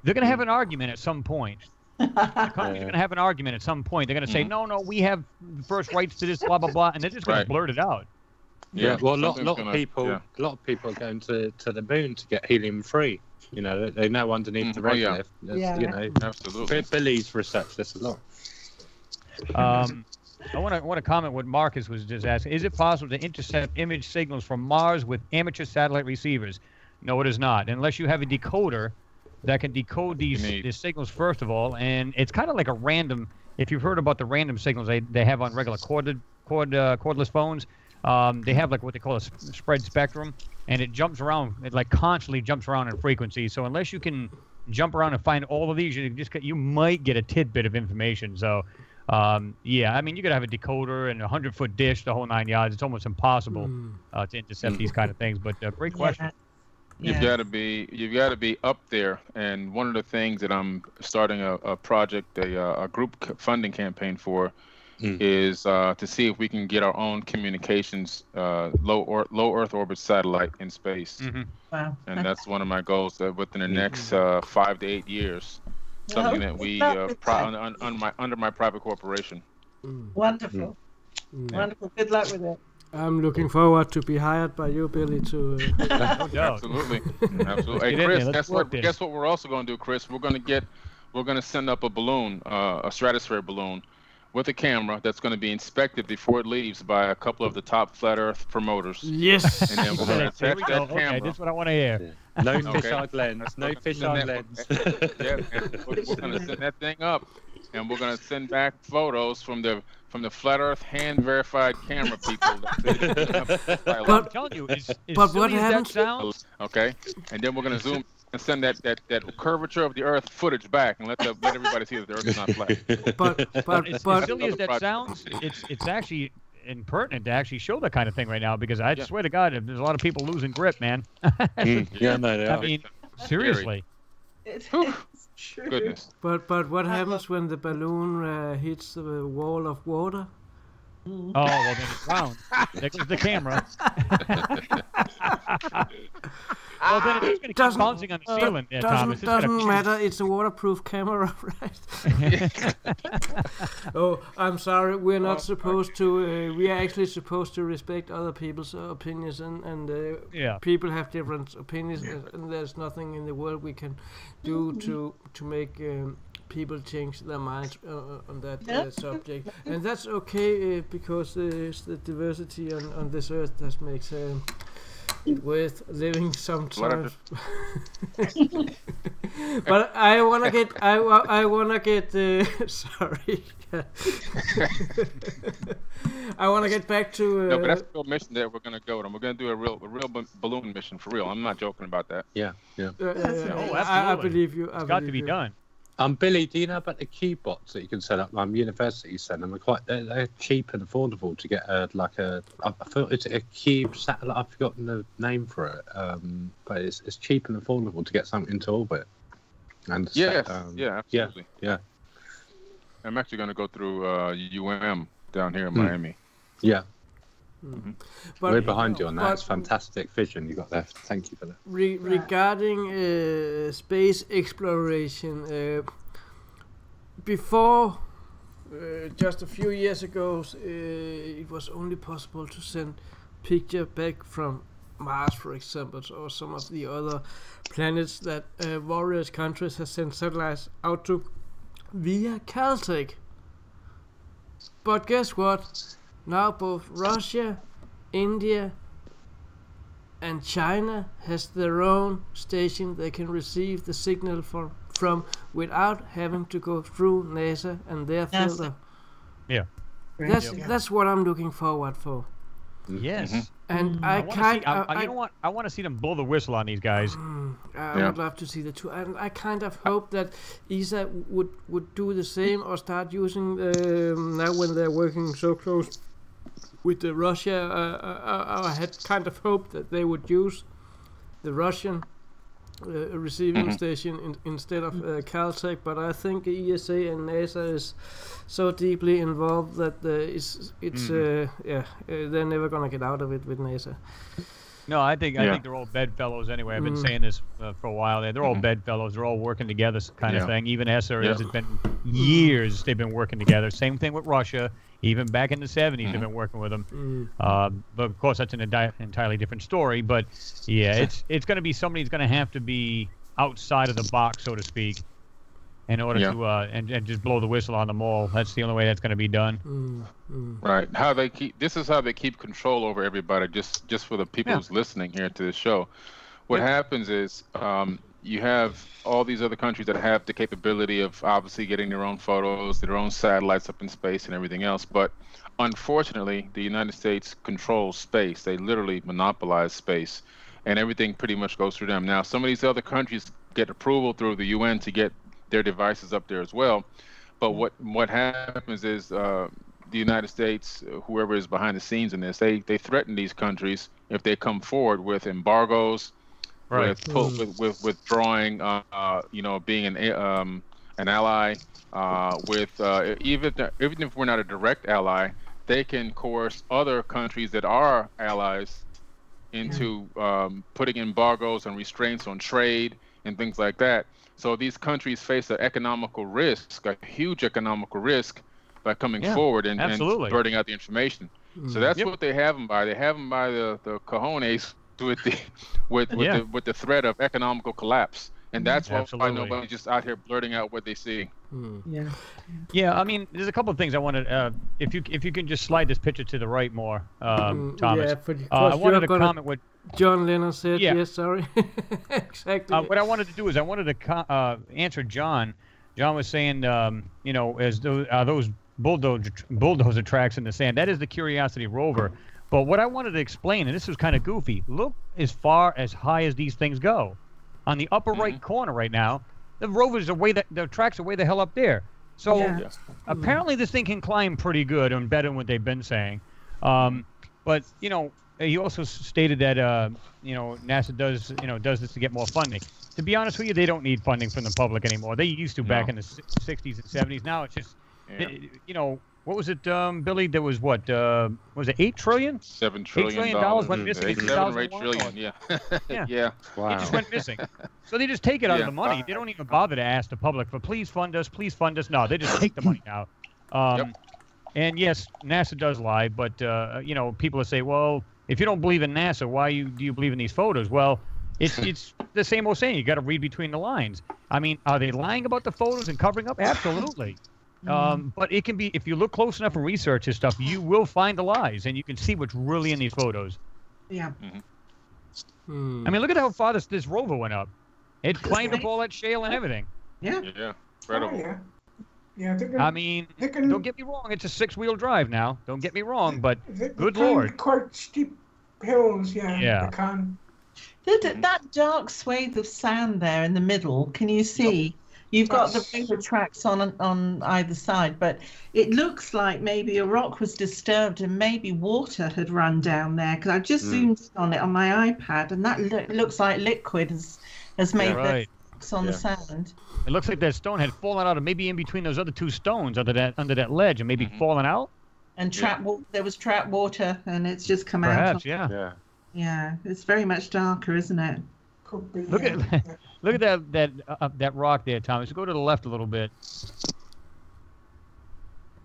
They're going to have an argument at some point. The countries are going to have an argument at some point. They're going to say, no, we have the first rights to this, blah, blah, blah, and they're just going to blurt it out. Yeah, well, a lot of people are going to the moon to get helium-free. You know, they know underneath the regolith. You know, absolutely. Billy's researched this a lot. I want to comment what Marcus was just asking. Is it possible to intercept image signals from Mars with amateur satellite receivers? No, it is not. Unless you have a decoder that can decode these signals, first of all. And it's kind of like a random, if you've heard about the random signals they have on regular cordless phones, they have like what they call a spread spectrum. And it jumps around. It like constantly jumps around in frequency. So unless you can jump around and find all of these, you might get a tidbit of information. So, yeah, I mean, you could have a decoder and a 100-foot dish, the whole 9 yards. It's almost impossible to intercept these kind of things. But great question. You've got to be up there. And one of the things that I'm starting a project, a group funding campaign for, is to see if we can get our own communications low Earth orbit satellite in space. Wow. And that's one of my goals within the next 5 to 8 years. Something that we under my private corporation. Wonderful. Wonderful. Good luck with it. I'm looking forward to be hired by you, Billy, to... Absolutely. Hey, Chris, guess what we're also going to do, Chris? We're going to send up a balloon, a stratosphere balloon, with a camera that's going to be inspected before it leaves by a couple of the top flat Earth promoters. Yes. And then we're going to attach that camera. Okay, that's what I want to hear. No fisheye lens. No fisheye lens. We're going to send that thing up, and we're going to send back photos from the flat Earth hand verified camera people. I'm telling you, but what happens? Okay, and then we're going to zoom and send that curvature of the Earth footage back and let everybody see that the Earth is not flat. But as silly as that sounds, it's actually impertinent to actually show that kind of thing right now, because I swear to God, there's a lot of people losing grip, man. Yeah, no, they are. I mean, seriously. It's true. Goodness. But what happens when the balloon hits the wall of water? Oh, well, then it's round. There goes the camera. Well, then it's going to keep bouncing on the ceiling there, Thomas. Doesn't matter. It's a waterproof camera, right? Oh, I'm sorry. We're not supposed to. We are actually supposed to respect other people's opinions, and people have different opinions, and there's nothing in the world we can do to make people change their minds on that subject. And that's okay because it's the diversity on this earth that makes worth living sometimes. But I wanna get sorry. I wanna get back to. No, but that's the real mission that we're gonna go on. We're gonna do a real balloon mission for real. I'm not joking about that. Yeah. I believe you. It's got to be done. Billy, do you know about the cube bots that you can set up? Universities send them. They're cheap and affordable to get I thought it's a cube satellite. I've forgotten the name for it. But it's cheap and affordable to get something into orbit. And absolutely. Yeah. I'm actually going to go through down here in Miami. Yeah. Mm-hmm. We're behind you on that. It's fantastic vision you got there. Thank you for that. Regarding space exploration, before just a few years ago, it was only possible to send picture back from Mars, for example, or some of the other planets that various countries have sent satellites out to via Caltech. But guess what? Now both Russia, India and China has their own station they can receive the signal from without having to go through NASA and their filter. Yeah. That's what I'm looking forward for. Yes. And I you know what? I want to see them blow the whistle on these guys. I would love to see the two, and I kind of hope that ESA would do the same or start using now when they're working so close with Russia. I had kind of hoped that they would use the Russian receiving station instead of Caltech, but I think ESA and NASA is so deeply involved that they're never gonna get out of it with NASA. No, I think they're all bedfellows anyway. I've been saying this for a while. They're all bedfellows. They're all working together, kind of thing. Even ESA has been years they've been working together. Same thing with Russia. Even back in the 70s, they've been working with them. But of course, that's an entirely different story. But yeah, it's going to be somebody who's going to have to be outside of the box, so to speak, in order to and just blow the whistle on them all. That's the only way that's going to be done. Right. This is how they keep control over everybody. Just for the people who's listening here to this show, what happens is you have all these other countries that have the capability of obviously getting their own photos, their own satellites up in space and everything else. But unfortunately, the United States controls space. They literally monopolize space, and everything pretty much goes through them. Now, some of these other countries get approval through the UN to get their devices up there as well. But what happens is the United States, whoever is behind the scenes in this, they threaten these countries if they come forward with embargoes, with withdrawing, being an ally, even if we're not a direct ally, they can coerce other countries that are allies into putting embargoes and restraints on trade and things like that. So these countries face an economical risk, a huge economical risk, by coming forward and blurting out the information. So that's what they have them by. They have them by the cojones with the threat of economical collapse, and that's why nobody's just out here blurting out what they see. Yeah. I mean, there's a couple of things I wanted. If you can just slide this picture to the right more, Thomas. I wanted to comment what John Lennon said. Yes, sorry. Exactly. What I wanted to do is I wanted to answer John. John was saying, as those bulldozer tracks in the sand. That is the Curiosity rover. But what I wanted to explain, and this was kind of goofy, look as high as these things go. On the upper right corner right now, the rovers the tracks are way the hell up there. So apparently this thing can climb pretty good and better than what they've been saying. But he also stated that NASA does this to get more funding. To be honest with you, they don't need funding from the public anymore. They used to back in the 60s and 70s. Now it's just what was it, Billy? There was what? Was it $8 trillion? $7 trillion. $8 trillion went missing. 7 or 8 trillion. Yeah. Wow. It just went missing. So they just take it out of the money. They don't even bother to ask the public for please fund us, please fund us. No, they just take the money now. And yes, NASA does lie, but people will say, well, if you don't believe in NASA, why do you believe in these photos? Well, it's the same old saying. You got to read between the lines. I mean, are they lying about the photos and covering up? Absolutely. But it can be, if you look close enough and research this stuff, you will find the lies, and you can see what's really in these photos. Yeah. I mean, look at how far this rover went up. It climbed up all that shale and everything. Yeah. Yeah. Incredible. I mean, don't get me wrong. It's a 6-wheel drive now. Don't get me wrong, but good Lord. Quite steep hills, Yeah. They can. That dark swathe of sand there in the middle, can you see? You've got the rover tracks on either side, but it looks like maybe a rock was disturbed and maybe water had run down there, because I just zoomed on it on my iPad, and that looks like liquid has made the rocks on the sand. It looks like that stone had fallen out, of maybe in between those other two stones under that ledge, and maybe fallen out. And there was trapped water, and it's just come out. Perhaps, yeah. Yeah, it's very much darker, isn't it? Could be, Look at that rock there, Thomas. Go to the left a little bit.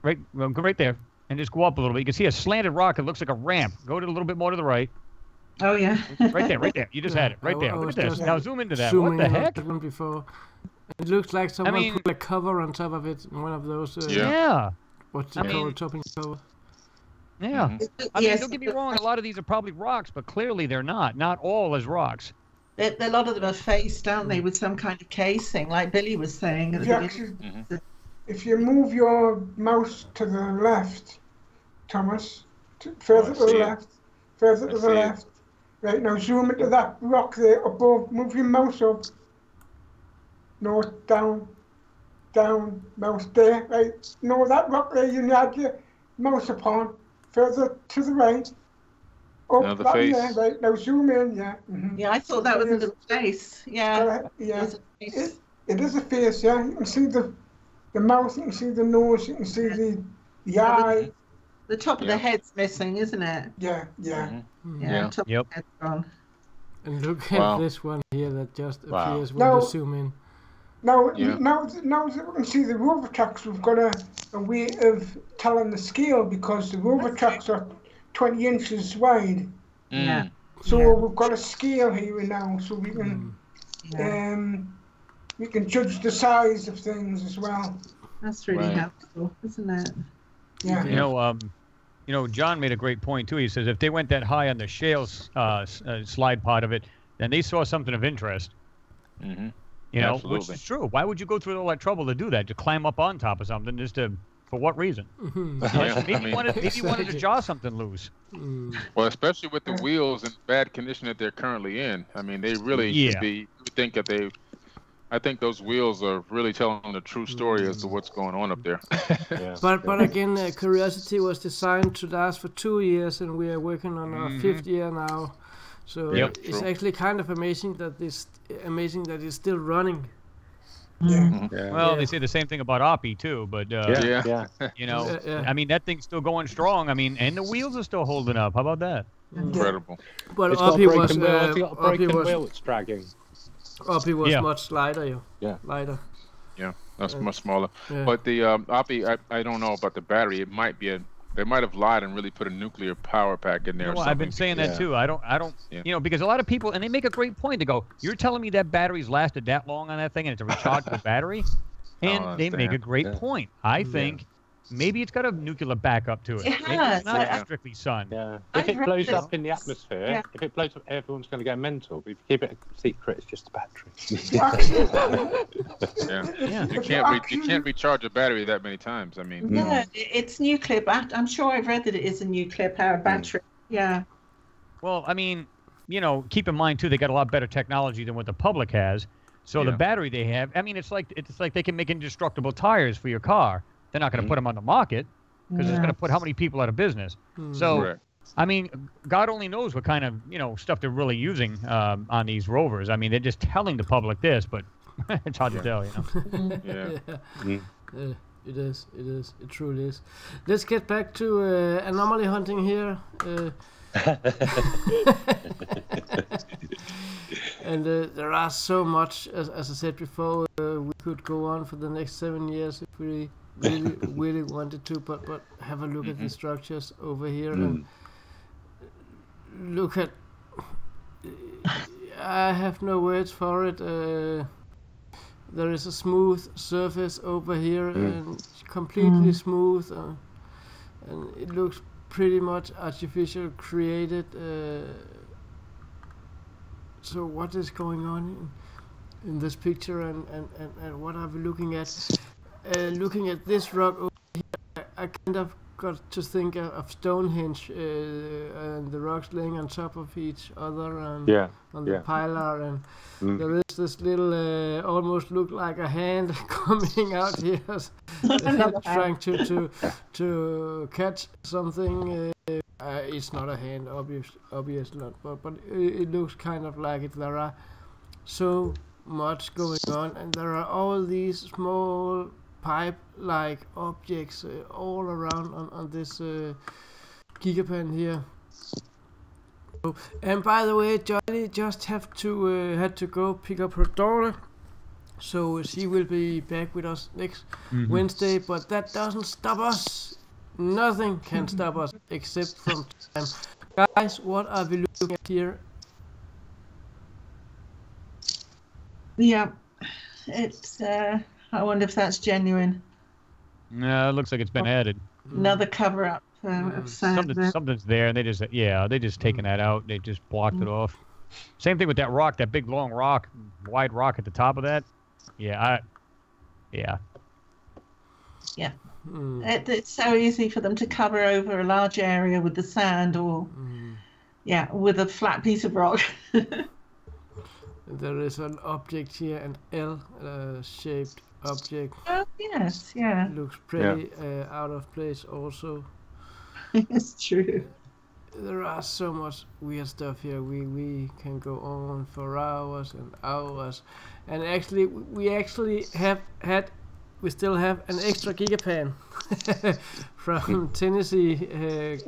Go right there, and just go up a little bit. You can see a slanted rock. It looks like a ramp. Go to a little bit more to the right. Oh yeah. Right there. You just had it. Right there. Look at this. Now zoom into that. What the heck? Before. It looks like someone put a cover on top of it. One of those. What's it called? Topping cover. Yeah. I mean, don't get me wrong. A lot of these are probably rocks, but clearly they're not. Not all as rocks. A lot of them are faced, aren't they, with some kind of casing, like Billy was saying. If you move your mouse to the left, Thomas, further to the left, further to the left. Right, now zoom into that rock there above. Move your mouse up. No, down, mouse there. Right, no, that rock there you had your mouse upon. Further to the right. Up, the face. There, right, now zoom in, yeah. Yeah, I thought that was a little face. Yeah. Yeah. It is a face, yeah. You can see the mouth, you can see the nose, you can see the eye. The top of the head's missing, isn't it? Yeah. Yeah. Top of the head's gone. And look at this one here that just appears when Now- you zoom in. Now that we can see the rover tracks, we've got a way of telling the scale because the rover tracks are 20 inches wide. Yeah. So we've got a scale here now, so we can judge the size of things as well. That's really helpful, isn't it? Yeah. You know, John made a great point too. He says if they went that high on the shale slide part of it, then they saw something of interest. Mm-hmm. You know, Absolutely. which is true. Why would you go through all that trouble to do that? To climb up on top of something for what reason? Maybe you wanted to jaw something loose. Well, especially with the wheels in bad condition that they're currently in. I mean, they really should be. You would think that I think those wheels are really telling the true story as to what's going on up there. But again, Curiosity was designed to last for 2 years, and we are working on our 5th year now. So it's actually kind of amazing that it's still running. Well, they say the same thing about Oppie too, but you know, I mean that thing's still going strong. I mean, and the wheels are still holding up. How about that? Incredible. But It's Oppie got a was broken wheel it's dragging. Oppie was much lighter. Lighter. Yeah, that's much smaller. But the Oppie, I don't know about the battery. It might be they might have lied and really put a nuclear power pack in there. Well, I've been saying that too. I don't. You know, because a lot of people, and they make a great point. They go, "You're telling me that battery's lasted that long on that thing, and it's a rechargeable battery?" And they make a great point. I think maybe it's got a nuclear backup to it. Maybe it's not strictly sun. Yeah. If it blows up in the atmosphere, if it blows up, everyone's going to go mental. But if you keep it a secret, it's just a battery. You can't recharge a battery that many times. I mean, no, it's nuclear. I'm sure I've read that it is a nuclear powered battery. Yeah. Well, I mean, you know, keep in mind too, they got a lot better technology than what the public has. So the battery they have, I mean, it's like they can make indestructible tires for your car. They're not going to put them on the market because it's going to put how many people out of business. So, I mean, God only knows what kind of stuff they're really using on these rovers. I mean, they're just telling the public this, but it's hard to tell, It is. It truly is. Let's get back to anomaly hunting here. And there are so much, as I said before, we could go on for the next 7 years if we really wanted to, but have a look at the structures over here and look at. I have no words for it. There is a smooth surface over here and completely smooth, and it looks pretty much artificial created. So what is going on in this picture, and what are we looking at? Looking at this rock over here, I kind of got to think of Stonehenge and the rocks laying on top of each other and on the pilar, and there is this little almost look like a hand coming out here trying to catch something. It's not a hand, obviously not, but it looks kind of like it. There are so much going on, and there are all these small pipe-like objects all around on this Gigapan here. And by the way, Johnny just had to go pick up her daughter, so she will be back with us next Wednesday. But that doesn't stop us. Nothing can stop us except from time. Guys, what are we looking at here? Yeah, it's. I wonder if that's genuine. No, it looks like it's been added. Another cover up of sand. Something's there, and they just taken that out. They just blocked it off. Same thing with that rock, that big long rock, wide rock at the top of that. It's so easy for them to cover over a large area with the sand, or Yeah, with a flat piece of rock. There is an object here, an L-shaped object. Oh, yes, yeah. Looks pretty out of place also. It's true. There are so much weird stuff here. We can go on for hours and hours. And actually, we still have an extra Gigapan from Tennessee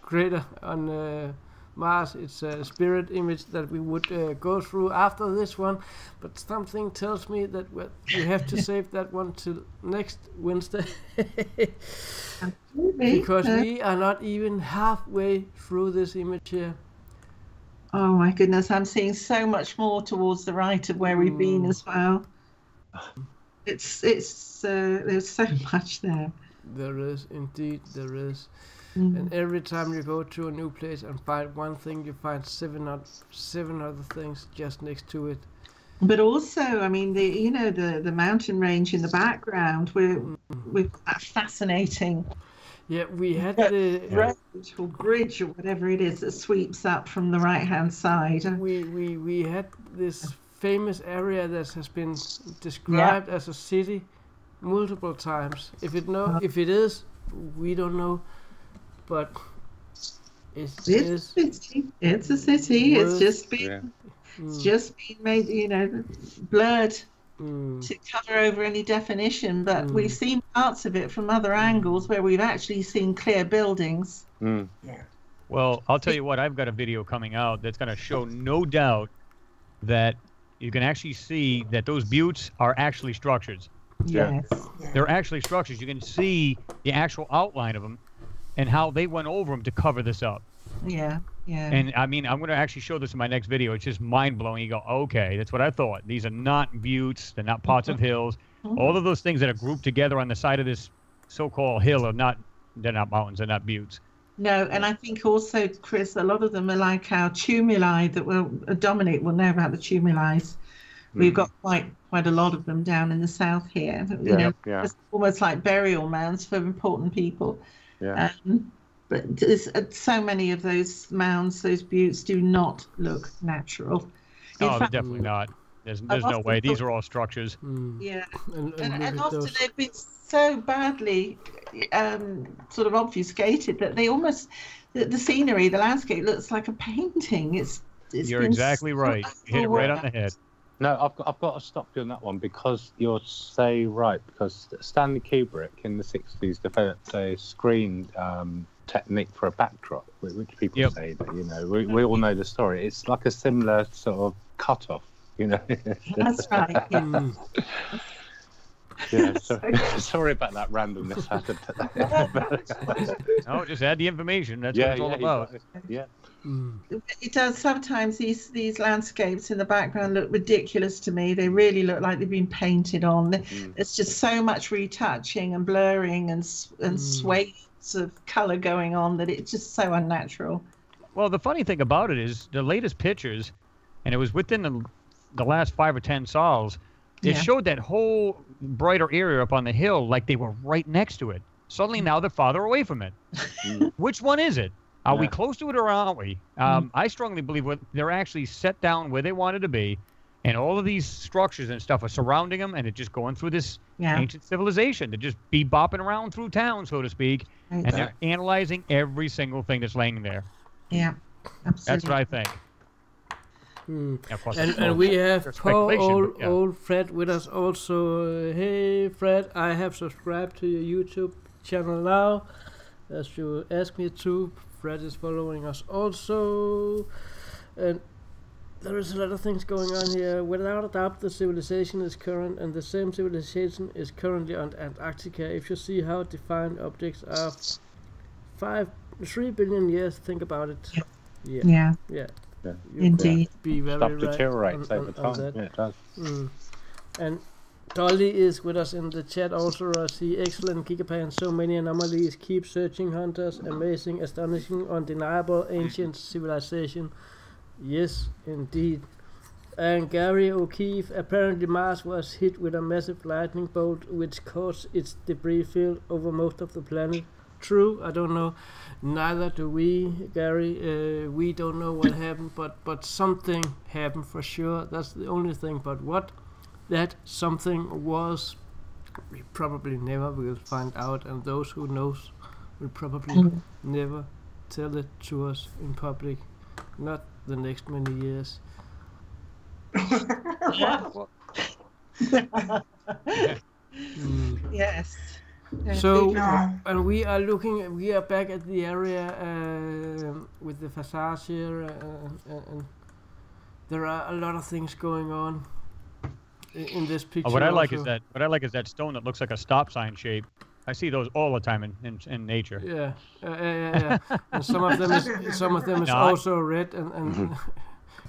crater on Mars. It's a spirit image that we would go through after this one, but something tells me that we have to save that one till next Wednesday. Because we are not even halfway through this image here. Oh my goodness, I'm seeing so much more towards the right of where we've been as well. It's there's so much there. There is, indeed, there is. And every time you go to a new place and find one thing, you find seven other things just next to it. But also, I mean, the mountain range in the background, we've got that fascinating. Yeah, we had the road or bridge or whatever it is that sweeps up from the right-hand side. We had this famous area that has been described as a city multiple times. If it is, we don't know. But it's a city. It's a city. It's just been made, blurred to cover over any definition. But we've seen parts of it from other angles where we've actually seen clear buildings. Yeah. Well, I'll tell you what. I've got a video coming out that's going to show, no doubt, that you can actually see that those buttes are actually structures. Yes. They're actually structures. You can see the actual outline of them and how they went over them to cover this up. Yeah. And I mean, I'm going to actually show this in my next video. It's just mind-blowing. You go, okay, that's what I thought. These are not buttes. They're not parts of hills. All of those things that are grouped together on the side of this so-called hill are not, they're not mountains, they're not buttes. No, and I think also, Chris, a lot of them are like our tumuli that Dominic will know about the tumuli. We've got quite a lot of them down in the south here. It's almost like burial mounds for important people. Yeah. But there's so many of those mounds, those buttes, do not look natural. In fact, definitely not. There's no way. These are all structures. Yeah. And often they've been so badly sort of obfuscated that they almost, the scenery, the landscape looks like a painting. You're exactly right. You hit it right on the head. No, I've got to stop you on that one because you're right. Because Stanley Kubrick in the 60s developed a screen technique for a backdrop, which people say that we all know the story. It's like a similar sort of cutoff, That's right. Yeah. Sorry about that randomness. I had to put that in. No, just add the information. That's what it's all about. Yeah. It does sometimes. These landscapes in the background look ridiculous to me. They really look like they've been painted on. There's just so much retouching and blurring and swathes of color going on that it's just so unnatural. Well, the funny thing about it is the latest pictures, and it was within the last 5 or 10 sols, it showed that whole brighter area up on the hill like they were right next to it. Suddenly now they're farther away from it. Which one is it? Are we close to it or aren't we? I strongly believe they're actually set down where they wanted to be, and all of these structures and stuff are surrounding them, and they're just going through this ancient civilization. They're just bopping around through town, so to speak, and they're analyzing every single thing that's laying there. Yeah, absolutely. That's what I think. And we have poor old Fred with us also. Hey Fred, I have subscribed to your YouTube channel now, as you asked me to. Fred is following us also, and there is a lot of things going on here. Without a doubt, the civilization is current, and the same civilization is currently on Antarctica. If you see how defined objects are 3 billion years, think about it. Yeah. Indeed. Be very Stuff right deteriorates on over time. that. Yeah, it does. And Dolly is with us in the chat also. I see excellent Gigapan. So many anomalies. Keep searching, hunters. Amazing, astonishing, undeniable ancient civilization. Yes, indeed. And Gary O'Keefe, apparently Mars was hit with a massive lightning bolt which caused its debris field over most of the planet. true, I don't know. Neither do we, Gary. We don't know what happened, but something happened for sure. That's the only thing. But what that something was, we probably never will find out, and those who knows will probably never tell it to us in public. Not the next many years. Yes. So, and we are back at the area with the facades here, and there are a lot of things going on in this picture. What I like is that stone that looks like a stop sign shape. I see those all the time in nature. Yeah. And some of them is also red and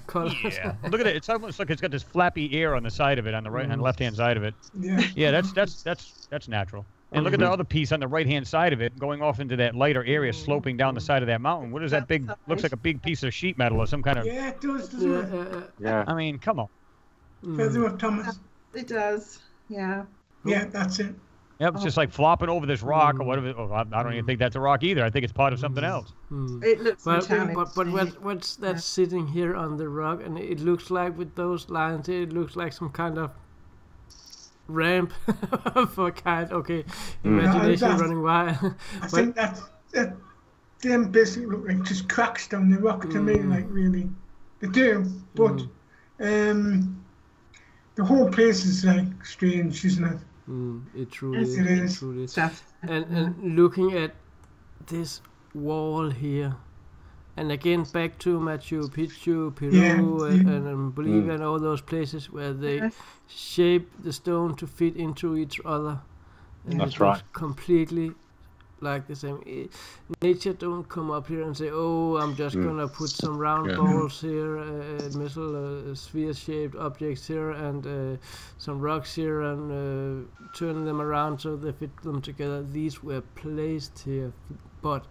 colors. Yeah. Look at it. It's almost like it's got this flappy ear on the side of it, on the right and left hand side of it. Yeah, that's natural. And look at the other piece on the right-hand side of it, going off into that lighter area, sloping down the side of that mountain. What is that big? Looks like a big piece of sheet metal or some kind of. Yeah, it does. Yeah. I mean, come on. Further up, Thomas. It does. Yeah. Yeah, that's it. Yep, it's just like flopping over this rock or whatever. Oh, I don't even think that's a rock either. I think it's part of something else. It looks metallic. But what's that sitting here on the rock? And it looks like with those lines here, it looks like some kind of ramp for kind. Okay, imagination running wild. I think that them basically look like just cracks down the rock to me, like really. They do, but the whole place is like strange, isn't it? It truly is. It truly is. And looking at this wall here, and again back to Machu Picchu, Peru, and Bolivia, and all those places where they shape the stone to fit into each other. And that's right. Completely like the same. Nature don't come up here and say, "Oh, I'm just gonna put some round balls here, missile sphere-shaped objects here, and some rocks here, and turn them around so they fit them together." These were placed here, but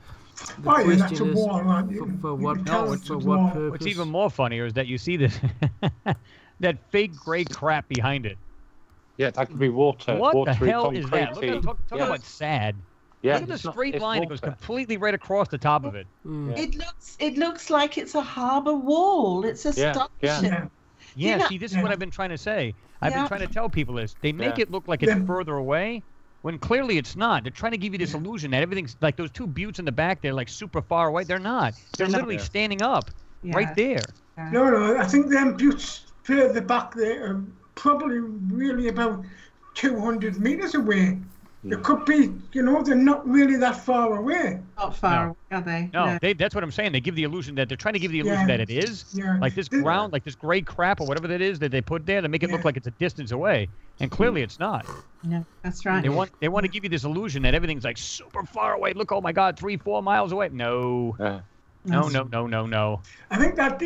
the question is, for what purpose? What's even more funnier is that you see this that fake gray crap behind it. Yeah, that could be water. What the hell concrete. is that? Talk about sad. Yeah, look at the straight line that goes completely right across the top of it. It looks like it's a harbour wall. It's astonishing. Yeah, see, this is what I've been trying to say. I've been trying to tell people this. They make it look like it's further away, when clearly it's not. They're trying to give you this illusion that everything's like those two buttes in the back there, like super far away. They're not. They're literally standing up right there. No, I think them buttes further back there are probably really about 200 meters away. It could be, they're not really that far away. Not far away, are they? No, that's what I'm saying. They give the illusion that they're trying to give the illusion that it is. Yeah. Like this ground, like this gray crap or whatever that is that they put there to make it look like it's a distance away. And clearly it's not. Yeah, that's right. They want to give you this illusion that everything's like super far away. Look, oh my God, 3-4 miles away. No. No. I think that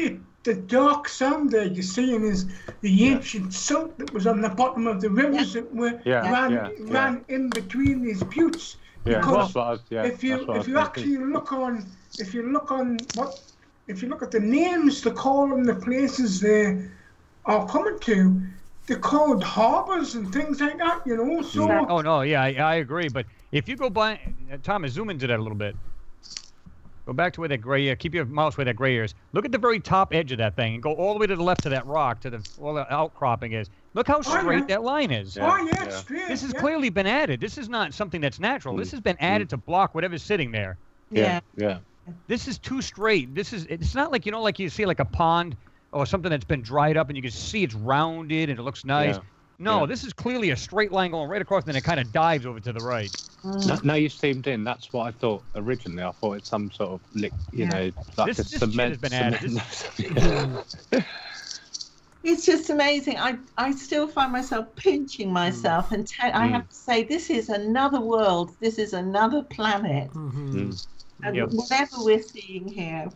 the dark sand there you're seeing is the ancient silt that was on the bottom of the rivers that ran in between these buttes. Because if you actually look at the names they call them, the places they are coming to, they're called harbours and things like that, So. Oh no, I agree. But if you go by, Thomas, zoom into that a little bit. Go back to where that gray, keep your mouse where that gray is. Look at the very top edge of that thing and go all the way to the left to that rock, to all the outcropping is. Look how straight that line is. It's straight. This has clearly been added. This is not something that's natural. This has been added to block whatever's sitting there. Yeah. This is too straight. It's not like, like you see like a pond or something that's been dried up and you can see it's rounded and it looks nice. Yeah. No, this is clearly a straight line going right across and then it kind of dives over to the right. Now you zoomed in. That's what I thought originally. I thought it's some sort of like this a cement. Shit has been added. It's just amazing. I still find myself pinching myself and I have to say this is another world. This is another planet. And whatever we're seeing here,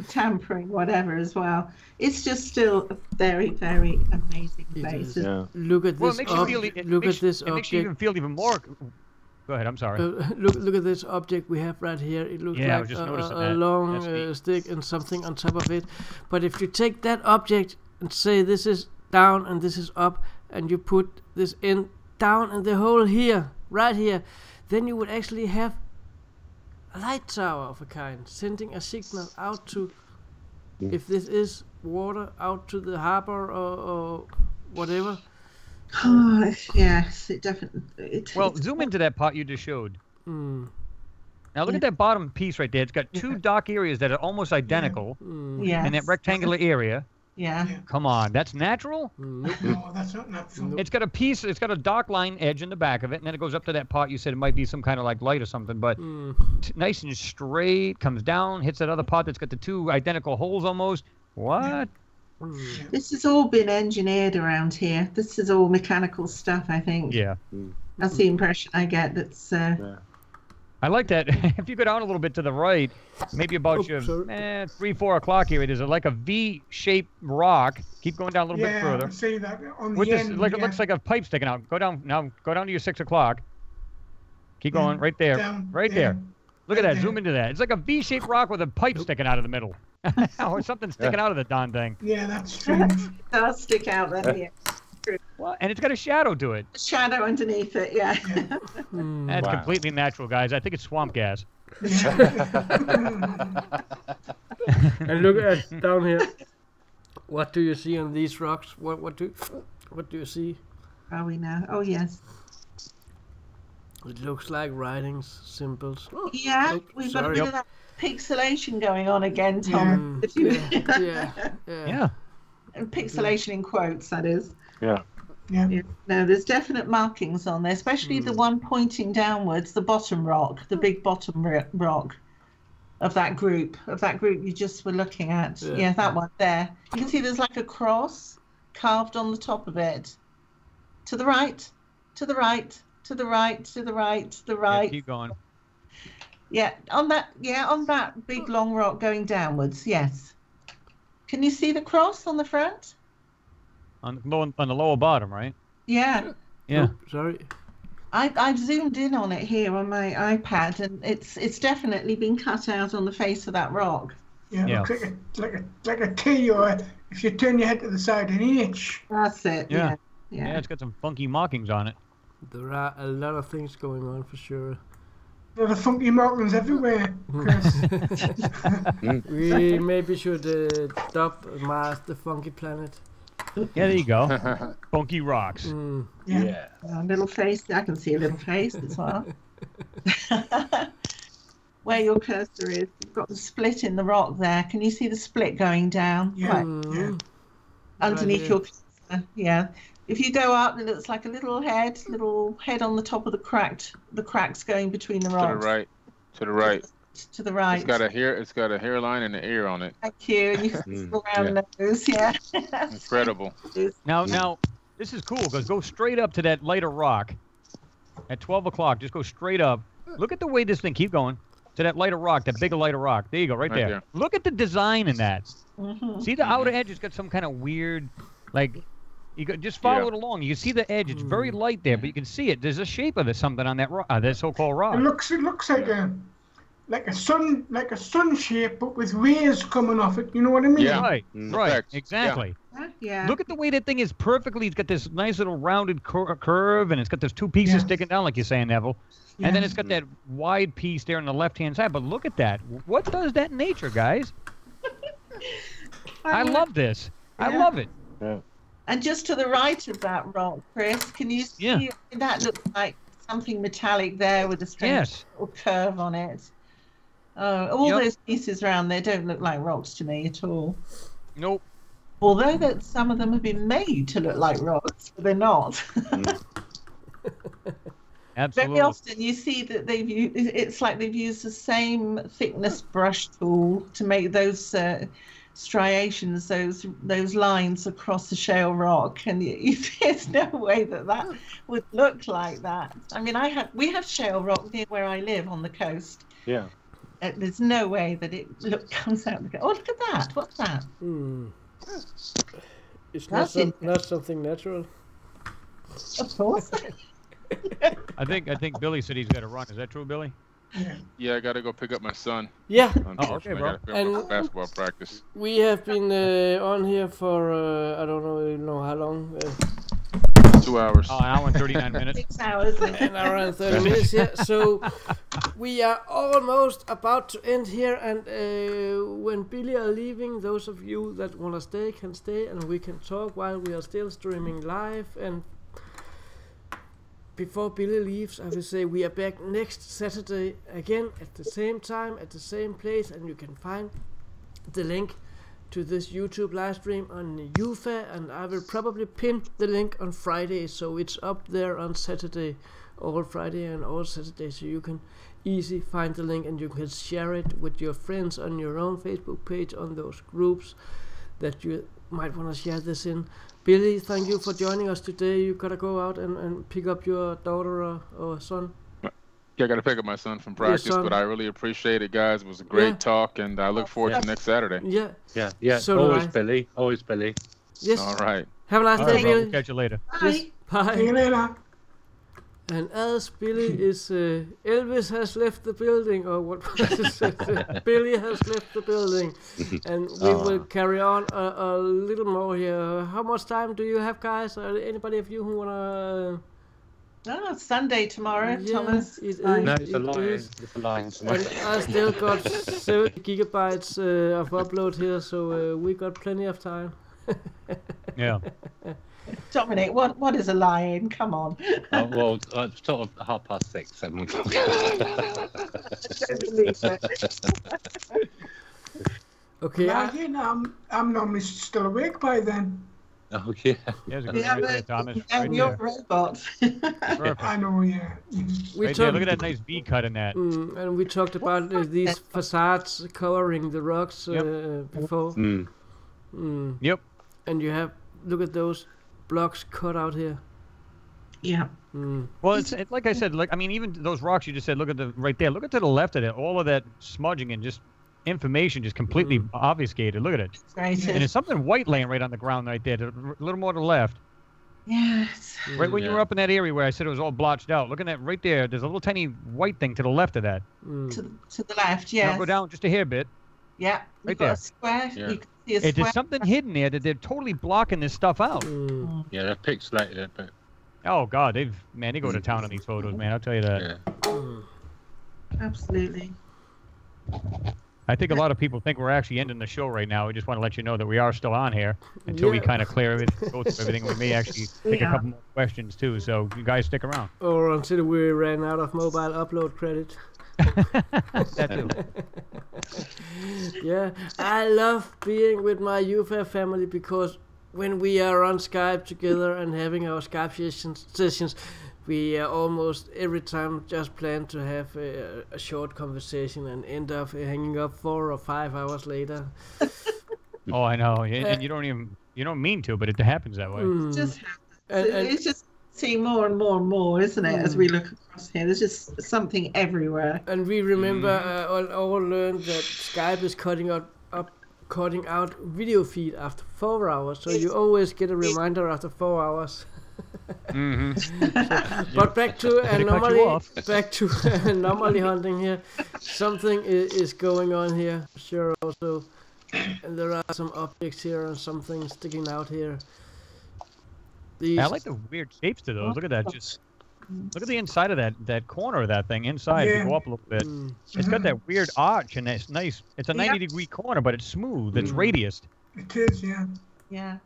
tampering, whatever as well, it's just still a very, very amazing place. Look at this object. It makes you even feel even more. Go ahead, I'm sorry. Look at this object we have right here. It looks like a long stick and something on top of it. But if you take that object and say this is down and this is up, and you put this in down in the hole here, right here, then you would actually have a light tower of a kind, sending a signal out to, if this is water, out to the harbor or whatever. Oh, yes, it definitely. Well, zoom into that pot you just showed. Now look at that bottom piece right there. It's got two dark areas that are almost identical Yes. in that rectangular area. Yeah. Come on, that's natural? No, that's not natural. It's got a piece, it's got a dark line edge in the back of it, and then it goes up to that pot. You said it might be some kind of like light or something, but nice and straight, comes down, hits that other pot that's got the two identical holes almost. What? This has all been engineered around here. This is all mechanical stuff, I think. Yeah. That's the impression I get. That's. I like that. If you go down a little bit to the right, maybe about your 3, 4 o'clock here, there's like a V-shaped rock. Keep going down a little bit further. I see that on the With this, end. like it looks like a pipe sticking out. Go down now. Go down to your 6 o'clock. Keep going right there, right there. Look at that. Zoom into that. It's like a V-shaped rock with a pipe sticking out of the middle, or something sticking out of the darn thing. Yeah, that's strange. It does stick out then here. Well, and it's got a shadow to it. Shadow underneath it, yeah. That's completely natural, guys. I think it's swamp gas. And look at down here. What do you see on these rocks? What do you see? Are we now? Oh yes. It looks like writings, symbols. Yeah, we've got a bit of that pixelation going on again, Tom. Yeah. And pixelation in quotes, that is. Yeah. No, there's definite markings on there, especially the one pointing downwards, the bottom rock, the big bottom rock of that group you just were looking at. Yeah, that one there. You can see there's like a cross carved on the top of it. To the right, to the right, to the right, to the right, to the right. Yeah, keep going. Yeah, on that big long rock going downwards, yes. Can you see the cross on the front? On the lower bottom, right? Yeah. Yeah. Oh, sorry. I've zoomed in on it here on my iPad, and it's definitely been cut out on the face of that rock. Yeah, looks like a T, or if you turn your head to the side, an H. That's it. Yeah. It's got some funky markings on it. There are a lot of things going on for sure. There are funky markings everywhere, Chris. We maybe should dub Mars the funky planet. Yeah, there you go. Funky rocks. Yeah. A little face. I can see a little face as well. Where your cursor is, you've got the split in the rock there. Can you see the split going down? Yeah. Underneath your cursor. Yeah. If you go up, it looks like a little head on the top of the cracks going between the rocks. To the right. To the right. It's got a hairline and an ear on it. Thank you. And you can see the round nose. Yeah. Incredible. Now, this is cool because go straight up to that lighter rock at 12 o'clock. Just go straight up. Look at the way this thing. Keep going to that lighter rock, that bigger lighter rock. There you go, right there. Look at the design in that. See the outer edge has got some kind of weird, like. You could just follow it along. You can see the edge. It's very light there, but you can see it. There's a shape of something on that rock, that so-called rock. It looks like a sun shape, but with rays coming off it. You know what I mean? Yeah. Right. Exactly. Yeah. Look at the way that thing is perfectly. It's got this nice little rounded curve, and it's got those two pieces sticking down, like you're saying, Neville. And then it's got that wide piece there on the left-hand side. But look at that. What does that in nature, guys? I love this. I love it. Yeah. And just to the right of that rock, Chris, can you see that looks like something metallic there with a strange little curve on it? All those pieces around there don't look like rocks to me at all. Nope. Although that some of them have been made to look like rocks, but they're not. Absolutely. Very often you see that it's like they've used the same thickness brush tool to make those striations, those lines across the shale rock, and there's no way that would look like that. I mean, we have shale rock near where I live on the coast. Yeah. There's no way that it comes out. Oh, look at that! What's that? It's not something natural. Of course. I think Billy said he's got to run. Is that true, Billy? Yeah, I gotta go pick up my son. Yeah. Okay, bro. I gotta go for basketball practice. We have been on here for I don't know how long. 2 hours. Oh, an hour and 39 minutes. 6 hours. An hour and 30 minutes. Yeah. So we are almost about to end here, and when Billy are leaving, those of you that want to stay can stay, and we can talk while we are still streaming live. And before Billy leaves, I will say we are back next Saturday again at the same time, at the same place, and you can find the link to this YouTube live stream on UFA, and I will probably pin the link on Friday, so it's up there on Saturday, all Friday and all Saturday, so you can easily find the link and you can share it with your friends on your own Facebook page, on those groups that you might want to share this in. Billy, thank you for joining us today. You gotta go out and pick up your daughter or son. Yeah, I got to pick up my son from practice, but I really appreciate it, guys. It was a great talk, and I look forward to next Saturday. Yeah. So always Billy. Always Billy. Yes. All right. Have a nice day, Billy. We'll catch you later. Bye. Yes. Bye. See you later. And as Billy is, Elvis has left the building, or what was it? Billy has left the building, and we will carry on a little more here. How much time do you have, guys? Anybody of you who wanna? Oh, it's Sunday tomorrow, Thomas. No, it's a line. It's a line. And I still got 70 gigabytes of upload here, so we got plenty of time. Yeah. Dominic, what is a lie-in? Come on. Well, sort of 6:30, 7 o'clock. I don't believe it. Okay. I'm normally still awake by then. Oh, yeah. There's a good right there, Thomas. And you're a robot. I know, yeah. Right there, look at that nice V cut in that. And we talked about these facades covering the rocks before. Yep. And you have, look at those blocks cut out here. Yeah. Well, it's like I said, like I mean, even those rocks you just said, look at the right there. Look at to the left of it. All of that smudging and just information just completely obfuscated. Look at it. Right. And there's something white laying right on the ground right there, a little more to the left. Yes. Right when you were up in that area where I said it was all blotched out. Look at that right there. There's a little tiny white thing to the left of that. To the left, yes. Now go down just a hair bit. Yeah. Right there. A square. Yeah. You can see a square. There's something hidden there that they're totally blocking this stuff out. Yeah, they've pixelated it, but Oh God, they go to town on these photos, man. I'll tell you that. yeah. Absolutely. I think a lot of people think we're actually ending the show right now. We just want to let you know that we are still on here until we kind of clear everything, go through everything. We may actually take a couple more questions too. So you guys stick around. Or until we ran out of mobile upload credit. That too. Yeah, I love being with my UFA family because when we are on Skype together and having our Skype sessions, we almost every time just plan to have a short conversation and end up hanging up 4 or 5 hours later. Oh, I know, and you don't mean to, but it happens that way. It just happens. It's just seeing more and more and more, isn't it? As we look across here, there's just something everywhere. And we remember all learned that Skype is cutting out video feed after 4 hours, so you always get a reminder after 4 hours. But back to anomaly hunting here. Something is going on here, sure. Also, and there are some objects here and something sticking out here. I like the weird shapes to those. Look at that. Just look at the inside of that corner of that thing. Inside, if you go up a little bit, it's got that weird arch, and it's nice. It's a 90-degree corner, but it's smooth. It's radiused. It is, yeah. Yeah.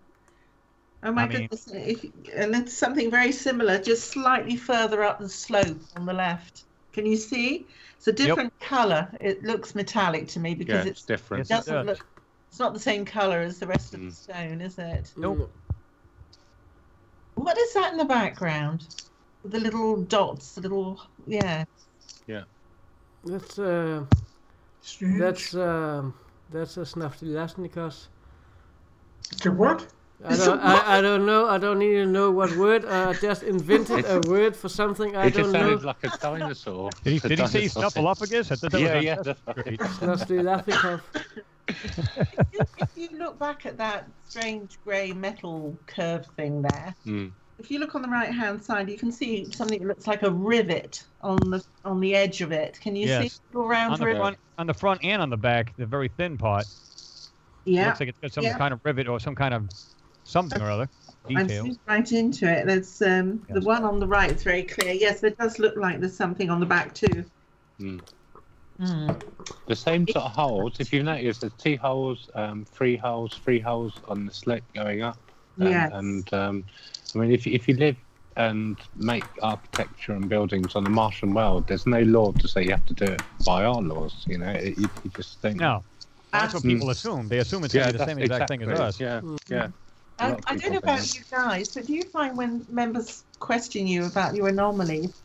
Oh my goodness! And it's something very similar, just slightly further up the slope on the left. Can you see? It's a different color. It looks metallic to me because it's different. It doesn't look. It's not the same color as the rest of the stone, is it? Nope. What is that in the background? The little dots, the little Yeah. That's Strange. that's a Snaftilasnikos. It's a what? I don't know. I don't even know what word. I just invented a word for something I It don't just know. sounded like a dinosaur. Did he say Snuffleupagus? I thought that was That's right. Snaftilasnikos. If you look back at that strange grey metal curve thing there, if you look on the right-hand side, you can see something that looks like a rivet on the edge of it. Can you see a little round rivet? On the front and on the back, the very thin part. Yeah. Looks like it's got some kind of rivet or some kind of something or other. I'm Detail. seeing right into it. There's the one on the right is very clear. Yes, it does look like there's something on the back too. The same sort of holes. If you notice, there's 2 holes, 3 holes, 3 holes on the slope going up. And I mean, if you live and make architecture and buildings on the Martian world, there's no law to say you have to do it by our laws. You know, you just think. No, that's what people assume. They assume it's going to be the same exact thing as us. Yeah. I don't know about you guys, but do you find when members question you about your anomalies,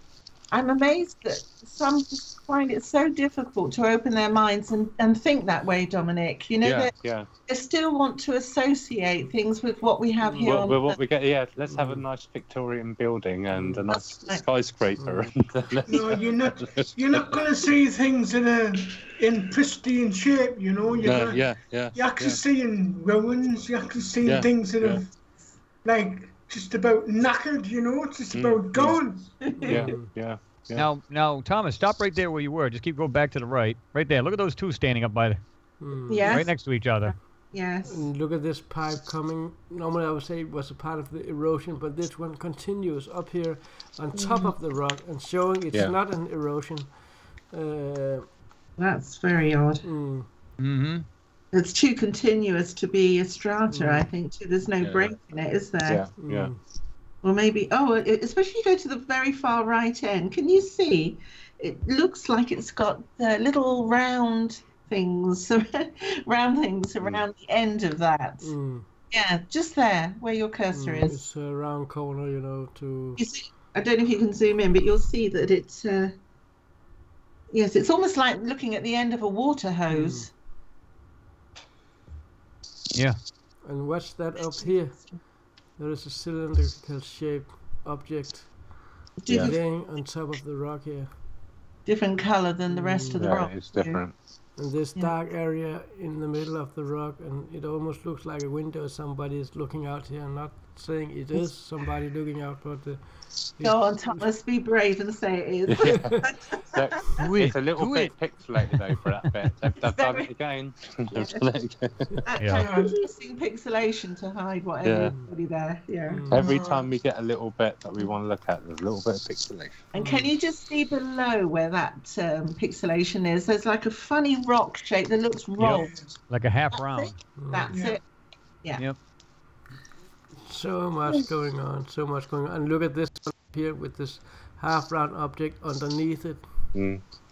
I'm amazed that some just find it so difficult to open their minds and think that way, Dominic. You know, they still want to associate things with what we have here. Well, what we get, let's have a nice Victorian building and a nice skyscraper. No, you're not going to see things in pristine shape. You know, you're actually seeing ruins. You're actually seeing things that have like just about knackered. You know, it's just about gone. Yeah. Now, Thomas, stop right there where you were. Just keep going back to the right. Right there. Look at those 2 standing up by right next to each other. Yes. And look at this pipe coming. Normally I would say it was a part of the erosion, but this one continues up here on top of the rock and showing it's not an erosion. That's very odd. It's too continuous to be a strata, I think, too. There's no break in it, is there? Yeah. Or maybe, especially if you go to the very far right end, can you see? It looks like it's got little round things around the end of that. Yeah, just there, where your cursor is. It's a round corner, you know, You see, I don't know if you can zoom in, but you'll see that it's, yes, it's almost like looking at the end of a water hose. Yeah. And what's that up here? There is a cylindrical shaped object laying on top of the rock here. Different color than the rest of the rock. It's different. And this dark area in the middle of the rock, and it almost looks like a window. Somebody is looking out here. I'm not saying it is somebody looking out, but go on, Thomas, be brave and say it is. It's a little bit pixelated though for that bit. They've done it again. Using pixelation to hide everybody there. Every time we get a little bit that we want to look at, there's a little bit of pixelation. And can you just see below where that pixelation is? There's like a funny rock shape that looks rolled. Like a half round. That's it. Yeah. Yep. So much going on, And look at this one here with this half round object underneath it.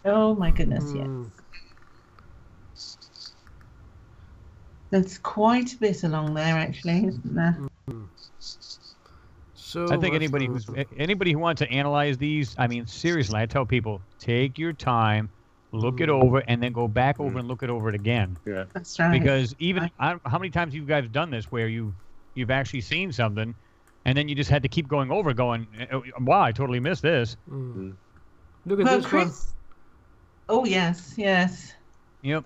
Oh my goodness, yes. There's quite a bit along there, actually, isn't there? So I think anybody who wants to analyze these, I mean, seriously, I tell people, take your time, look it over, and then go back over and look it over it again. Yeah, that's right. Because how many times have you guys done this where you've actually seen something, and then you just had to keep going over, going, wow, I totally missed this. Look at this one. Oh yes. Yep.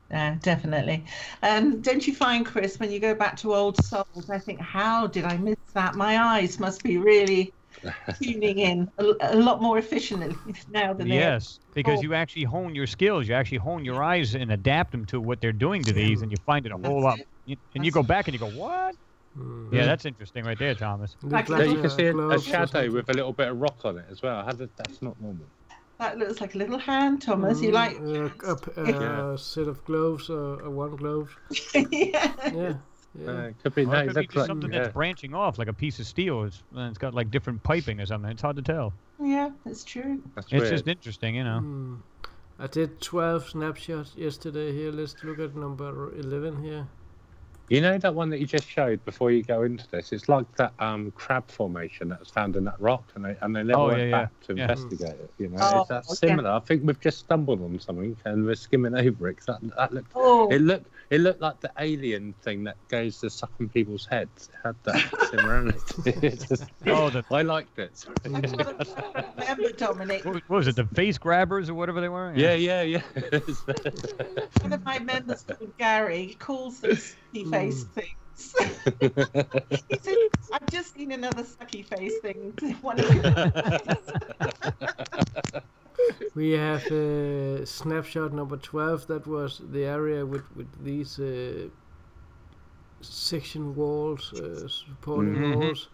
Definitely. Don't you find, Chris, when you go back to old souls, I think, how did I miss that? My eyes must be really tuning in a lot more efficiently now than because you actually hone your skills, you actually hone your eyes and adapt them to what they're doing to these, and you find it a whole lot. And you go back and you go, what? Yeah, that's interesting right there, Thomas. You can see a shadow with a little bit of rock on it as well. That's not normal. That looks like a little hand, Thomas. You like a set of gloves, one glove. Could be could be just something that's branching off, like a piece of steel. It's got like different piping or something. It's hard to tell. Yeah, that's true. It's just interesting, you know. I did 12 snapshots yesterday here. Let's look at number 11 here. You know that one that you just showed before you go into this? It's like that crab formation that was found in that rock, and they never went back to investigate it. You know, that's similar. I think we've just stumbled on something and we're skimming over it. That looked, it looked like the alien thing that goes to sucking people's heads. It had that similarity. I liked it. Remember, Dominic? What was it? The face grabbers or whatever they were? Yeah. One of my members called Gary calls them sucky face things. He said, I've just seen another sucky face thing. We have snapshot number 12. That was the area with these section walls, supporting walls.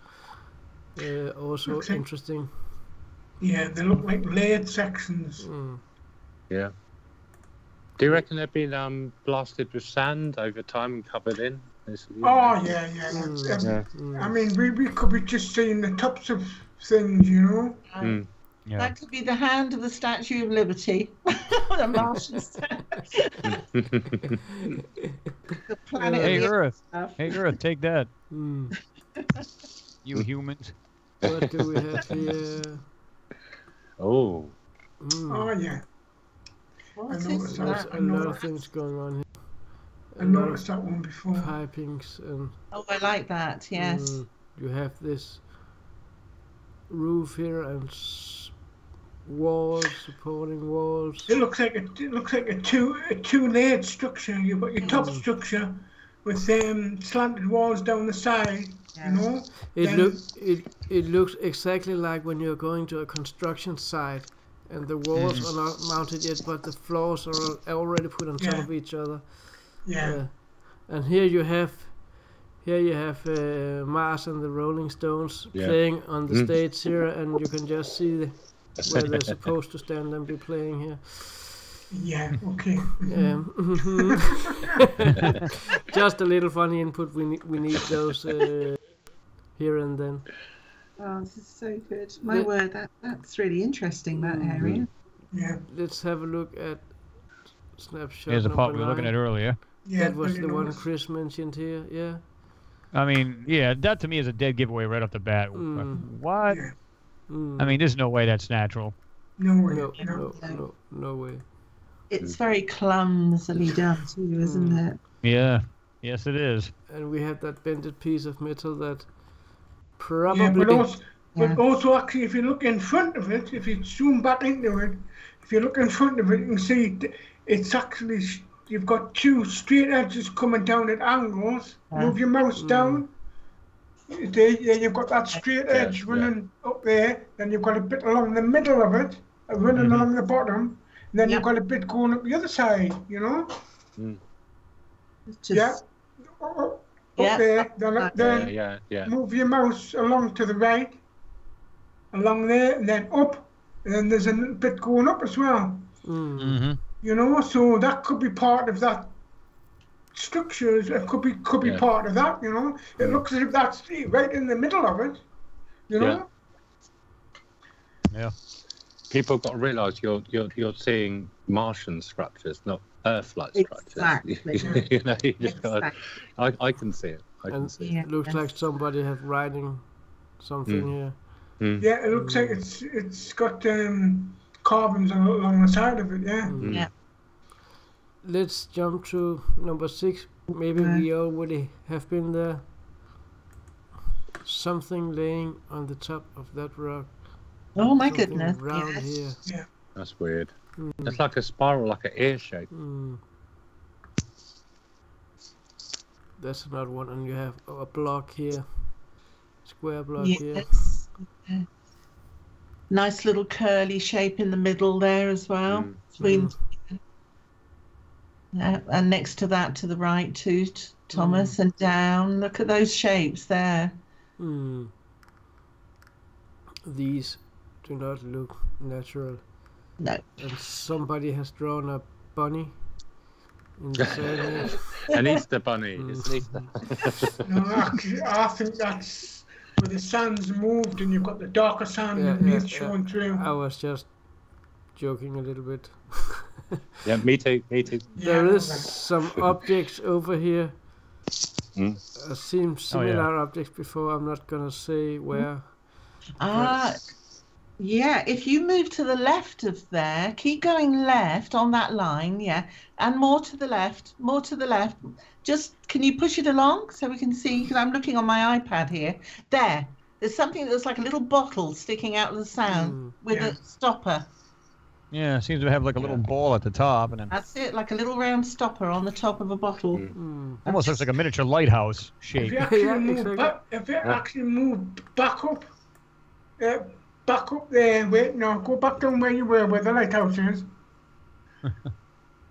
Also interesting. Yeah, they look like layered sections. Yeah. Do you reckon they've been blasted with sand over time and covered in? Oh yeah. I mean, we could be just seeing the tops of things, you know. Yeah. That could be the hand of the Statue of Liberty. The Martian statue. The planet Hey of the Earth. stuff. Hey Earth, take that. Hmm. You humans. What do we have here? Oh. Oh yeah. What I is noticed There's that. that? a lot of things going on here. I A lot of noticed that one before. pipings and Oh, I like that. Yes. you have this roof here and walls, supporting walls. It looks like a two-layered structure. You've got your top structure with slanted walls down the side. Yeah. You know. It looks exactly like when you're going to a construction site and the walls are not mounted yet, but the floors are already put on top of each other. Yeah. And here you have Mars and the Rolling Stones playing on the stage here, and you can just see where they're supposed to stand and be playing here. Yeah. Okay. Just a little funny input. We need those here and then. Oh, this is so good. My word, that's really interesting, that area. Yeah. Let's have a look at snapshot. Here's the part we number were looking 9. at earlier. Yeah. That was really the one nice. Chris mentioned here. Yeah. I mean, yeah, that to me is a dead giveaway right off the bat. What? Yeah. I mean, there's no way that's natural. No way. No way. It's very clumsily done too, isn't it? Yeah. Yes, it is. And we have that bended piece of metal that Yeah, probably. but also actually, if you look in front of it, if you zoom back into it, if you look in front of it, you can see it's actually you've got two straight edges coming down at angles. Move your mouse down. There, you've got that straight edge running up there. Then you've got a bit along the middle of it, running along the bottom. And then you've got a bit going up the other side. You know. Just, Up there. Then move your mouse along to the right, along there, and then up. And then there's a little bit going up as well. You know, so that could be part of that structure. It could be part of that. You know, it looks as if that's right in the middle of it. You know. Yeah. People have got to realise you're seeing Martian structures, not Earth-like structures. Exactly. You know, you just got. I can see it. I can see it. It looks like somebody have writing something here. Yeah, it looks like it's got carbons along the side of it. Yeah. Let's jump to number 6. Maybe we already have been there. Something laying on the top of that rock. oh my Something goodness! Around Yes. here. That's weird. It's like a spiral, like an ear shape. That's another one, and you have a block here, square block here. Yes. Nice little curly shape in the middle there as well. Between, and next to that, to the right too, Thomas, and down. Look at those shapes there. These do not look natural. No. And somebody has drawn a bunny in the sand here. An Easter bunny. It's an Easter. No, actually, I think that's where the sand's moved and you've got the darker sand underneath showing through. I was just joking a little bit. Yeah, me too. Me too. There is some objects over here. I've seen similar objects before. I'm not gonna say where. Yeah, if you move to the left of there, keep going left on that line, and more to the left. Just, can you push it along so we can see, because I'm looking on my iPad here. There's something that looks like a little bottle sticking out of the sand with a stopper. Yeah, it seems to have like a little ball at the top, and then That's it, like a little round stopper on the top of a bottle. almost looks like a miniature lighthouse shape. If you actually move back up, back up there, go back down where you were, where the lighthouse is.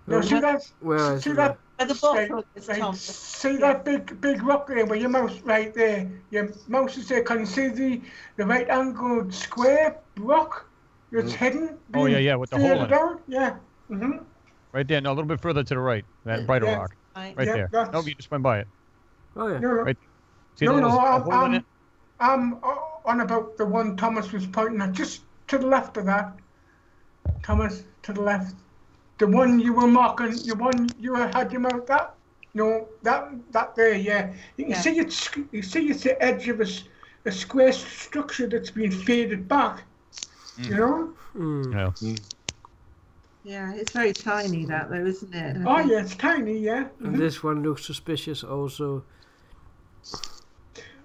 No, see that? Where See that? Where the bottle is, Thomas. See that big rock there where your mouse right there? Your mouse is there. Can you see the right angled square rock? It's hidden. Oh yeah, with the hole in it. Down? Yeah. Right there. No, a little bit further to the right. That brighter Yeah. rock. Right. Right Yeah, there. that's- Nope, you just went by it. Oh yeah. No, Right. See no, the little hole in it? I'm on about the one Thomas was pointing at, just to the left of that. Thomas, to the left. The one you were marking, the one you had your mouth at? No, that there, yeah. You can see it's the edge of a square structure that's been faded back. You know? Yeah. Yeah, it's very tiny, that though, isn't it? Oh yeah, it's tiny, yeah. And this one looks suspicious also.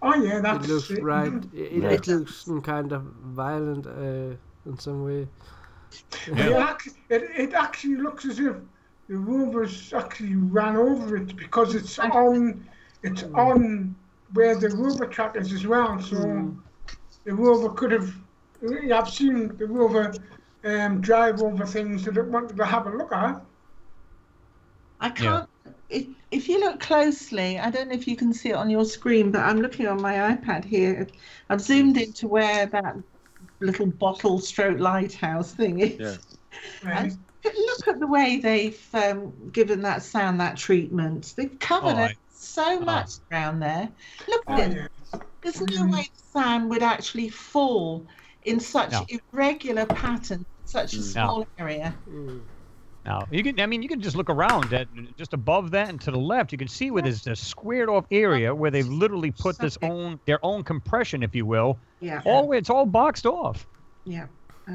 Oh yeah, that's It looks right. It looks kind of violent in some way. It actually looks as if the rover's actually ran over it, because it's on where the rover track is as well. So the rover could have. I've seen the rover drive over things that it wanted to have a look at. I can't. If you look closely, I don't know if you can see it on your screen, but I'm looking on my iPad here. I've zoomed into where that little bottle stroke lighthouse thing is. Yeah. Right. And look at the way they've given that sand that treatment. They've covered so much around there. Look at it. There's no way the sand would actually fall in such irregular pattern, such a small area. Now you can just look around at just above that and to the left. You can see where there's a squared off area where they've literally put their own compression, if you will. Yeah. It's all boxed off. Yeah.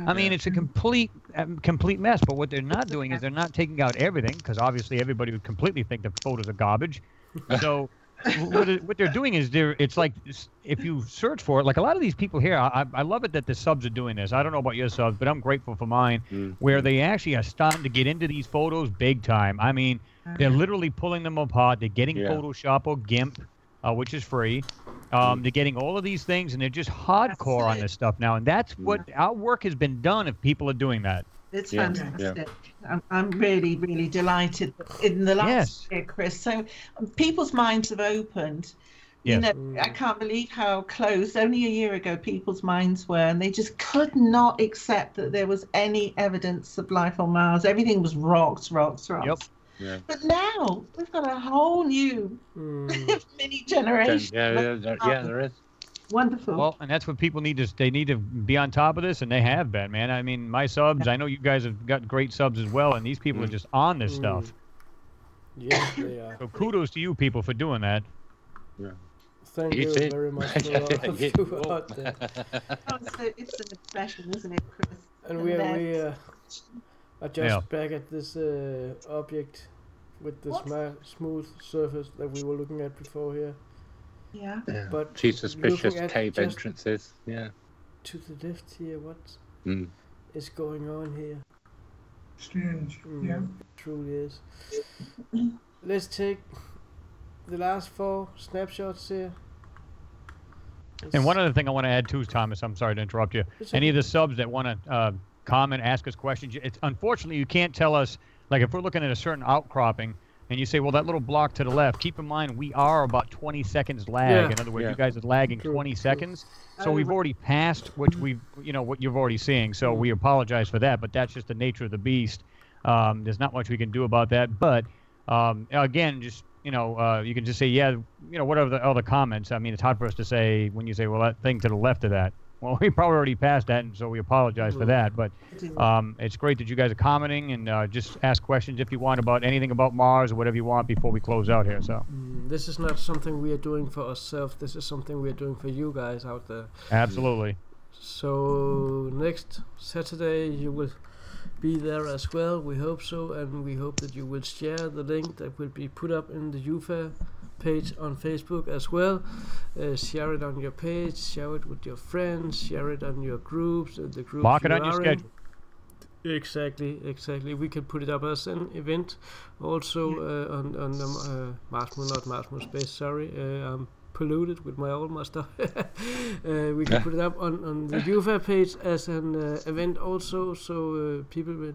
I mean, it's a complete mess. But what they're not doing is they're not taking out everything, because obviously everybody would completely think the photos are garbage. So what they're doing is it's like, if you search for it, like a lot of these people here, I love it that the subs are doing this. I don't know about your subs, but I'm grateful for mine, where they actually are starting to get into these photos big time. I mean, they're literally pulling them apart. They're getting Photoshop or GIMP, which is free. They're getting all of these things, and they're just hardcore on this stuff now. And that's what our work has been done if people are doing that. It's fantastic. Yeah. I'm really, really delighted in the last year, Chris. So people's minds have opened. You know, I can't believe how closed only a year ago people's minds were, and they just could not accept that there was any evidence of life on Mars. Everything was rocks. Yep. Yeah. But now we've got a whole new mini generation. There is. Wonderful. Well, and that's what people need to be on top of this, and they have been, man. I mean, my subs, I know you guys have got great subs as well, and these people are just on this stuff. Yeah, they are. So kudos to you people for doing that. Yeah. Thank you very much for all of you out there. It's an obsession, isn't it, Chris? And we are just back at this object with the smooth surface that we were looking at before here. Yeah. But two suspicious cave entrances. Yeah. To the left here, what is going on here? Strange. Yeah. It truly is. Let's take the last 4 snapshots here. And one other thing I want to add too, Thomas, I'm sorry to interrupt you. Any of the subs that want to comment, ask us questions, unfortunately you can't tell us, like if we're looking at a certain outcropping and you say, well, that little block to the left, keep in mind we are about 20 seconds lag. In other words, you guys are lagging 20 seconds. So we've already passed what you've already seen. So we apologize for that, but that's just the nature of the beast. There's not much we can do about that. But again, just you can just say, what are the other comments? I mean, it's hard for us to say when you say, well, that thing to the left of that. Well, we probably already passed that, and so we apologize for that. But it's great that you guys are commenting, and just ask questions if you want about anything about Mars or whatever you want before we close out here. So this is not something we are doing for ourselves. This is something we are doing for you guys out there. Absolutely. So next Saturday you will be there as well. We hope so, and we hope that you will share the link that will be put up in the UFA page on Facebook as well. Share it on your page, share it with your friends, share it on your groups, the groups mark it on your schedule. Exactly. We can put it up as an event also on the Mars Moon, not Mars Moon Space. Sorry, I'm polluted with my stuff. We can put it up on the UFA page as an event also, so people will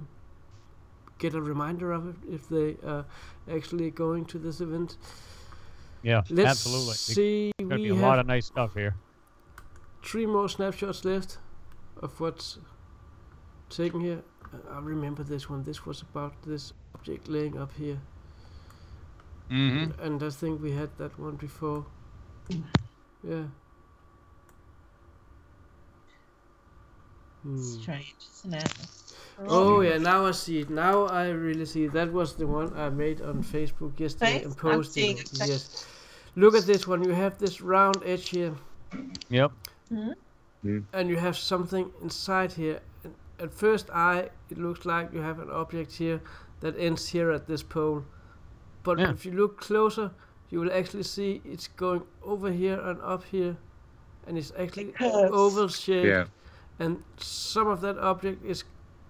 get a reminder of it if they are actually going to this event. Yeah, Let's absolutely. See, there's gonna be a lot of nice stuff here. 3 more snapshots left of what's taken here. I remember this one. This was about this object laying up here. Mm-hmm. And I think we had that one before. Yeah. Strange, isn't it? Oh yeah, now I see it. Now I really see it. That was the one I made on Facebook yesterday and posted it. Yes. Look at this one. You have this round edge here. Yep. And you have something inside here. And at first eye, it looks like you have an object here that ends here at this pole. But if you look closer, you will actually see it's going over here and up here, and it's actually oval shaped. Yeah. And some of that object is.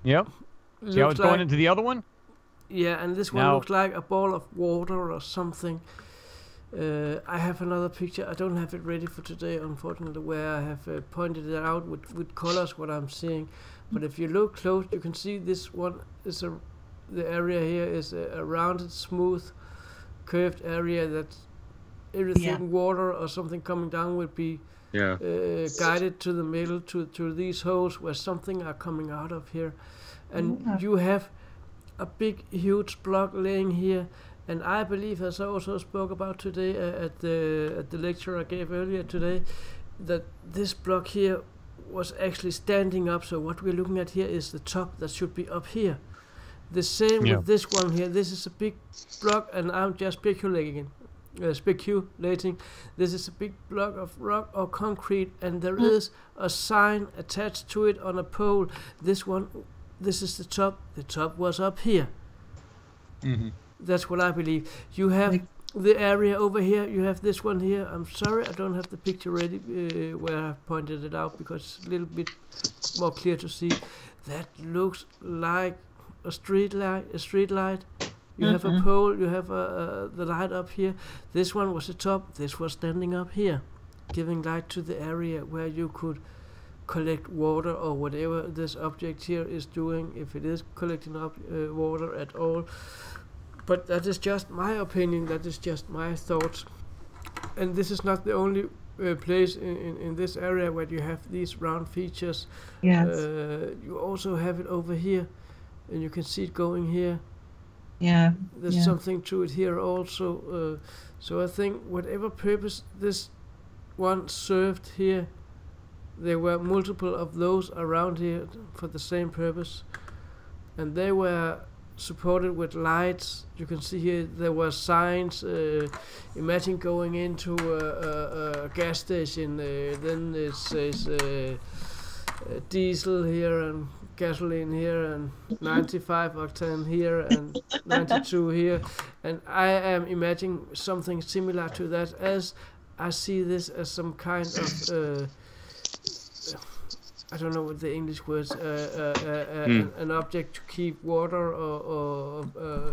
Yep. See how it's going into the other one? Yeah, and this one looks like a ball of water or something. I have another picture. I don't have it ready for today, unfortunately, where I have pointed it out with colors what I'm seeing. But if you look close, you can see this one is the area here is a rounded, smooth, curved area that everything water or something coming down would be guided to the middle to these holes where something are coming out of here. And you have a big, huge block laying here. And I believe, as I also spoke about today at the lecture I gave earlier today, that this block here was actually standing up. So what we're looking at here is the top that should be up here. The same with this one here. This is a big block, and I'm just speculating. This is a big block of rock or concrete, and there is a sign attached to it on a pole. This is the top. The top was up here. That's what I believe. You have the area over here. You have this one here. I'm sorry, I don't have the picture ready where I pointed it out because it's a little bit more clear to see. That looks like a street light. You have a pole. You have the light up here. This one was the top. This was standing up here, giving light to the area where you could collect water or whatever this object here is doing, if it is collecting up water at all. But that is just my opinion, that is just my thoughts. And this is not the only place in this area where you have these round features. Yes. You also have it over here, and you can see it going here. Yeah. There's something to it here also. So I think whatever purpose this one served here, there were multiple of those around here for the same purpose. And they were supported with lights. You can see here there were signs. Imagine going into a gas station. Then it says diesel here and gasoline here and 95 octane here and 92 here. And I am imagining something similar to that, as I see this as some kind of I don't know what the English words, an object to keep water or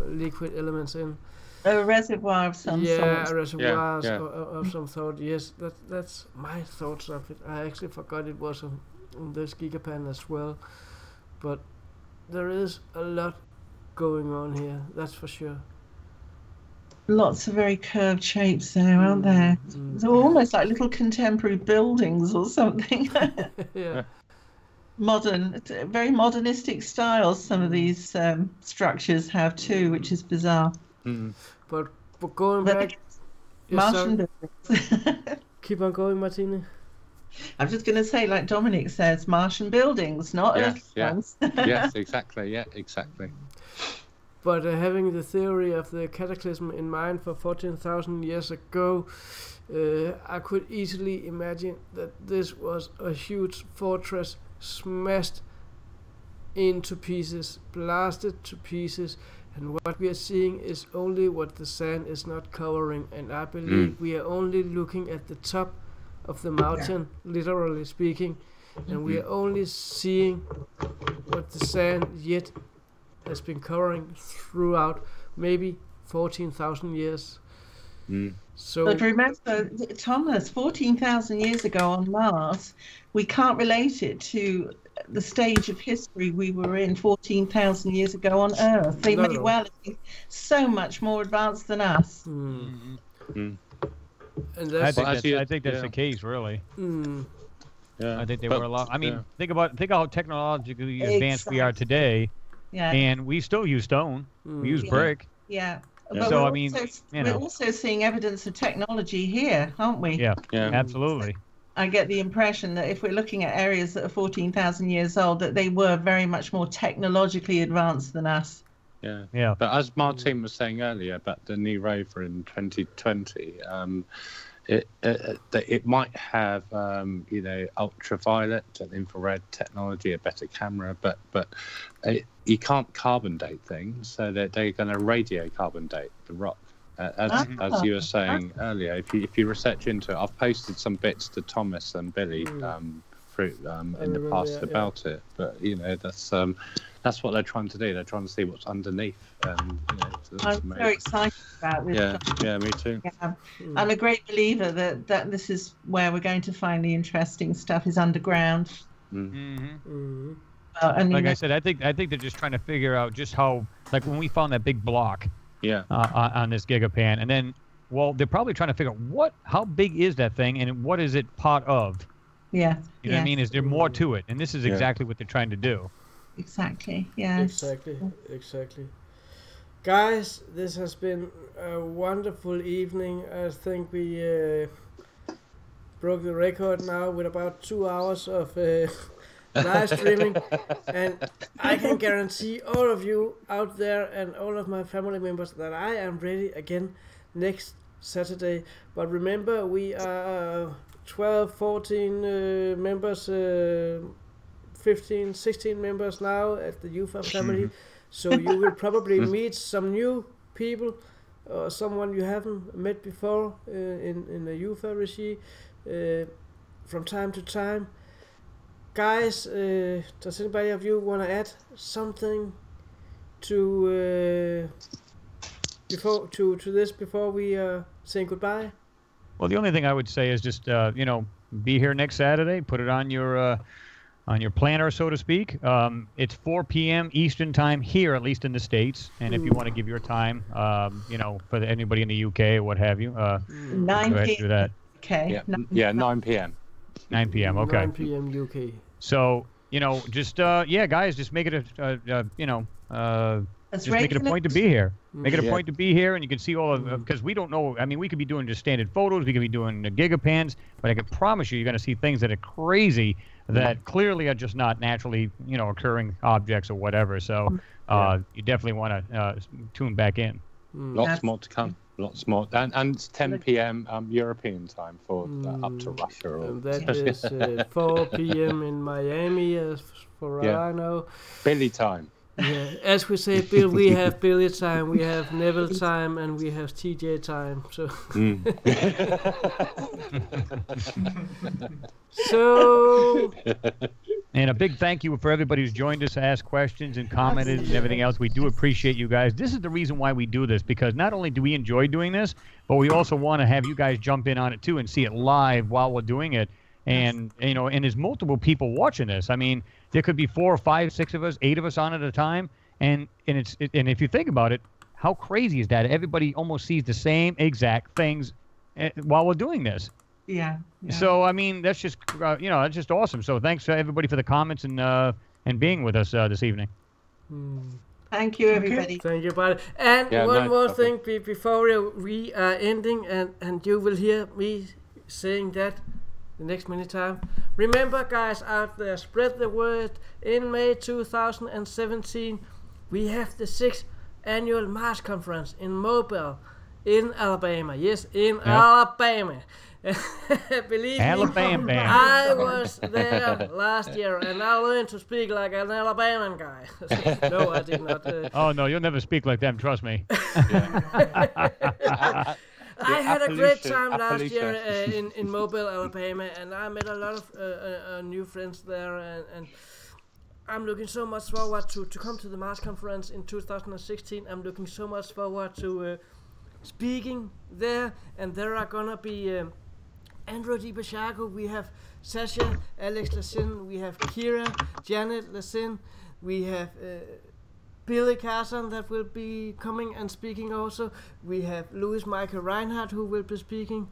liquid elements in. A reservoir of some sort. Yeah, a reservoir of some sort. Yes, that's my thoughts of it. I actually forgot it was on this Gigapan as well. But there is a lot going on here, that's for sure. Lots of very curved shapes there, aren't there? They're almost like little contemporary buildings or something. Yeah. Modern, very modernistic styles some of these structures have too, which is bizarre. But going back... Martian buildings. Keep on going, Martine. I'm just going to say, like Dominic says, Martian buildings, not Earth ones. Yes, exactly. Yeah, exactly. But having the theory of the cataclysm in mind for 14,000 years ago, I could easily imagine that this was a huge fortress smashed into pieces, blasted to pieces, and what we are seeing is only what the sand is not covering. And I believe we are only looking at the top of the mountain, literally speaking, and we are only seeing what the sand yet has been covering throughout maybe 14,000 years. So, but remember, Thomas, 14,000 years ago on Mars, we can't relate it to the stage of history we were in 14,000 years ago on Earth. They may well be so much more advanced than us. And that's I think that's the case, really. Yeah. I think they were a lot. I mean, think how technologically advanced we are Exactly. today, Yeah. and we still use stone. We use brick. Yeah. Yeah. But So, we're I mean, also, you we're know. also seeing evidence of technology here, aren't we? Yeah. Yeah. Absolutely. I get the impression that if we're looking at areas that are 14,000 years old, that they were very much more technologically advanced than us. Yeah. Yeah. But as Martin was saying earlier about the new rover in 2020, it might have ultraviolet and infrared technology, a better camera, but you can't carbon date things, so they're going to radiocarbon date the rock. As you were saying earlier, if you research into it, I've posted some bits to Thomas and Billy in the past about it. But that's what they're trying to do. They're trying to see what's underneath. And I'm very excited about this. Yeah, me too. Yeah. I'm a great believer that this is where we're going to find the interesting stuff, is underground. Like I said, I think they're just trying to figure out just how, like when we found that big block. Yeah. On this Gigapan, and then, well, they're probably trying to figure out how big is that thing, and what is it part of? Yeah. You know what I mean? Is there more to it? And this is exactly what they're trying to do. Exactly. Yes. Exactly. Guys, this has been a wonderful evening. I think we broke the record now with about 2 hours of live streaming, and I can guarantee all of you out there and all of my family members that I am ready again next Saturday. But remember, we are 12, 14 members, 15, 16 members now at the UFA family. So you will probably meet some new people or someone you haven't met before in the UFA regime from time to time. Guys, does anybody of you want to add something to this before we say goodbye? Well, the only thing I would say is just be here next Saturday. Put it on your planner, so to speak. It's 4 p.m. Eastern time here, at least in the States. And if you want to give your time, for anybody in the UK or what have you, 9 go ahead and do that. Okay. Yeah, 9 p.m. 9 p.m. Okay. 9 p.m. UK. So just guys, just make it just make it a point to be here. Make it a point to be here, and you can see all of because we don't know. I mean, we could be doing just standard photos. We could be doing the Gigapans, but I can promise you're going to see things that are crazy that clearly are just not naturally, occurring objects or whatever. So you definitely want to tune back in. Lots more to come. Lots more, and it's 10 p.m. European time for up to Russia. And that is 4 p.m. in Miami, as for all I know. Billy time. Yeah, as we say, Bill, we have Billy time, we have Neville time, and we have TJ time. So, so, and a big thank you for everybody who's joined us, asked questions, and commented, and everything else. We do appreciate you guys. This is the reason why we do this, because not only do we enjoy doing this, but we also want to have you guys jump in on it too and see it live while we're doing it. And and there's multiple people watching this. I mean, there could be 4 or 5, 6 of us, 8 of us on at a time, and if you think about it, how crazy is that? Everybody almost sees the same exact things while we're doing this. Yeah. So I mean, that's just that's just awesome. So thanks to everybody for the comments and being with us this evening. Thank you, everybody. Thank you, buddy. And one more thing before we are ending, and you will hear me saying that the next many times. Remember, guys out there, spread the word. In May 2017, we have the 6th annual Mars Conference in Mobile, in Alabama. Yes, in Alabama. Believe me, I was there last year, and I learned to speak like an Alabamian guy. No, I did not. Oh no, you'll never speak like them. Trust me. I had a great time last year in Mobile, Alabama, and I met a lot of new friends there, and I'm looking so much forward to come to the Mars Conference in 2016. I'm looking so much forward to speaking there, and there are gonna be Andrew DiBasciago, we have Sasha, Alex Lassin, we have Kira, Janet Lassin, we have Billy Carson that will be coming and speaking also. We have Louis Michael Reinhardt who will be speaking.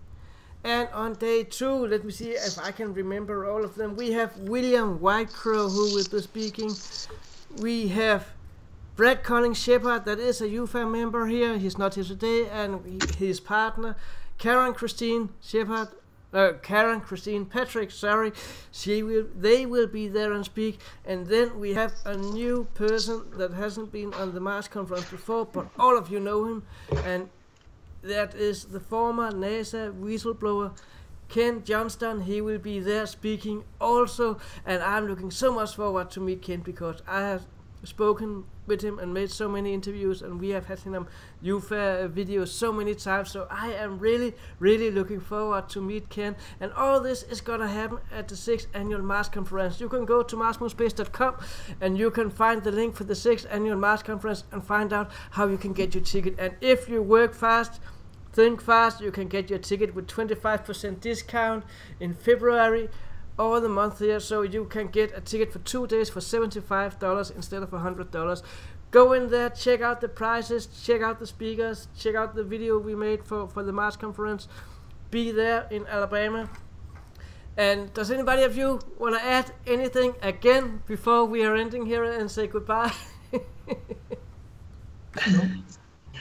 And on day 2, let me see if I can remember all of them. We have William Whitecrow who will be speaking. We have Brad Collins Shepard, that is a UFA member here. He's not here today, and his partner, Karen Christine Patrick. Sorry, they will be there and speak. And then we have a new person that hasn't been on the Mars conference before, but all of you know him, and that is the former NASA whistleblower Ken Johnston. He will be there speaking also, and I'm looking so much forward to meet Ken because I have spoken with him and made so many interviews, and we have had him on UFA videos so many times, so I am really looking forward to meet Ken. And all this is gonna happen at the 6th annual Mars conference. You can go to marsmoonspace.com and you can find the link for the 6th annual Mars conference and find out how you can get your ticket. And if you work fast, think fast, you can get your ticket with 25% discount in February or the month here, so you can get a ticket for 2 days for $75 instead of $100. Go in there, check out the prices, check out the speakers, check out the video we made for the Mars conference. Be there in Alabama. And does anybody of you want to add anything again before we are ending here and say goodbye?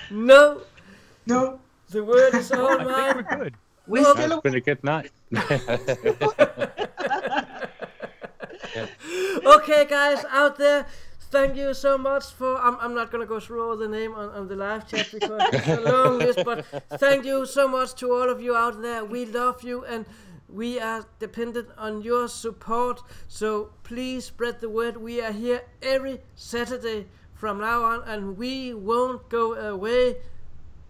No. The word is all mine. I think we're good. It's been a good night. Okay, guys out there, thank you so much for. I'm not gonna go through all the name on the live chat because it's a long list, but thank you so much to all of you out there. We love you and we are dependent on your support. So please spread the word. We are here every Saturday from now on, and we won't go away.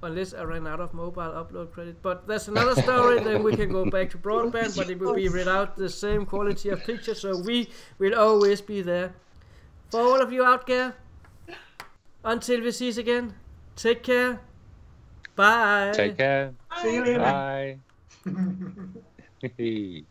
Unless I ran out of mobile upload credit. But that's another story, then we can go back to broadband, but it will be without the same quality of picture, so we will always be there. For all of you out there, until we see us again, take care. Bye. Take care. See you later. Bye.